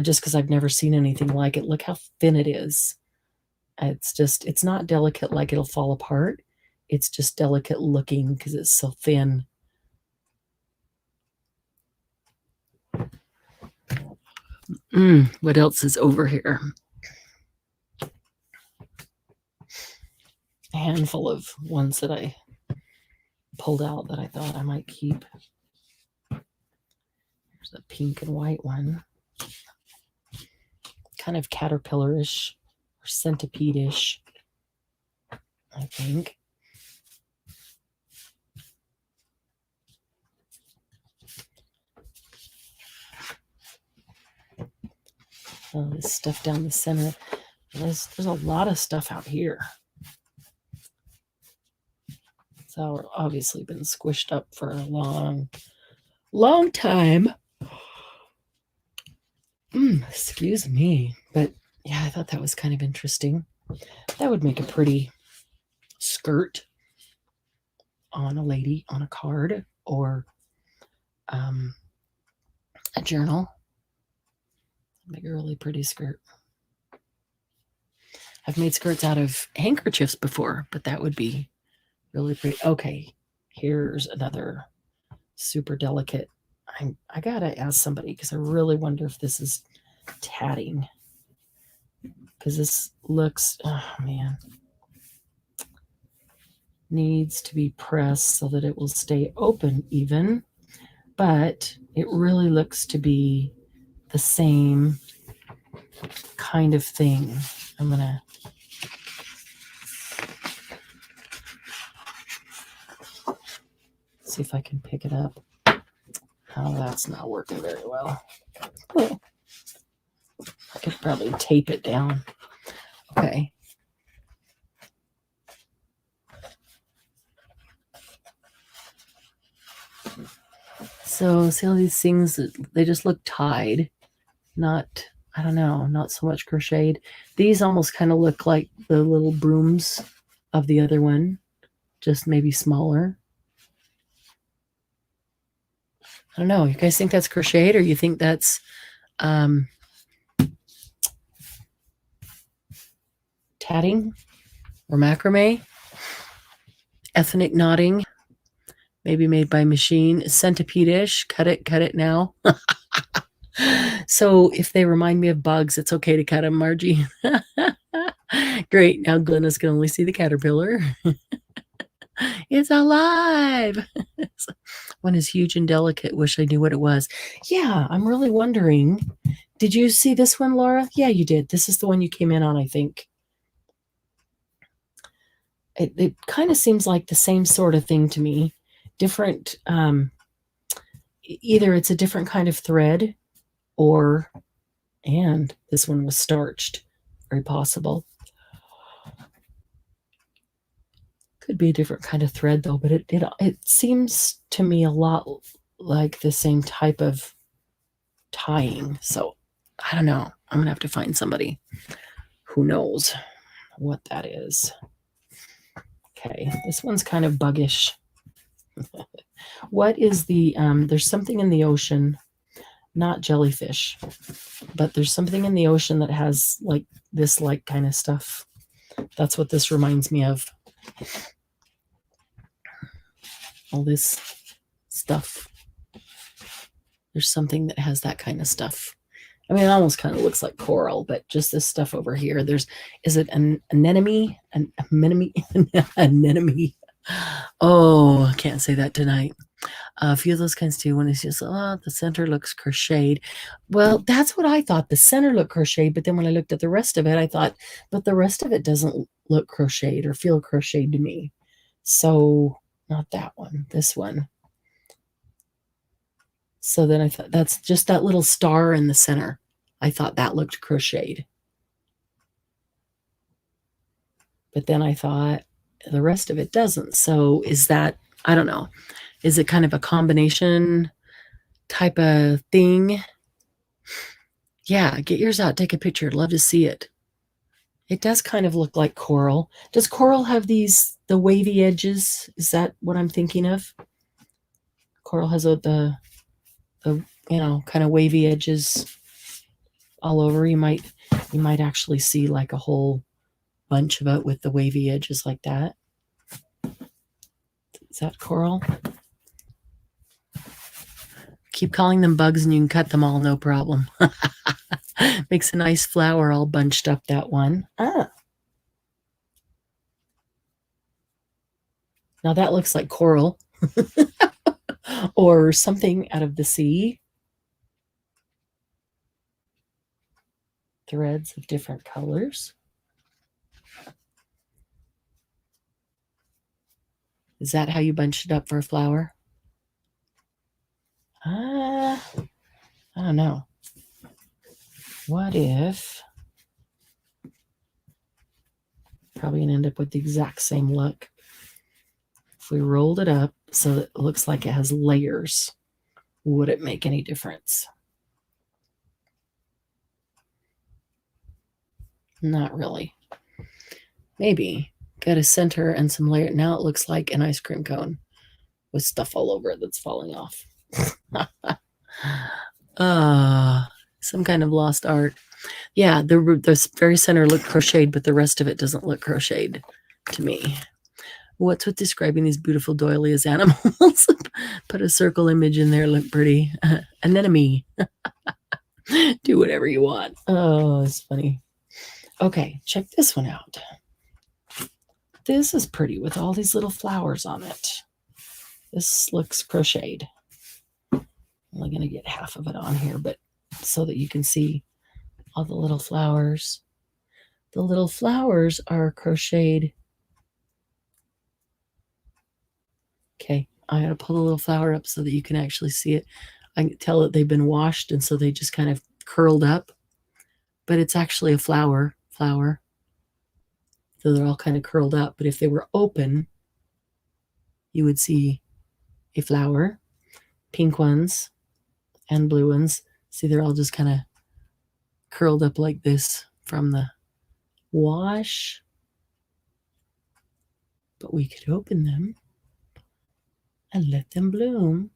Just because I've never seen anything like it. Look how thin it is. It's not delicate like it'll fall apart. It's just delicate looking because it's so thin. What else is over here? A handful of ones that I pulled out that I thought I might keep. There's a pink and white one. Kind of caterpillar-ish or centipede-ish, I think. Oh, this stuff down the center. There's a lot of stuff out here. It's all obviously been squished up for a long, long time. Excuse me. But yeah, I thought that was kind of interesting. That would make a pretty skirt on a lady on a card or a journal. Make a really pretty skirt. I've made skirts out of handkerchiefs before, but that would be really pretty. Okay, here's another super delicate. I gotta ask somebody because I really wonder if this is tatting. Because this looks, oh man, needs to be pressed so that it will stay open even. But it really looks to be the same kind of thing. I'm gonna see if I can pick it up. Oh, that's not working very well. I could probably tape it down. Okay. So see all these things, they just look tied. Not, I don't know, not so much crocheted. These almost kind of look like the little brooms of the other one, just maybe smaller. I don't know. You guys think that's crocheted, or you think that's tatting or macrame? Ethnic knotting, maybe made by machine. Centipede-ish. Cut it now. So if they remind me of bugs, it's okay to cut them, Margie. Great. Now Glenna's can only see the caterpillar. It's alive. One is huge and delicate. Wish I knew what it was. Yeah, I'm really wondering. Did you see this one, Laura? Yeah, you did. This is the one you came in on, I think. It kind of seems like the same sort of thing to me. Different, either it's a different kind of thread and this one was starched. Very possible. Could be a different kind of thread though, but it seems to me a lot like the same type of tying. So I don't know. I'm gonna have to find somebody who knows what that is. Okay, this one's kind of buggish. What is the there's something in the ocean not jellyfish, but there's something in the ocean that has like this like kind of stuff. That's what this reminds me of. All this stuff. There's something that has that kind of stuff. I mean, it almost kind of looks like coral, but just this stuff over here. Is it an anemone? An anemone? Anemone. Oh, I can't say that tonight. A few of those kinds too, when it's just, the center looks crocheted. Well, that's what I thought. The center looked crocheted, but then when I looked at the rest of it, I thought, but the rest of it doesn't look crocheted or feel crocheted to me. So, not that one, this one. So then I thought that's just that little star in the center. I thought that looked crocheted. But then I thought the rest of it doesn't. So is that, I don't know, is it kind of a combination type of thing? Yeah, get yours out, take a picture. I'd love to see it. It does kind of look like coral. Does coral have the wavy edges? Is that what I'm thinking of? Coral has the kind of wavy edges all over. You might actually see like a whole bunch of it with the wavy edges like that. Is that coral? Keep calling them bugs and you can cut them all, no problem. Makes a nice flower all bunched up, that one. Now that looks like coral or something out of the sea. Threads of different colors. Is that how you bunch it up for a flower? I don't know. What if, probably gonna end up with the exact same look. If we rolled it up so that it looks like it has layers, would it make any difference? Not really. Maybe. Got a center and some layer. Now it looks like an ice cream cone with stuff all over it that's falling off. Some kind of lost art. Yeah, the very center looked crocheted, but the rest of it doesn't look crocheted to me. What's with describing these beautiful doily as animals? Put a circle image in there, look pretty. Anemone. Do whatever you want. Oh, it's funny. Okay, check this one out. This is pretty with all these little flowers on it. This looks crocheted. I'm only going to get half of it on here, but so that you can see all the little flowers. The little flowers are crocheted. Okay, I gotta pull the little flower up so that you can actually see it. I can tell that they've been washed, and so they just kind of curled up. But it's actually a flower. So they're all kind of curled up. But if they were open, you would see a flower. Pink ones and blue ones. See, they're all just kind of curled up like this from the wash. But we could open them and let them bloom.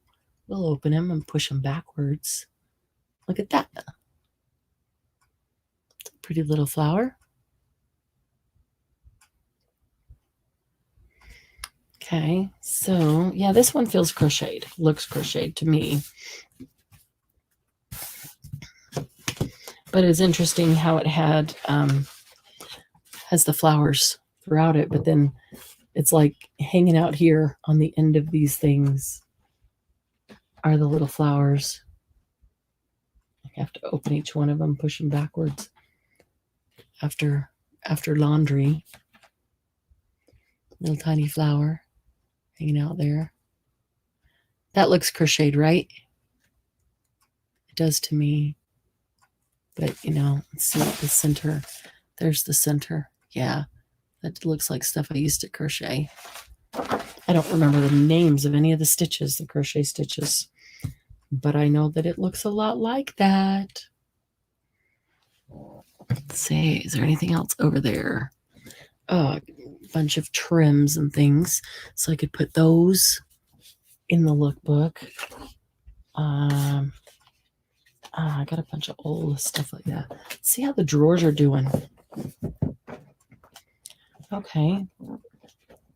We'll open them and push them backwards. Look at that. It's a pretty little flower. Okay, so yeah, this one feels crocheted. Looks crocheted to me. But it's interesting how it has the flowers throughout it, but then it's like hanging out here on the end of these things are the little flowers. I have to open each one of them, push them backwards after laundry. Little tiny flower hanging out there. That looks crocheted, right? It does to me. But, let's see the center. There's the center. Yeah, that looks like stuff I used to crochet. I don't remember the names of any of the stitches, the crochet stitches. But I know that it looks a lot like that. Let's see, is there anything else over there? Oh, a bunch of trims and things. So I could put those in the lookbook. I got a bunch of old stuff like that. See how the drawers are doing. Okay.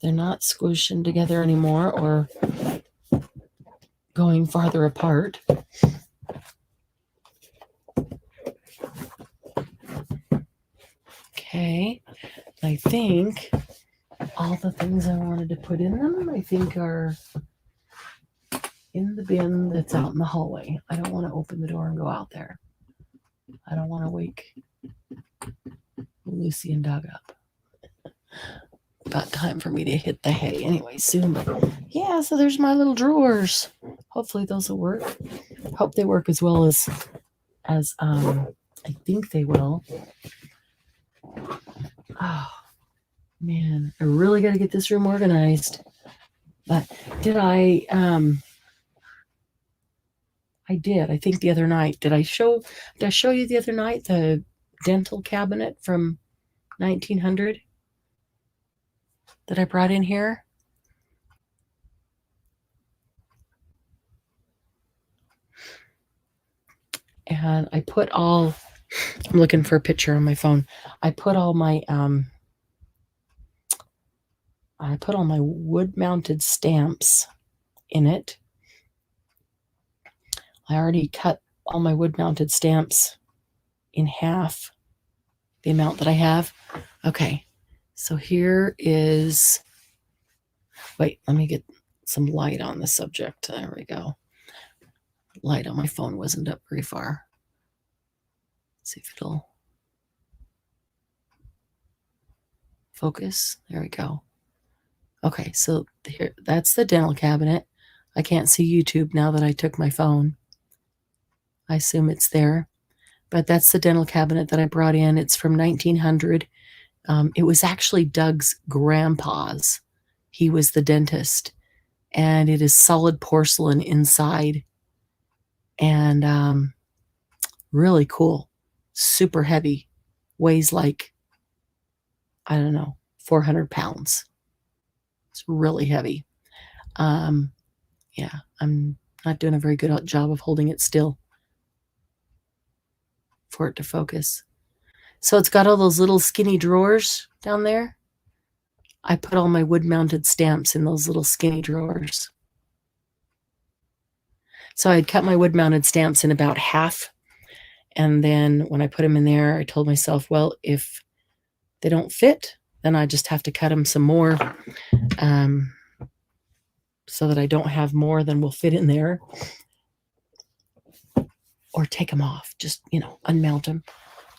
They're not squishing together anymore or going farther apart. Okay. I think all the things I wanted to put in them, I think, are in the bin that's out in the hallway. I don't want to open the door and go out there. I don't want to wake Lucy and Doug up. About time for me to hit the hay anyway soon. But yeah, so there's my little drawers. Hopefully those will work. Hope they work as well as I think they will. Oh man, I really got to get this room organized. But did I? I did. I think the other night. Did I show you the other night the dental cabinet from 1900 that I brought in here? And I put all. I'm looking for a picture on my phone. I put all my wood-mounted stamps in it. I already cut all my wood-mounted stamps in half, the amount that I have. Okay, so here is, wait, let me get some light on the subject. There we go. Light on my phone wasn't up very far. Let's see if it'll focus. There we go. Okay, so here, that's the dental cabinet. I can't see YouTube now that I took my phone. I assume it's there. But that's the dental cabinet that I brought in. It's from 1900. It was actually Doug's grandpa's. He was the dentist. And it is solid porcelain inside. And really cool. Super heavy. Weighs like, I don't know, 400 pounds. It's really heavy. Yeah, I'm not doing a very good job of holding it still for it to focus. So it's got all those little skinny drawers down there. I put all my wood-mounted stamps in those little skinny drawers. So I'd cut my wood-mounted stamps in about half. And then when I put them in there, I told myself, well, if they don't fit, then I just have to cut them some more so that I don't have more than will fit in there. Or take them off, just, unmount them,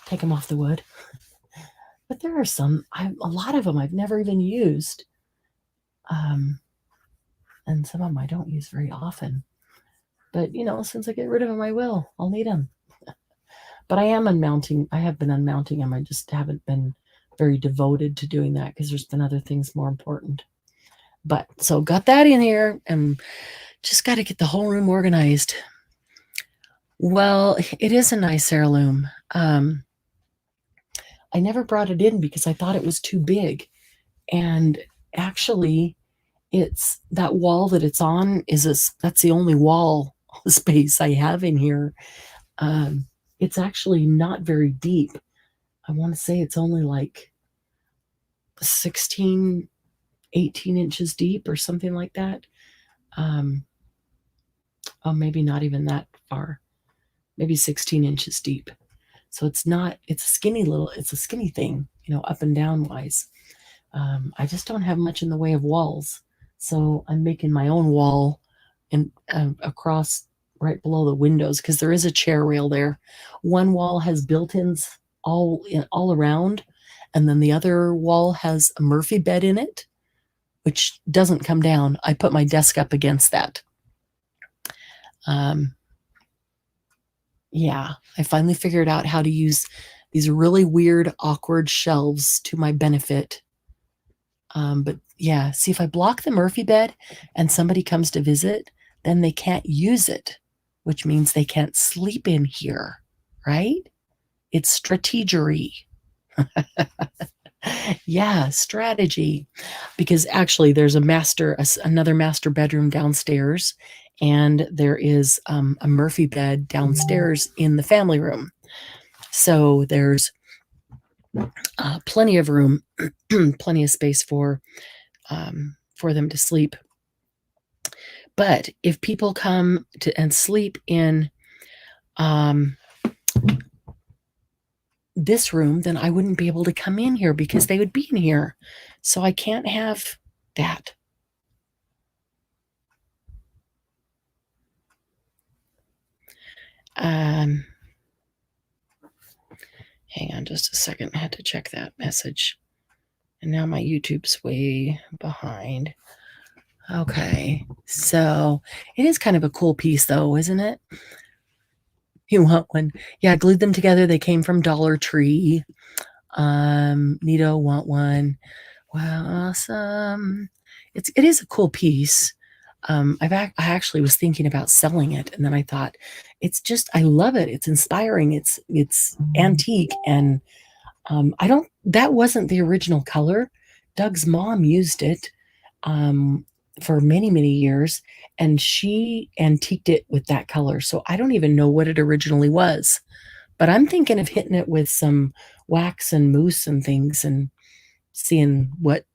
take them off the wood. But there are some, a lot of them I've never even used. And some of them I don't use very often. But, since I get rid of them, I will. I'll need them. But I am unmounting. I have been unmounting them. I just haven't been very devoted to doing that because there's been other things more important. But, so got that in here and just got to get the whole room organized. Well, it is a nice heirloom. I never brought it in because I thought it was too big. And actually, it's that wall that it's on that's the only wall space I have in here. It's actually not very deep. I want to say it's only like 16, 18 inches deep or something like that. Oh, maybe not even that far. Maybe 16 inches deep. So it's a skinny thing, up and down wise. I just don't have much in the way of walls. So I'm making my own wall and across right below the windows because there is a chair rail there. One wall has built-ins all around, and then the other wall has a Murphy bed in it, which doesn't come down. I put my desk up against that. Yeah, I finally figured out how to use these really weird, awkward shelves to my benefit. But yeah, see, if I block the Murphy bed and somebody comes to visit, then they can't use it, which means they can't sleep in here, right? It's strategery. Yeah, strategy. Because actually there's another master bedroom downstairs, and there is a Murphy bed downstairs in the family room. So there's plenty of room, plenty of space for them to sleep. But if people come to and sleep in this room, then I wouldn't be able to come in here because they would be in here. So I can't have that. Hang on just a second. I had to check that message. And now my YouTube's way behind. Okay. So it is kind of a cool piece though, isn't it? You want one? Yeah, I glued them together. They came from Dollar Tree. Nito want one. Wow, awesome. It is a cool piece. I actually was thinking about selling it, and then I thought, I love it. It's inspiring. It's antique, and that wasn't the original color. Doug's mom used it for many, many years, and she antiqued it with that color. So I don't even know what it originally was, but I'm thinking of hitting it with some wax and mousse and things and seeing what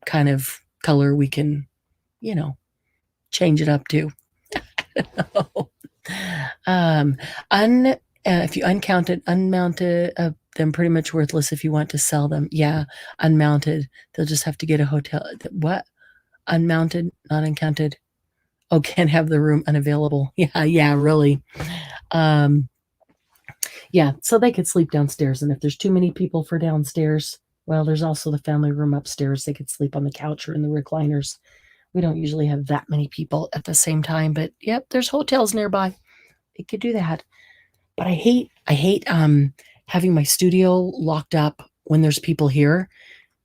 kind of color we can, change it up to. If you unmounted, they're pretty much worthless if you want to sell them. Yeah, unmounted, they'll just have to get a hotel. What? Unmounted, not uncounted. Oh, can't have the room unavailable. Yeah, really. Yeah, so they could sleep downstairs, and if there's too many people for downstairs, well, there's also the family room upstairs. They could sleep on the couch or in the recliners. We don't usually have that many people at the same time, but yep, there's hotels nearby. They could do that. But I hate having my studio locked up when there's people here,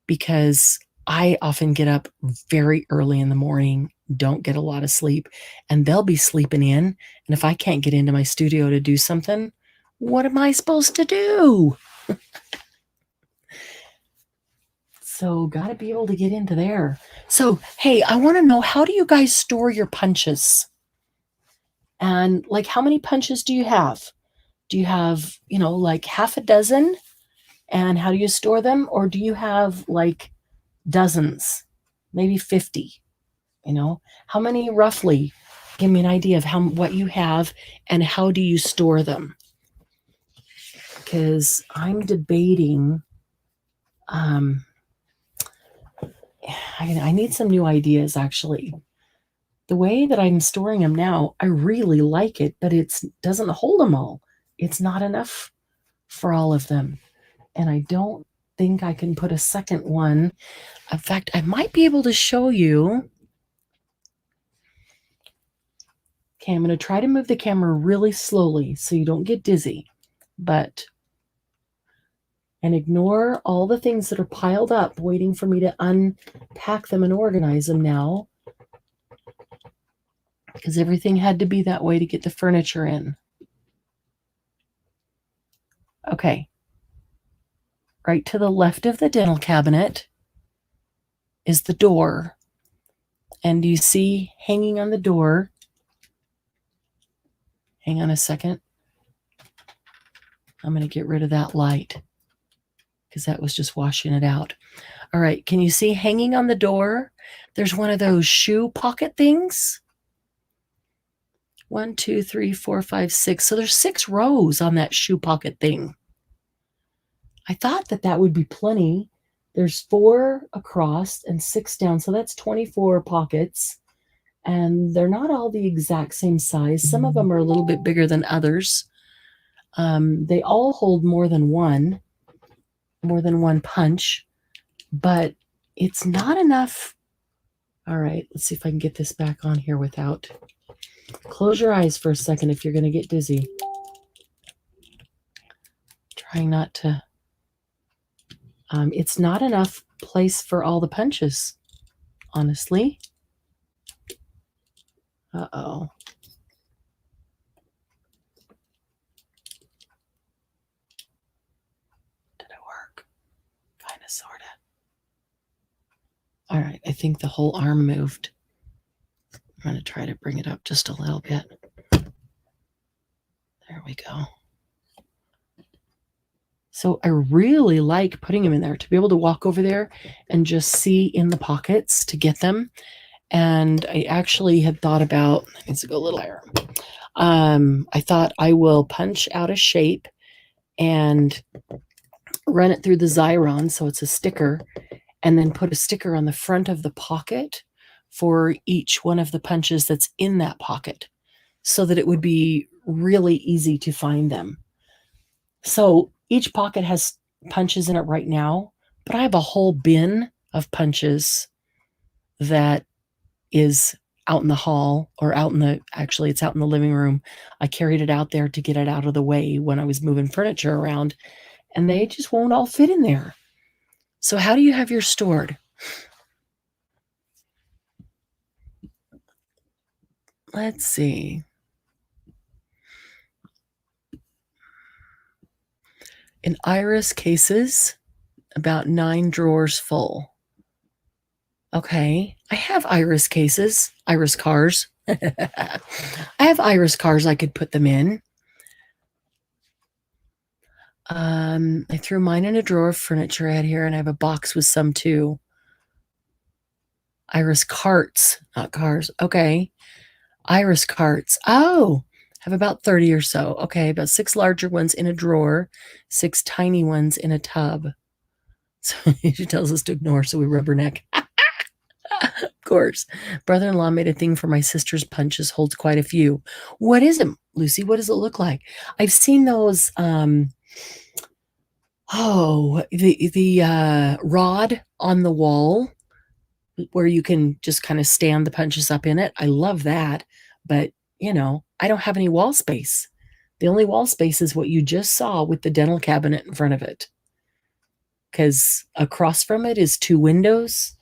because I often get up very early in the morning, don't get a lot of sleep, and they'll be sleeping in. And if I can't get into my studio to do something, what am I supposed to do? So got to be able to get into there. So, hey, I want to know, how do you guys store your punches? And like, how many punches do you have? Do you have, like half a dozen? And how do you store them? Or do you have like dozens, maybe 50? How many roughly? Give me an idea of what you have and how do you store them? Because I'm debating, I need some new ideas actually. The way that I'm storing them now, I really like it, but it doesn't hold them all. It's not enough for all of them. And I don't think I can put a second one. In fact, I might be able to show you. Okay, I'm going to try to move the camera really slowly so you don't get dizzy. And ignore all the things that are piled up waiting for me to unpack them and organize them now, because everything had to be that way to get the furniture in. Okay. Right to the left of the dental cabinet is the door. And you see hanging on the door, hang on a second. I'm going to get rid of that light because that was just washing it out. All right. Can you see hanging on the door? There's one of those shoe pocket things. 1, 2, 3, 4, 5, 6. So there's 6 rows on that shoe pocket thing. I thought that would be plenty. There's 4 across and 6 down. So that's 24 pockets. And they're not all the exact same size. Some of them are a little bit bigger than others. They all hold more than one punch, but it's not enough. All right, let's see if I can get this back on here without. Close your eyes for a second if you're going to get dizzy. Trying not to. It's not enough place for all the punches, honestly. Uh-oh. Did it work? Kind of, sort of. All right, I think the whole arm moved. I'm going to try to bring it up just a little bit. There we go. So I really like putting them in there to be able to walk over there and just see in the pockets to get them. And I actually had thought about, it needs to go a little higher. I thought I will punch out a shape and run it through the Xyron so it's a sticker, and then put a sticker on the front of the pocket for each one of the punches that's in that pocket so that it would be really easy to find them. So each pocket has punches in it right now, but I have a whole bin of punches that is out in the hall, or actually it's out in the living room. I carried it out there to get it out of the way when I was moving furniture around, and they just won't all fit in there. So how do you have yours stored? Let's see. In Iris cases, about 9 drawers full. Okay, I have Iris cases, Iris cars. I have Iris cars I could put them in. I threw mine in a drawer of furniture I had here, and I have a box with some too. Iris carts, not cars. Okay. Iris carts. Oh, have about 30 or so. Okay, about 6 larger ones in a drawer, 6 tiny ones in a tub. So she tells us to ignore, so we rubberneck. Of course. Brother-in-law made a thing for my sister's punches, holds quite a few. What is it, Lucy? What does it look like? I've seen those, the rod on the wall where you can just kind of stand the punches up in it. I love that. But, I don't have any wall space. The only wall space is what you just saw with the dental cabinet in front of it. Because across from it is 2 windows,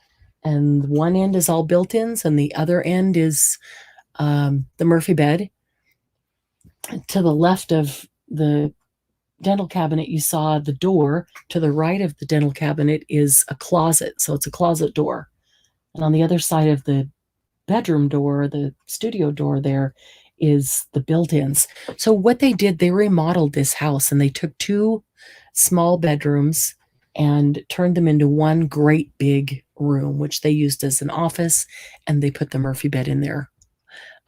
and one end is all built-ins, and the other end is the Murphy bed. To the left of the dental cabinet, you saw the door. To the right of the dental cabinet is a closet, so it's a closet door. And on the other side of the bedroom door, the studio door, there is the built-ins. So what they did, they remodeled this house, and they took 2 small bedrooms and turned them into one great big room, which they used as an office, and they put the Murphy bed in there.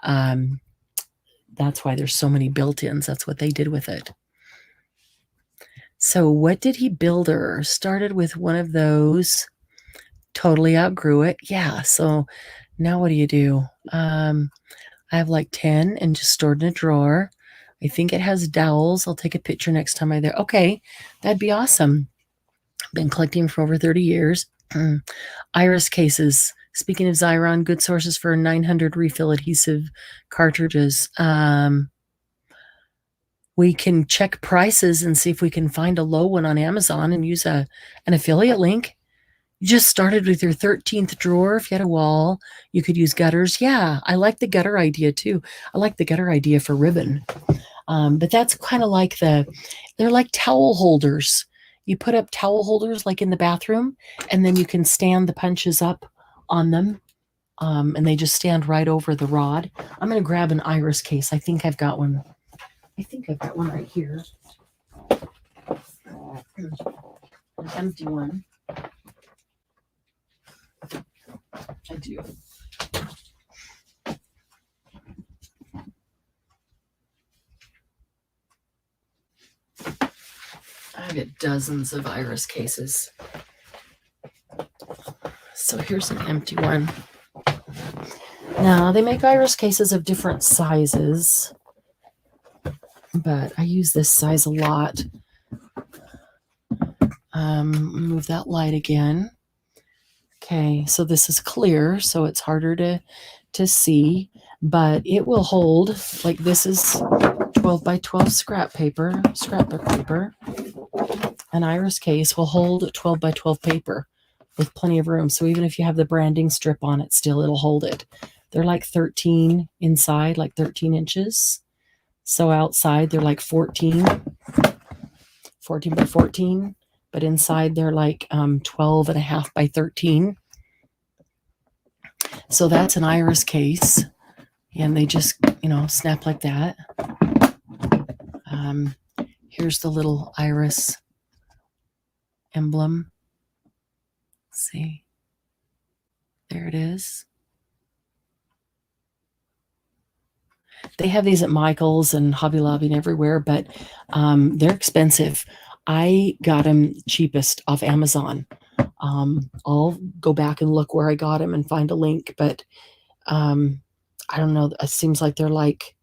That's why there's so many built-ins. That's what they did with it. So what did he build her? Started with one of those, totally outgrew it. Yeah, so now what do? I have like 10 and just stored in a drawer. I think it has dowels. I'll take a picture next time I'm there. Okay, that'd be awesome. Been collecting for over 30 years. Iris cases. Speaking of Xyron, good sources for 900 refill adhesive cartridges. We can check prices and see if we can find a low one on Amazon and use an affiliate link. You just started with your 13th drawer. If you had a wall, you could use gutters. Yeah, I like the gutter idea too. I like the gutter idea for ribbon. But that's kind of like they're like towel holders. You put up towel holders like in the bathroom, and then you can stand the punches up on them, and they just stand right over the rod. I'm going to grab an Iris case. I think I've got one. Right here. An empty one. I do. I get dozens of Iris cases. So here's an empty one. Now, they make Iris cases of different sizes, but I use this size a lot. Move that light again. Okay, so this is clear, so it's harder to see, but it will hold, like this is 12 by 12 scrapbook paper. An Iris case will hold 12 by 12 paper with plenty of room. So even if you have the branding strip on it, still it'll hold it. They're like 13 inside, like 13 inches. So outside they're like 14 by 14. But inside they're like 12 and a half by 13. So that's an Iris case. And they just, snap like that. Here's the little iris emblem. Let's see. There it is. They have these at Michael's and Hobby Lobby and everywhere, but they're expensive. I got them cheapest off Amazon. I'll go back and look where I got them and find a link, but I don't know. It seems like they're like,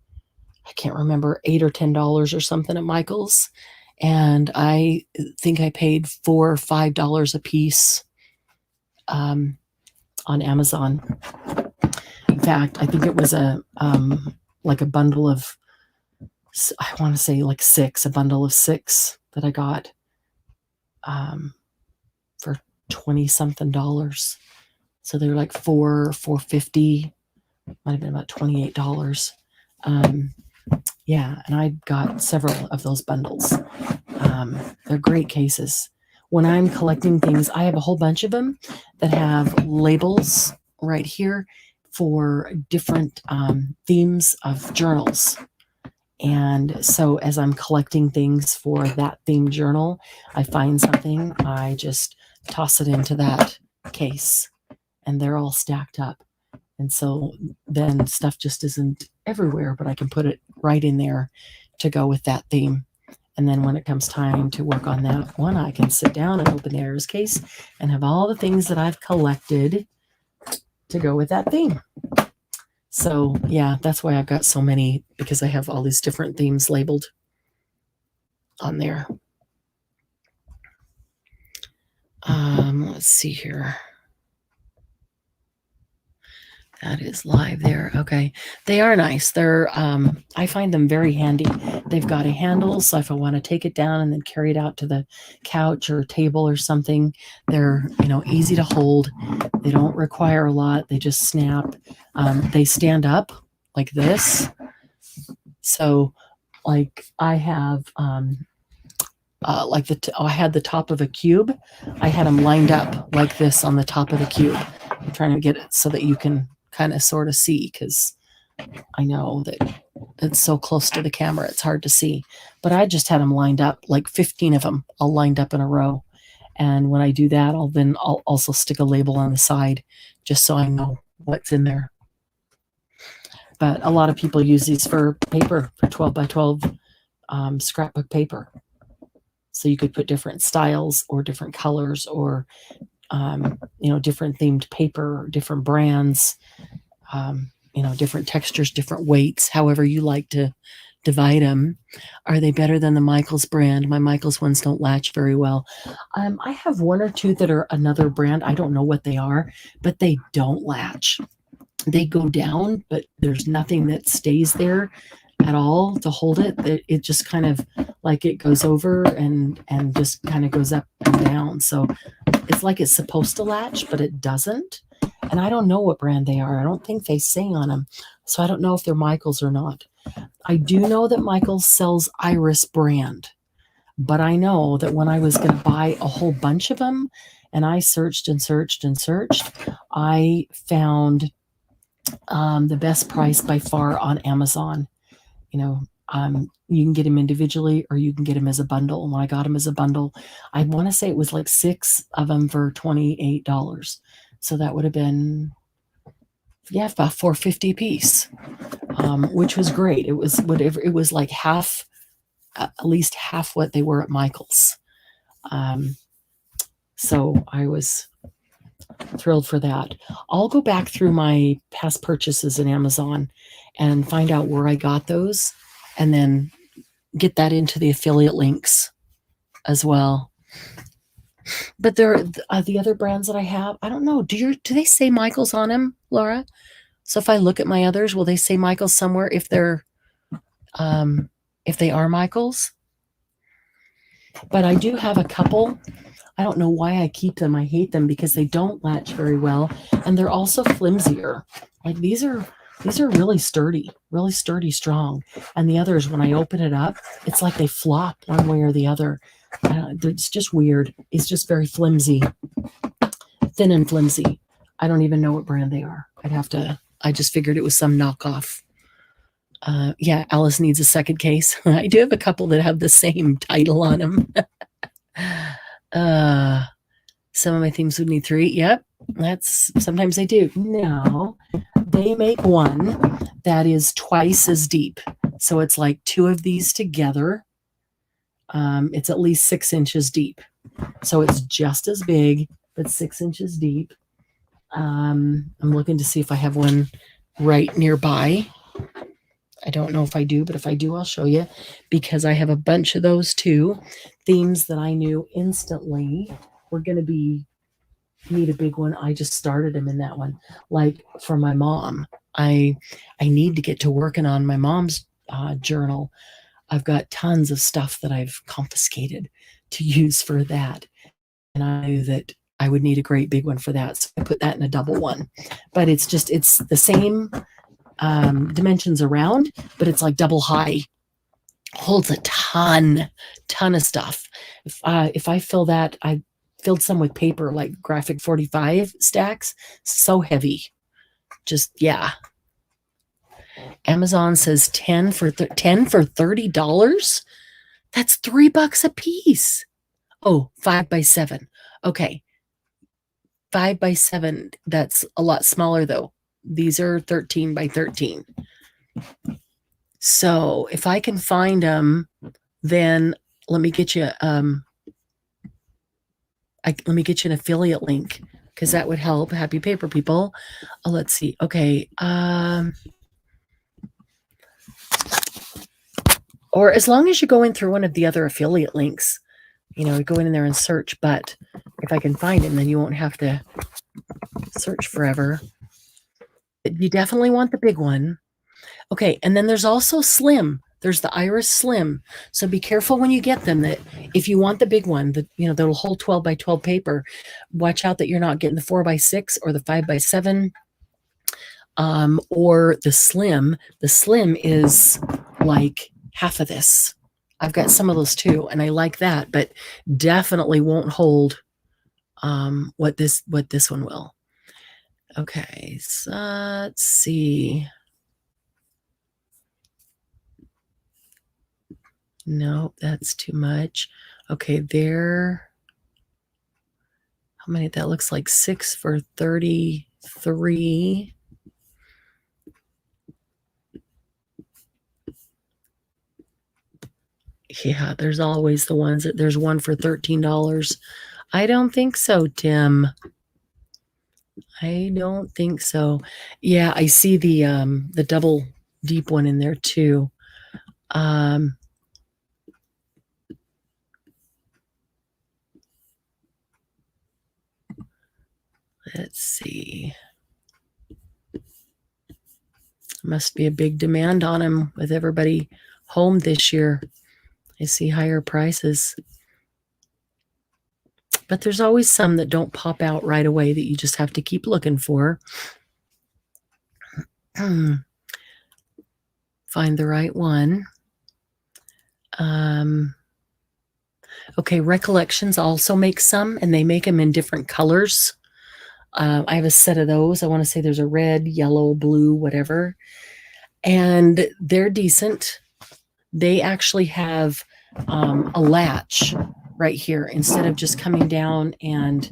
I can't remember, $8 or $10 or something at Michael's. And I think I paid $4 or $5 a piece on Amazon. In fact, I think it was like a bundle of, I want to say like a bundle of 6 that I got for 20 something dollars. So they were like $4.50, might have been about $28. Yeah, and I got several of those bundles. They're great cases. When I'm collecting things, I have a whole bunch of them that have labels right here for different themes of journals. And so as I'm collecting things for that theme journal, I find something, I just toss it into that case, and they're all stacked up. And so then stuff just isn't everywhere, but I can put it right in there to go with that theme. And then when it comes time to work on that one, I can sit down and open the errors case and have all the things that I've collected to go with that theme. So yeah, that's why I've got so many, because I have all these different themes labeled on there. Let's see here. That is live there. Okay. They are nice. They're, I find them very handy. They've got a handle. So if I want to take it down and then carry it out to the couch or table or something, they're, easy to hold. They don't require a lot. They just snap. They stand up like this. So like I have, I had the top of a cube. I had them lined up like this on the top of the cube. I'm trying to get it so that you can kind of sort of see, because I know that it's so close to the camera, it's hard to see. But I just had them lined up, like 15 of them, all lined up in a row. And when I do that, I'll also stick a label on the side, just so I know what's in there. But a lot of people use these for paper, for 12 by 12 scrapbook paper. So you could put different styles or different colors or, different themed paper, different brands, different textures, different weights, however you like to divide them. Are they better than the Michaels brand? My Michaels ones don't latch very well. I have one or two that are another brand. I don't know what they are, but they don't latch. They go down, but there's nothing that stays there at all to hold it. It just kind of like it goes over and just kind of goes up and down. So it's like it's supposed to latch, but it doesn't. And I don't know what brand they are. I don't think they say on them. So I don't know if they're Michaels or not. I do know that Michaels sells Iris brand, but I know that when I was going to buy a whole bunch of them and I searched and searched and searched, I found the best price by far on Amazon. You can get them individually or you can get them as a bundle. And when I got them as a bundle, I want to say it was like 6 of them for $28. So that would have been, about $4.50 a piece, which was great. It was whatever, it was like half, at least half what they were at Michael's. So I was thrilled for that. I'll go back through my past purchases in Amazon and find out where I got those and then get that into the affiliate links as well. But there are the other brands that I have. I don't know. Do they say Michaels on them, Laura? So if I look at my others, will they say Michaels somewhere if they are Michaels? But I do have a couple. I don't know why I keep them. I hate them because they don't latch very well, and they're also flimsier. Like these are really sturdy, strong. And the others, when I open it up, it's like they flop one way or the other. It's just weird. It's just very flimsy, thin and flimsy. I don't even know what brand they are. I'd have to I just figured it was some knockoff. Yeah, Alice needs a second case. I do have a couple that have the same title on them. Some of my themes would need 3. Yep, that's sometimes they do. Now they make one that is twice as deep. So it's like 2 of these together. It's at least 6 inches deep. So it's just as big, but 6 inches deep. I'm looking to see if I have one right nearby. I don't know if I do, but if I do, I'll show you, because I have a bunch of those too. Themes that I knew instantly were going to need a big one. I just started them in that one. Like for my mom, I need to get to working on my mom's journal. I've got tons of stuff that I've confiscated to use for that. And I knew that I would need a great big one for that. So I put that in a double one. But it's the same dimensions around, but it's like double high. Holds a ton of stuff. If I fill that, I filled some with paper, like graphic 45 stacks. So heavy. Just, yeah. Amazon says 10 for $30. That's $3 a piece. Oh, 5 by 7. Okay. 5 by 7. That's a lot smaller though. These are 13 by 13. So if I can find them, then let me get you let me get you an affiliate link, because that would help. Happy paper people. Let's see. Okay. Or as long as you're going through one of the other affiliate links, go in there and search. But if I can find them, then you won't have to search forever. You definitely want the big one. Okay, and then there's also slim. There's the Iris Slim. So be careful when you get them, that if you want the big one, that'll hold 12 by 12 paper, watch out that you're not getting the 4 by 6 or the 5 by 7 or the slim. The slim is like half of this. I've got some of those too, and I like that, but definitely won't hold what this one will. Okay, so let's see. No, that's too much. Okay, there. How many? That looks like 6 for 33. Yeah, there's always the ones that there's one for $13. I don't think so, Tim. I don't think so. Yeah, I see the double deep one in there too. Let's see. Must be a big demand on them with everybody home this year. I see higher prices. But there's always some that don't pop out right away that you just have to keep looking for. Find the right one. Okay, Recollections also makes some, and they make them in different colors. I have a set of those. I want to say there's a red, yellow, blue, whatever. And they're decent. They actually have a latch right here. Instead of just coming down and,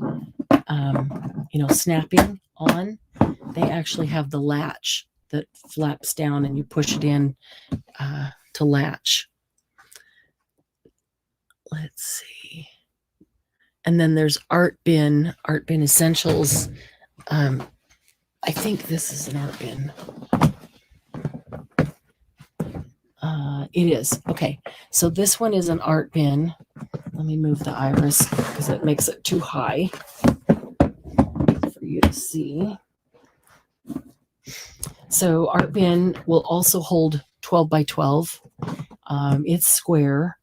snapping on, they actually have the latch that flaps down and you push it in to latch. Let's see. And then there's Art Bin Essentials. I think this is an Art Bin. It is. Okay. So this one is an Art Bin. Let me move the iris because it makes it too high for you to see. So Art Bin will also hold 12 by 12. It's square,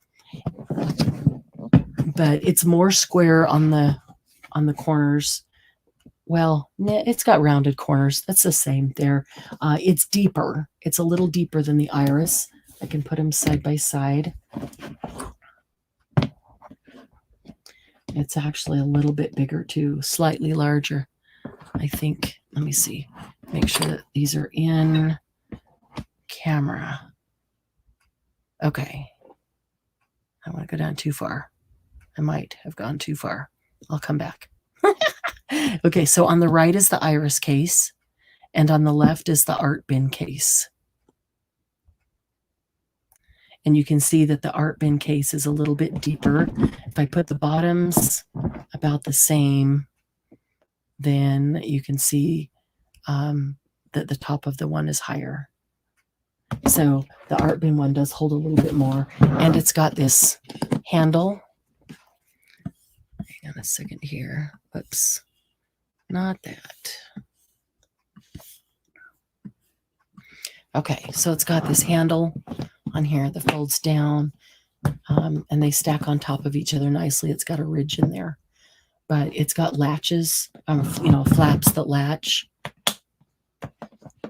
but it's more square on the corners. Well, it's got rounded corners. That's the same there. It's deeper. It's a little deeper than the iris. I can put them side by side. It's actually a little bit bigger too, slightly larger, I think. Let me see. make sure that these are in camera. Okay. I want to go down too far. I might have gone too far. I'll come back. Okay, so on the right is the iris case, and on the left is the art bin case. And you can see that the art bin case is a little bit deeper. If I put the bottoms about the same, then you can see that the top of the one is higher. So the art bin one does hold a little bit more, and it's got this handle. Hang on a second here. Whoops, not that. Okay, so it's got this handle on here that folds down, and they stack on top of each other nicely. It's got a ridge in there, but it's got latches, flaps that latch.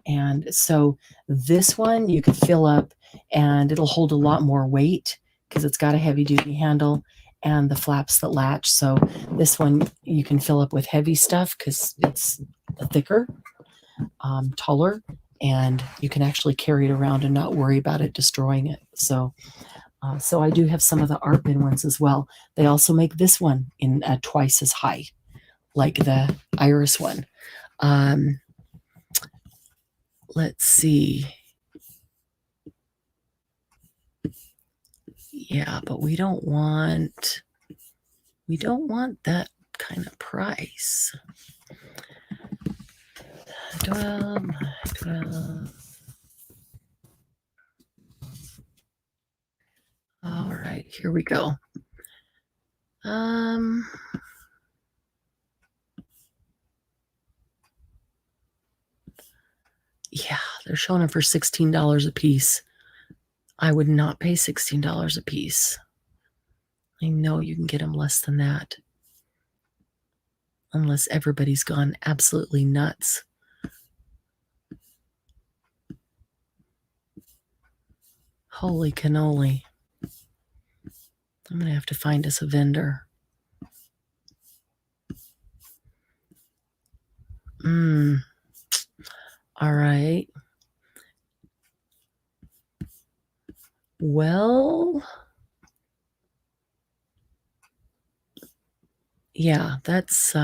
And so this one you could fill up and it'll hold a lot more weight because it's got a heavy duty handle and the flaps that latch. So this one you can fill up with heavy stuff because it's thicker, taller, and you can actually carry it around and not worry about it destroying it. So I do have some of the art bin ones as well. They also make this one in twice as high, like the iris one. Let's see. Yeah, but we don't want that kind of price. 12. All right, here we go. Yeah, they're showing them for $16 a piece. I would not pay $16 a piece. I know you can get them less than that. Unless everybody's gone absolutely nuts. Holy cannoli. I'm going to have to find us a vendor. All right. Well, yeah, that's,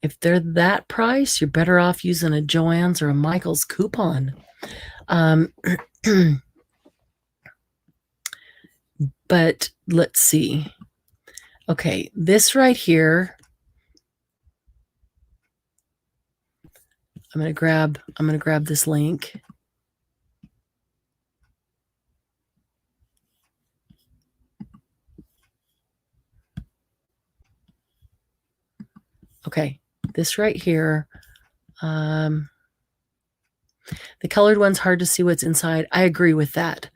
if they're that price, you're better off using a Joann's or a Michael's coupon. But let's see. Okay, this right here, I'm going to grab this link. Okay, this right here, the colored one's hard to see what's inside. I agree with that.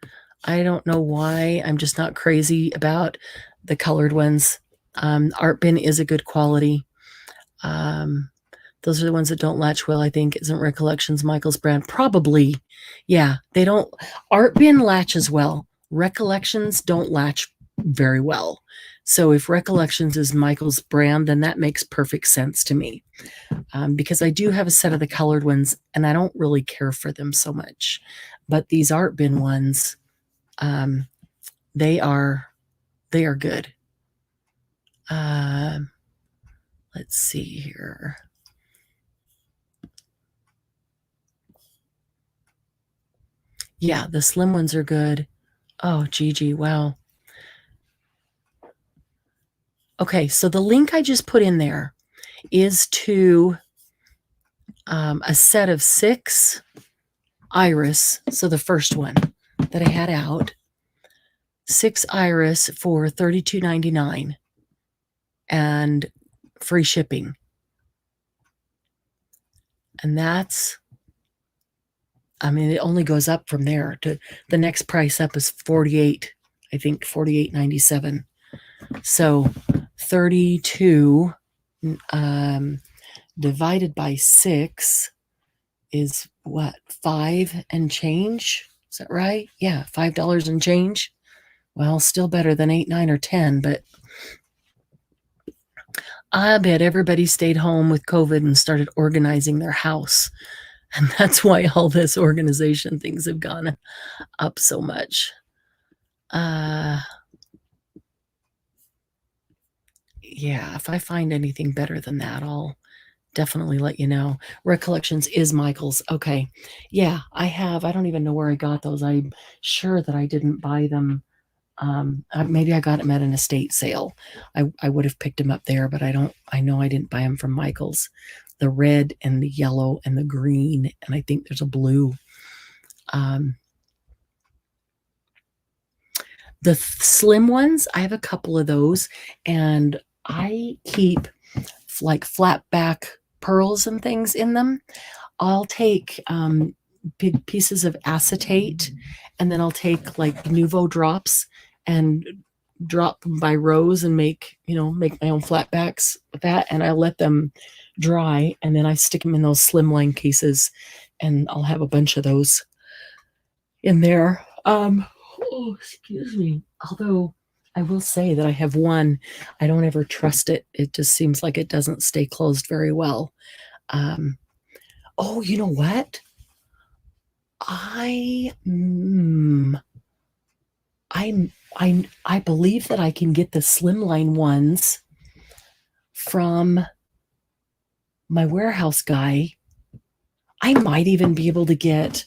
I don't know why. I'm just not crazy about the colored ones. Art bin is a good quality. Those are the ones that don't latch well, I think. Isn't Recollections Michael's brand? Probably. Yeah, they don't. Art bin latches well. Recollections don't latch very well. So if Recollections is Michael's brand, then that makes perfect sense to me. Because I do have a set of the colored ones, and I don't really care for them so much. But these art bin ones, they are good. Let's see here. Yeah, the slim ones are good. Oh, Gigi, wow. Okay, so the link I just put in there is to a set of 6 iris. So the first one that I had out, 6 iris for $32.99 and free shipping. And that's, I mean, it only goes up from there. To the next price up is 48, I think $48.97. So 32 divided by 6 is what, 5 and change? Is that right? Yeah, $5 and change. Well, still better than 8, 9, or 10, but I bet everybody stayed home with COVID and started organizing their house. And that's why all this organization things have gone up so much. Yeah, if I find anything better than that, I'll definitely let you know. Recollections is Michael's. Okay. Yeah, I have. I don't even know where I got those. I'm sure that I didn't buy them. Maybe I got them at an estate sale. I would have picked them up there, but I know I didn't buy them from Michael's. The red and the yellow and the green, and I think there's a blue. The slim ones, I have a couple of those, and I keep like flat back pearls and things in them. I'll take big pieces of acetate, and then I'll take like Nuvo drops and drop them by rows and make my own flat backs with that, and I let them dry, and then I stick them in those slimline cases, and I'll have a bunch of those in there. Oh, excuse me. Although I will say that I have one, I don't ever trust it. It just seems like it doesn't stay closed very well. Oh, you know what? I believe that I can get the slimline ones from my warehouse guy. I might even be able to get,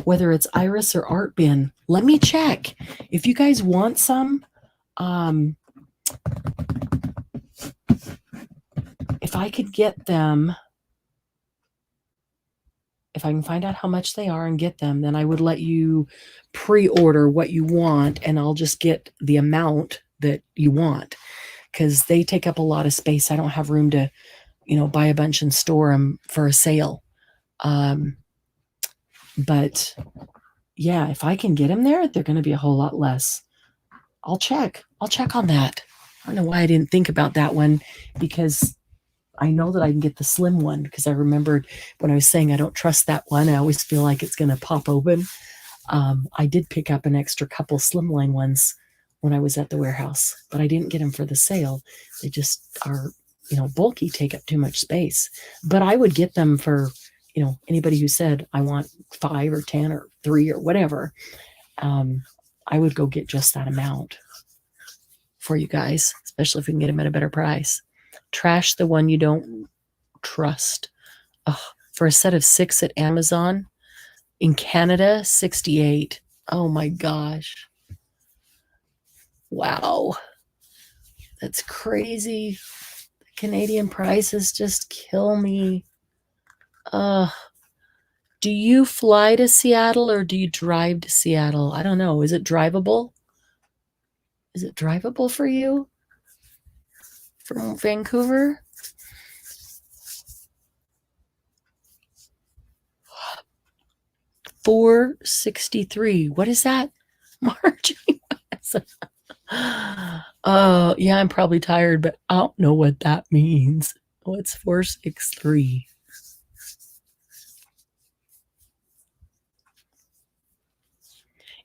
whether it's Iris or Art Bin. Let me check. If you guys want some, if I could get them, if I can find out how much they are and get them, then I would let you pre-order what you want, and I'll just get the amount that you want, because they take up a lot of space. I don't have room to, buy a bunch and store them for a sale. But yeah, if I can get them there, they're going to be a whole lot less. I'll check on that. I don't know why I didn't think about that one, because I know that I can get the slim one, because I remembered when I was saying I don't trust that one. I always feel like it's going to pop open. I did pick up an extra couple slimline ones when I was at the warehouse, but I didn't get them for the sale. They just are, bulky, take up too much space. But I would get them for, anybody who said, I want 5 or 10 or 3 or whatever. I would go get just that amount for you guys, especially if we can get them at a better price. Trash the one you don't trust. For a set of 6 at Amazon in Canada, $68. Oh my gosh. Wow. That's crazy. The Canadian prices just kill me. Do you fly to Seattle or do you drive to Seattle? I don't know. Is it drivable? Is it drivable for you from Vancouver? $463. What is that, Margie? Oh, yeah, I'm probably tired, but I don't know what that means. What's 463?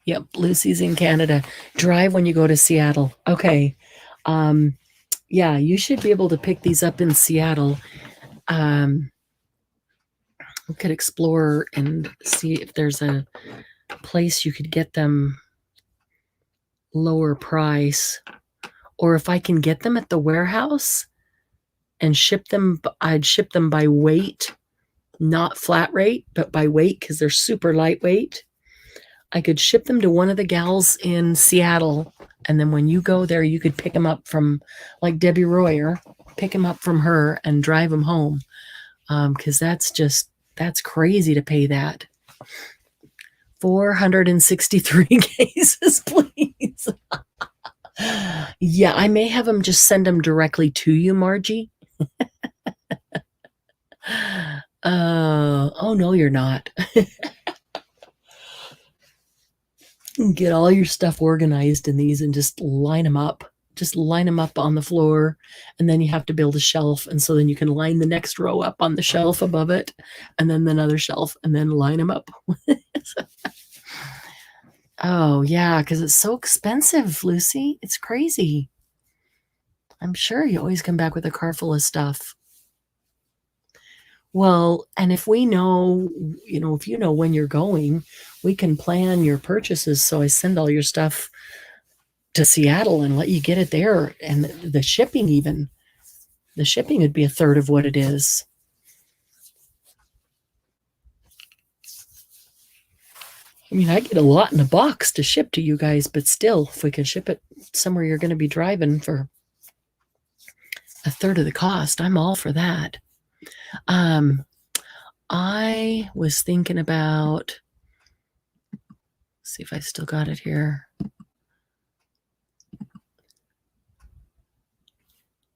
Yep, Lucy's in Canada. Drive when you go to Seattle. Okay. Yeah, you should be able to pick these up in Seattle. We could explore and see if there's a place you could get them lower price, or if I can get them at the warehouse and ship them. I'd ship them by weight, not flat rate, but by weight, because they're super lightweight. I could ship them to one of the gals in Seattle, and then when you go there, you could pick them up from, like Debbie Royer, pick them up from her and drive them home, because that's crazy to pay that. 463 cases, please. Yeah, I may have them just send them directly to you, Margie. Oh, no, you're not. Get all your stuff organized in these and just line them up. Just line them up on the floor, and then you have to build a shelf, and so then you can line the next row up on the shelf above it, and then another shelf, and then line them up. Oh, yeah, because it's so expensive, Lucy. It's crazy. I'm sure you always come back with a car full of stuff. Well, and if we know, if you know when you're going, we can plan your purchases. So I send all your stuff to Seattle and let you get it there. And the shipping, even the shipping would be a third of what it is. I mean, I get a lot in a box to ship to you guys, but still, if we can ship it somewhere you're going to be driving for a third of the cost, I'm all for that. I was thinking about, see if I still got it here.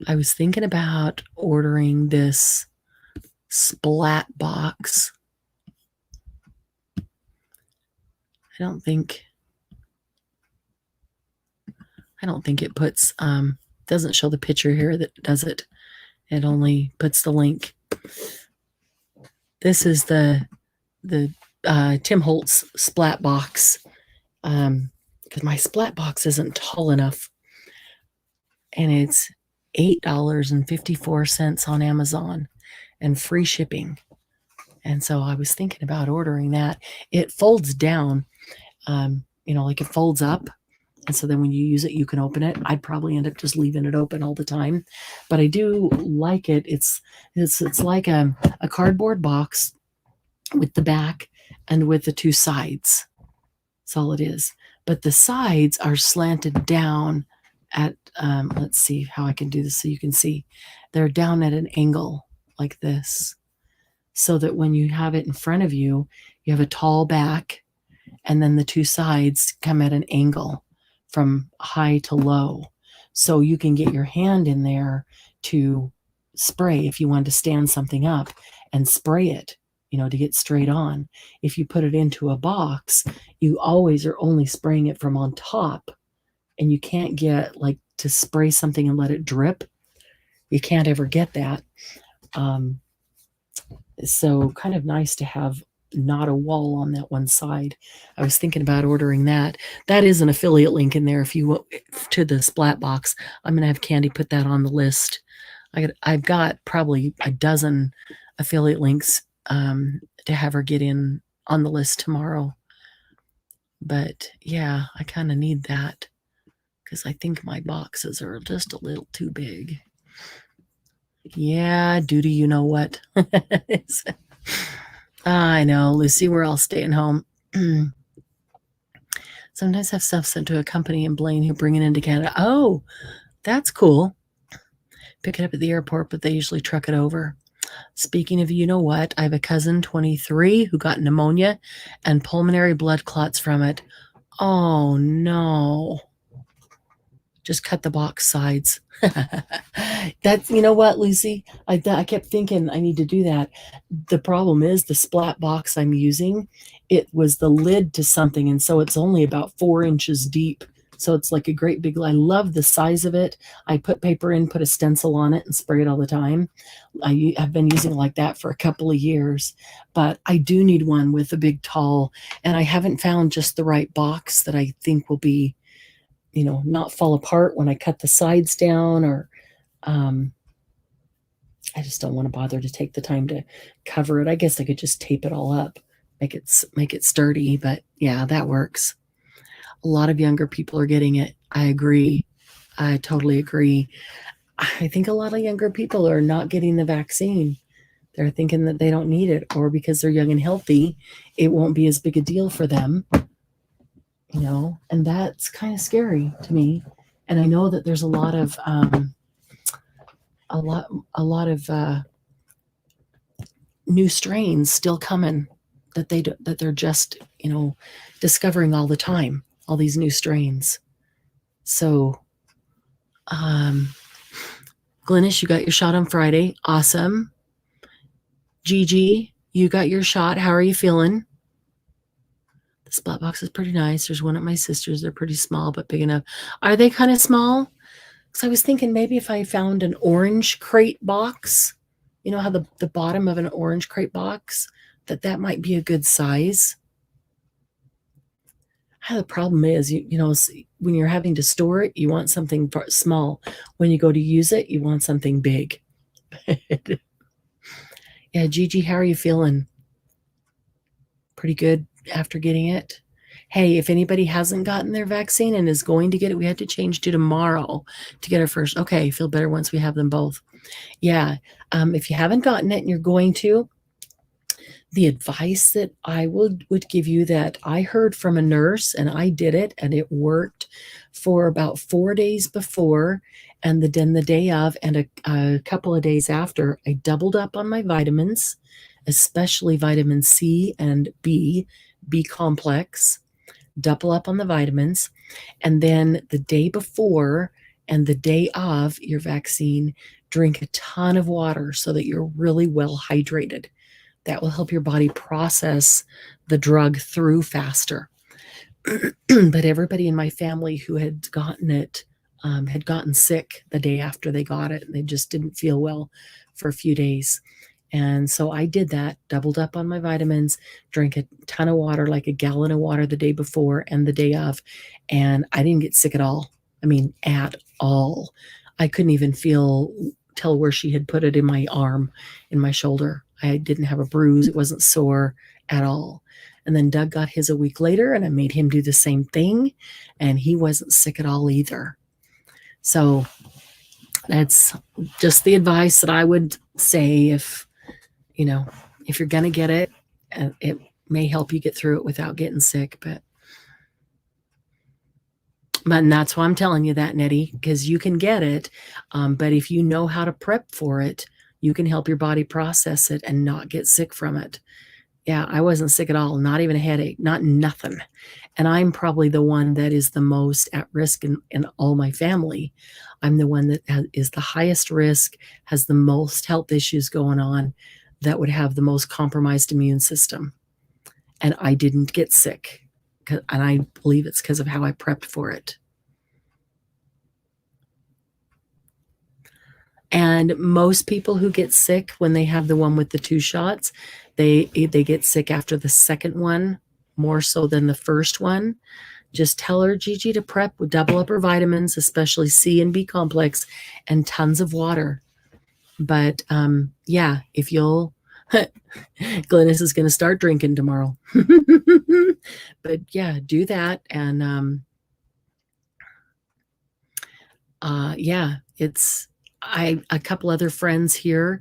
I was thinking about ordering this splat box. I don't think it puts, doesn't show the picture here that does it. It only puts the link. This is the Tim Holtz splat box, because my splat box isn't tall enough, and it's $8.54 on Amazon and free shipping. And so I was thinking about ordering that. It folds down, like it folds up. And so then when you use it, you can open it. I'd probably end up just leaving it open all the time, but I do like it. It's like a cardboard box with the back and with the two sides. That's all it is. But the sides are slanted down at, let's see how I can do this so you can see. They're down at an angle like this, so that when you have it in front of you, you have a tall back, and then the two sides come at an angle from high to low. So you can get your hand in there to spray if you want to stand something up and spray it, to get straight on. If you put it into a box, you always are only spraying it from on top, and you can't get like to spray something and let it drip. You can't ever get that. So kind of nice to have not a wall on that one side. I was thinking about ordering that. That is an affiliate link in there if you to the splat box. I'm going to have Candy put that on the list. I've got probably a dozen affiliate links to have her get in on the list tomorrow. But yeah, I kind of need that because I think my boxes are just a little too big. Yeah, Duty, you know what? I know, Lucy, we're all staying home. Sometimes have stuff sent to a company in Blaine who bring it into Canada. Oh, that's cool. Pick it up at the airport, but they usually truck it over. Speaking of, you know what? I have a cousin, 23, who got pneumonia and pulmonary blood clots from it. Oh, no. Just cut the box sides. That's, you know what, Lucy? I kept thinking I need to do that. The problem is the splat box I'm using, it was the lid to something, and so it's only about 4 inches deep. So it's like a great big, I love the size of it. I put paper in, put a stencil on it, and spray it all the time. I've been using it like that for a couple of years, but I do need one with a big, tall, and I haven't found just the right box that I think will be, not fall apart when I cut the sides down, or I just don't want to bother to take the time to cover it. I guess I could just tape it all up, make it sturdy, but yeah, that works. A lot of younger people are getting it. I agree. I totally agree. I think a lot of younger people are not getting the vaccine. They're thinking that they don't need it, or because they're young and healthy, it won't be as big a deal for them. And that's kind of scary to me. And I know that there's a lot of new strains still coming that they're just discovering all the time, all these new strains. So Glynis, you got your shot on Friday. Awesome. Gigi, you got your shot. How are you feeling? The splat box is pretty nice. There's one at my sister's. They're pretty small, but big enough. Are they kind of small? Because I was thinking maybe if I found an orange crate box, how the bottom of an orange crate box, that might be a good size. The problem is, when you're having to store it, you want something small. When you go to use it, you want something big. Yeah, Gigi, how are you feeling? Pretty good after getting it? Hey, if anybody hasn't gotten their vaccine and is going to get it, we had to change to tomorrow to get our first. Okay, feel better once we have them both. Yeah, if you haven't gotten it and you're going to, the advice that I would give you, that I heard from a nurse, and I did it and it worked for about 4 days before, and then the day of, and a couple of days after, I doubled up on my vitamins, especially vitamin C and B complex. Double up on the vitamins. And then the day before and the day of your vaccine, drink a ton of water so that you're really well hydrated. That will help your body process the drug through faster. But everybody in my family who had gotten it had gotten sick the day after they got it, and they just didn't feel well for a few days. And so I did that, doubled up on my vitamins, drank a ton of water, like a gallon of water the day before and the day of, and I didn't get sick at all. I mean, at all. I couldn't even tell where she had put it in my arm, in my shoulder. I didn't have a bruise. It wasn't sore at all. And then Doug got his a week later, and I made him do the same thing, and he wasn't sick at all either. So that's just the advice that I would say. If you're going to get it, it may help you get through it without getting sick. But that's why I'm telling you that, Nettie, because you can get it. But if you know how to prep for it, you can help your body process it and not get sick from it. Yeah, I wasn't sick at all, not even a headache, nothing. And I'm probably the one that is the most at risk in all my family. I'm the one that is the highest risk, has the most health issues going on, that would have the most compromised immune system. And I didn't get sick. And I believe it's because of how I prepped for it. And most people who get sick when they have the one with the 2 shots, they get sick after the second one, more so than the first one. Just tell her, Gigi, to prep, double up her vitamins, especially C and B complex, and tons of water. But yeah, if you'll, Glennis is going to start drinking tomorrow. But yeah, do that. And yeah, a couple other friends here,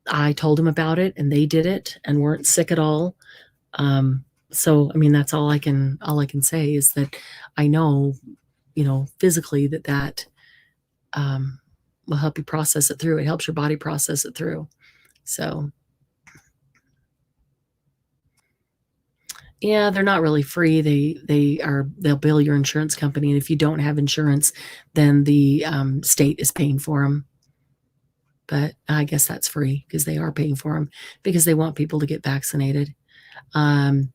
I told them about it, and they did it and weren't sick at all. So, I mean, that's all I can say is that I know, physically that will help you process it through. It helps your body process it through. So, yeah, they're not really free. They'll bill your insurance company, and if you don't have insurance, then the state is paying for them. But I guess that's free because they are paying for them because they want people to get vaccinated. And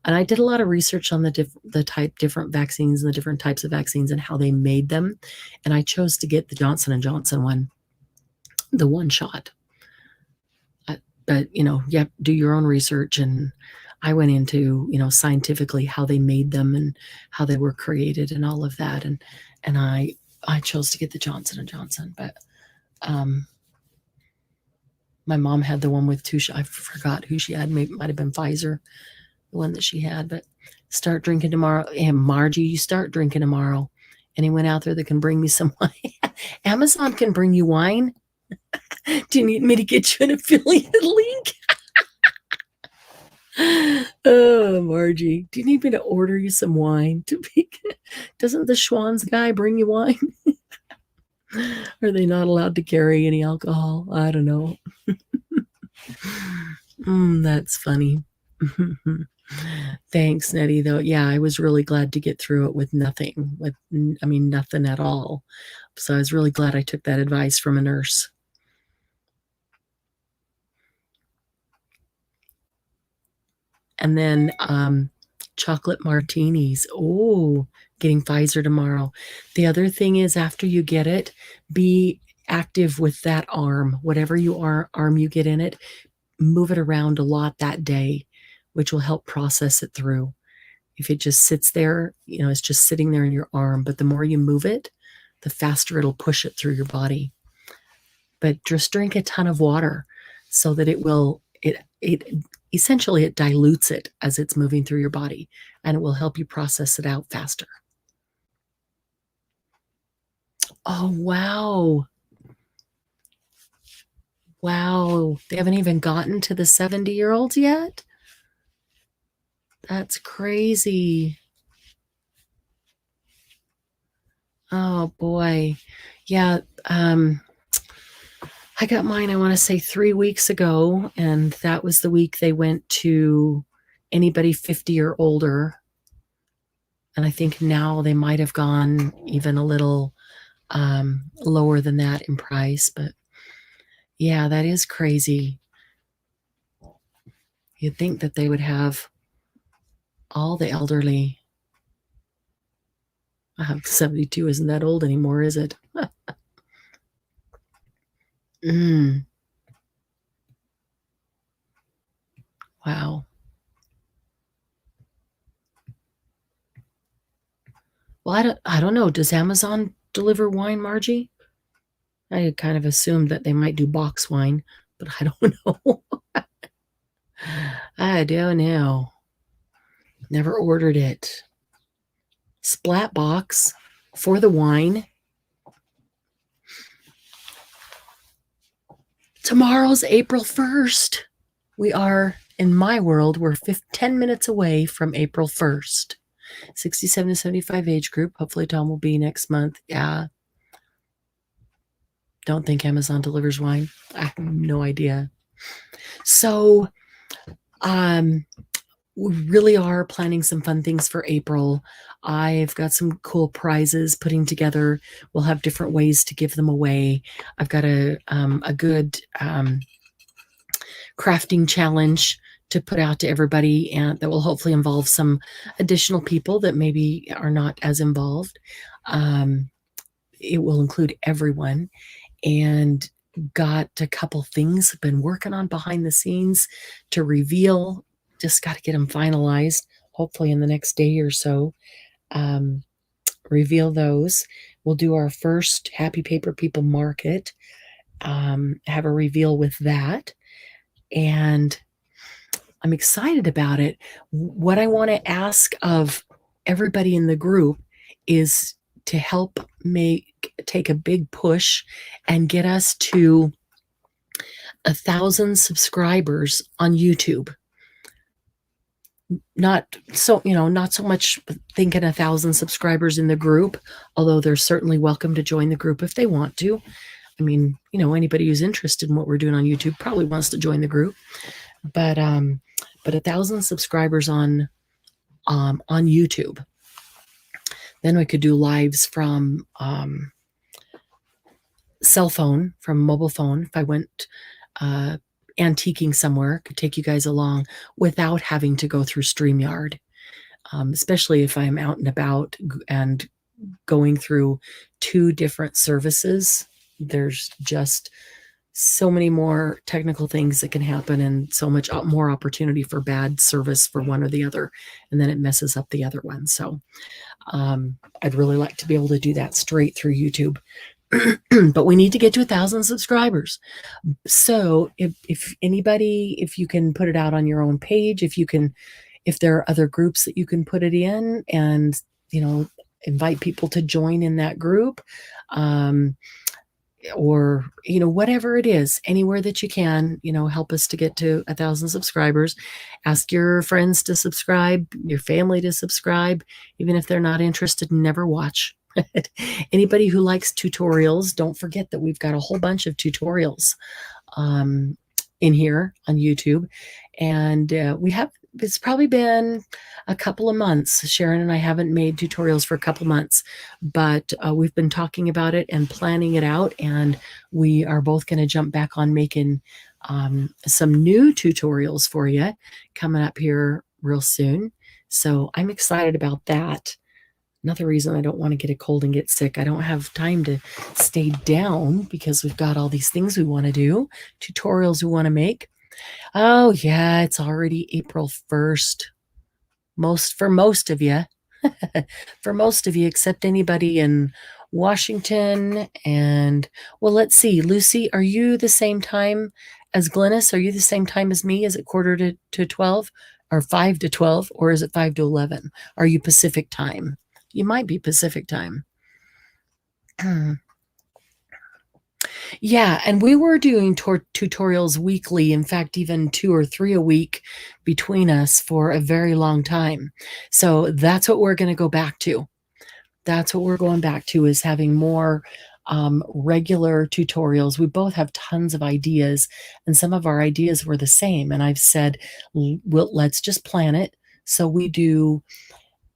I did a lot of research on the different vaccines and the different types of vaccines and how they made them. And I chose to get the Johnson & Johnson one, the 1 shot. But, you have to do your own research. And I went into, scientifically how they made them and how they were created and all of that. And I chose to get the Johnson & Johnson. But my mom had the one with 2 shots. I forgot who she had. Maybe it might have been Pfizer, the one that she had. But start drinking tomorrow. And Margie, you start drinking tomorrow. Anyone out there that can bring me some wine? Amazon can bring you wine. Do you need me to get you an affiliate link? Oh, Margie, do you need me to order you some wine? Doesn't the Schwann's guy bring you wine? Are they not allowed to carry any alcohol? I don't know. That's funny. Thanks, Nettie, though. Yeah, I was really glad to get through it with nothing, nothing at all. So I was really glad I took that advice from a nurse. And then chocolate martinis. Oh, getting Pfizer tomorrow. The other thing is, after you get it, be active with that arm. Whatever arm you get in it, move it around a lot that day, which will help process it through. if it just sits there, it's just sitting there in your arm, but the more you move it, the faster it'll push it through your body. But just drink a ton of water so that it essentially it dilutes it as it's moving through your body, and it will help you process it out faster. Oh, wow. Wow. They haven't even gotten to the 70-year-olds yet? That's crazy. Oh, boy. Yeah. I got mine, I want to say 3 weeks ago, and that was the week they went to anybody 50 or older. And I think now they might have gone even a little lower than that in price. But yeah, that is crazy. You'd think that they would have all the elderly. 72 isn't that old anymore, is it? Wow. Well, I don't know. Does Amazon deliver wine, Margie? I kind of assumed that they might do box wine, but I don't know. I don't know. Never ordered it. Splat box for the wine. Tomorrow's April 1st. We are, in my world, we're 10 minutes away from April 1st. 67 to 75 age group. Hopefully Tom will be next month. Yeah. Don't think Amazon delivers wine. I have no idea. So, we really are planning some fun things for April. I've got some cool prizes putting together. We'll have different ways to give them away. I've got a good crafting challenge to put out to everybody, and that will hopefully involve some additional people that maybe are not as involved. It will include everyone, and got a couple things I've been working on behind the scenes to reveal. Just got to get them finalized, hopefully in the next day or so. Reveal those. We'll do our first Happy Paper People Market. Have a reveal with that. And I'm excited about it. What I want to ask of everybody in the group is to help take a big push and get us to 1,000 subscribers on YouTube. Not so much thinking 1,000 subscribers in the group, although they're certainly welcome to join the group if they want to. I mean, anybody who's interested in what we're doing on YouTube probably wants to join the group. But 1,000 subscribers on YouTube. Then we could do lives from cell phone, from mobile phone. If I went antiquing somewhere, could take you guys along without having to go through StreamYard, especially if I'm out and about and going through 2 different services. There's just so many more technical things that can happen, and so much more opportunity for bad service for one or the other, and then it messes up the other one. So I'd really like to be able to do that straight through YouTube. But we need to get to 1,000 subscribers. So if you can put it out on your own page, if there are other groups that you can put it in, and invite people to join in that group, or whatever it is, anywhere that you can, help us to get to 1,000 subscribers. Ask your friends to subscribe, your family to subscribe, even if they're not interested and never watch. Anybody who likes tutorials, don't forget that we've got a whole bunch of tutorials in here on YouTube. And it's probably been a couple of months. Sharon and I haven't made tutorials for a couple months, but we've been talking about it and planning it out. And we are both going to jump back on making some new tutorials for you coming up here real soon. So I'm excited about that. Another reason I don't want to get a cold and get sick. I don't have time to stay down because we've got all these things we want to do, tutorials we want to make. Oh, yeah, it's already April 1st. for most of you, for most of you, except anybody in Washington. And well, let's see, Lucy, are you the same time as Glennis? Are you the same time as me? Is it quarter to 12 or 5 to 12, or is it 5 to 11? Are you Pacific time? You might be Pacific time. Yeah, and we were doing tutorials weekly, in fact, even 2 or 3 a week between us for a very long time. So that's what we're going to go back to. That's what we're going back to, is having more regular tutorials. We both have tons of ideas, and some of our ideas were the same. And I've said, well, let's just plan it. So we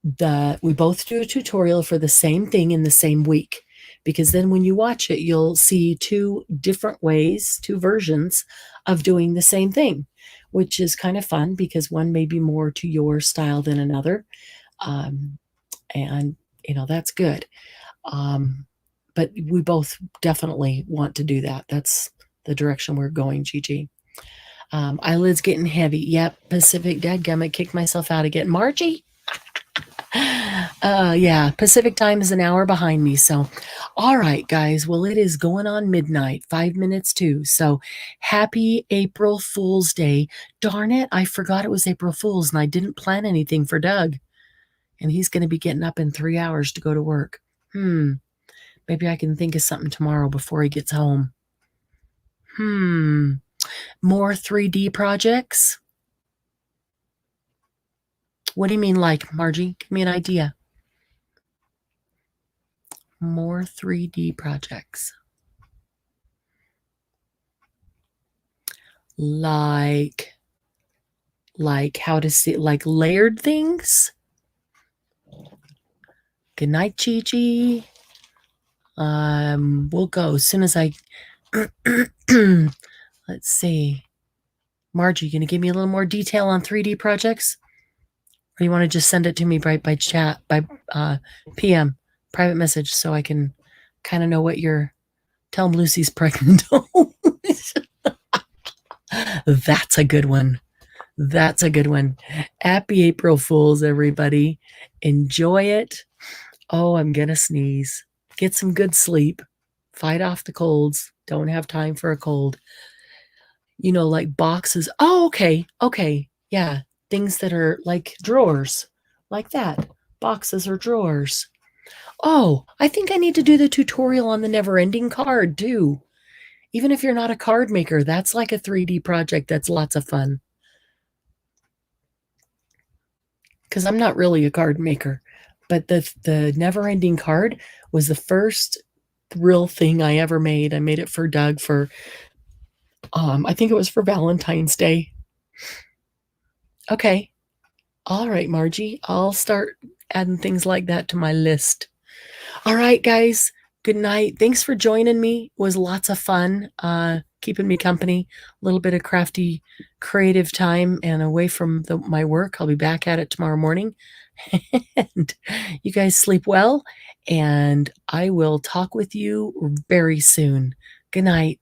both do a tutorial for the same thing in the same week, because then when you watch it, you'll see 2 different ways, 2 versions of doing the same thing, which is kind of fun because one may be more to your style than another. And that's good. But we both definitely want to do that. That's the direction we're going, Gigi. Eyelids getting heavy. Yep, Pacific. Dadgummit, kicked myself out again. Margie? Yeah, Pacific time is an hour behind me. So, all right, guys. Well, it is going on midnight, 5 minutes to. So, happy April Fool's Day. Darn it, I forgot it was April Fool's and I didn't plan anything for Doug. And he's going to be getting up in 3 hours to go to work. Maybe I can think of something tomorrow before he gets home. More 3D projects? What do you mean, like, Margie? Give me an idea. More 3D projects. Like how to see, like layered things? Good night, Gigi. We'll go as soon as I, let's see. Margie, you gonna give me a little more detail on 3D projects? Or you want to just send it to me by chat, by PM, private message, so I can kind of know what you're, tell them Lucy's pregnant. That's a good one. That's a good one. Happy April Fools, everybody. Enjoy it. Oh, I'm gonna sneeze. Get some good sleep. Fight off the colds. Don't have time for a cold. Like boxes. Oh, okay. Okay. Yeah. Things that are like drawers. Like that. Boxes or drawers. Oh, I think I need to do the tutorial on the never-ending card too. Even if you're not a card maker, that's like a 3D project that's lots of fun. Because I'm not really a card maker. But the never-ending card was the first real thing I ever made. I made it for Doug for, I think it was for Valentine's Day. Okay. All right, Margie. I'll start adding things like that to my list. All right, guys. Good night. Thanks for joining me. It was lots of fun, keeping me company. A little bit of crafty, creative time and away from my work. I'll be back at it tomorrow morning. And you guys sleep well, and I will talk with you very soon. Good night.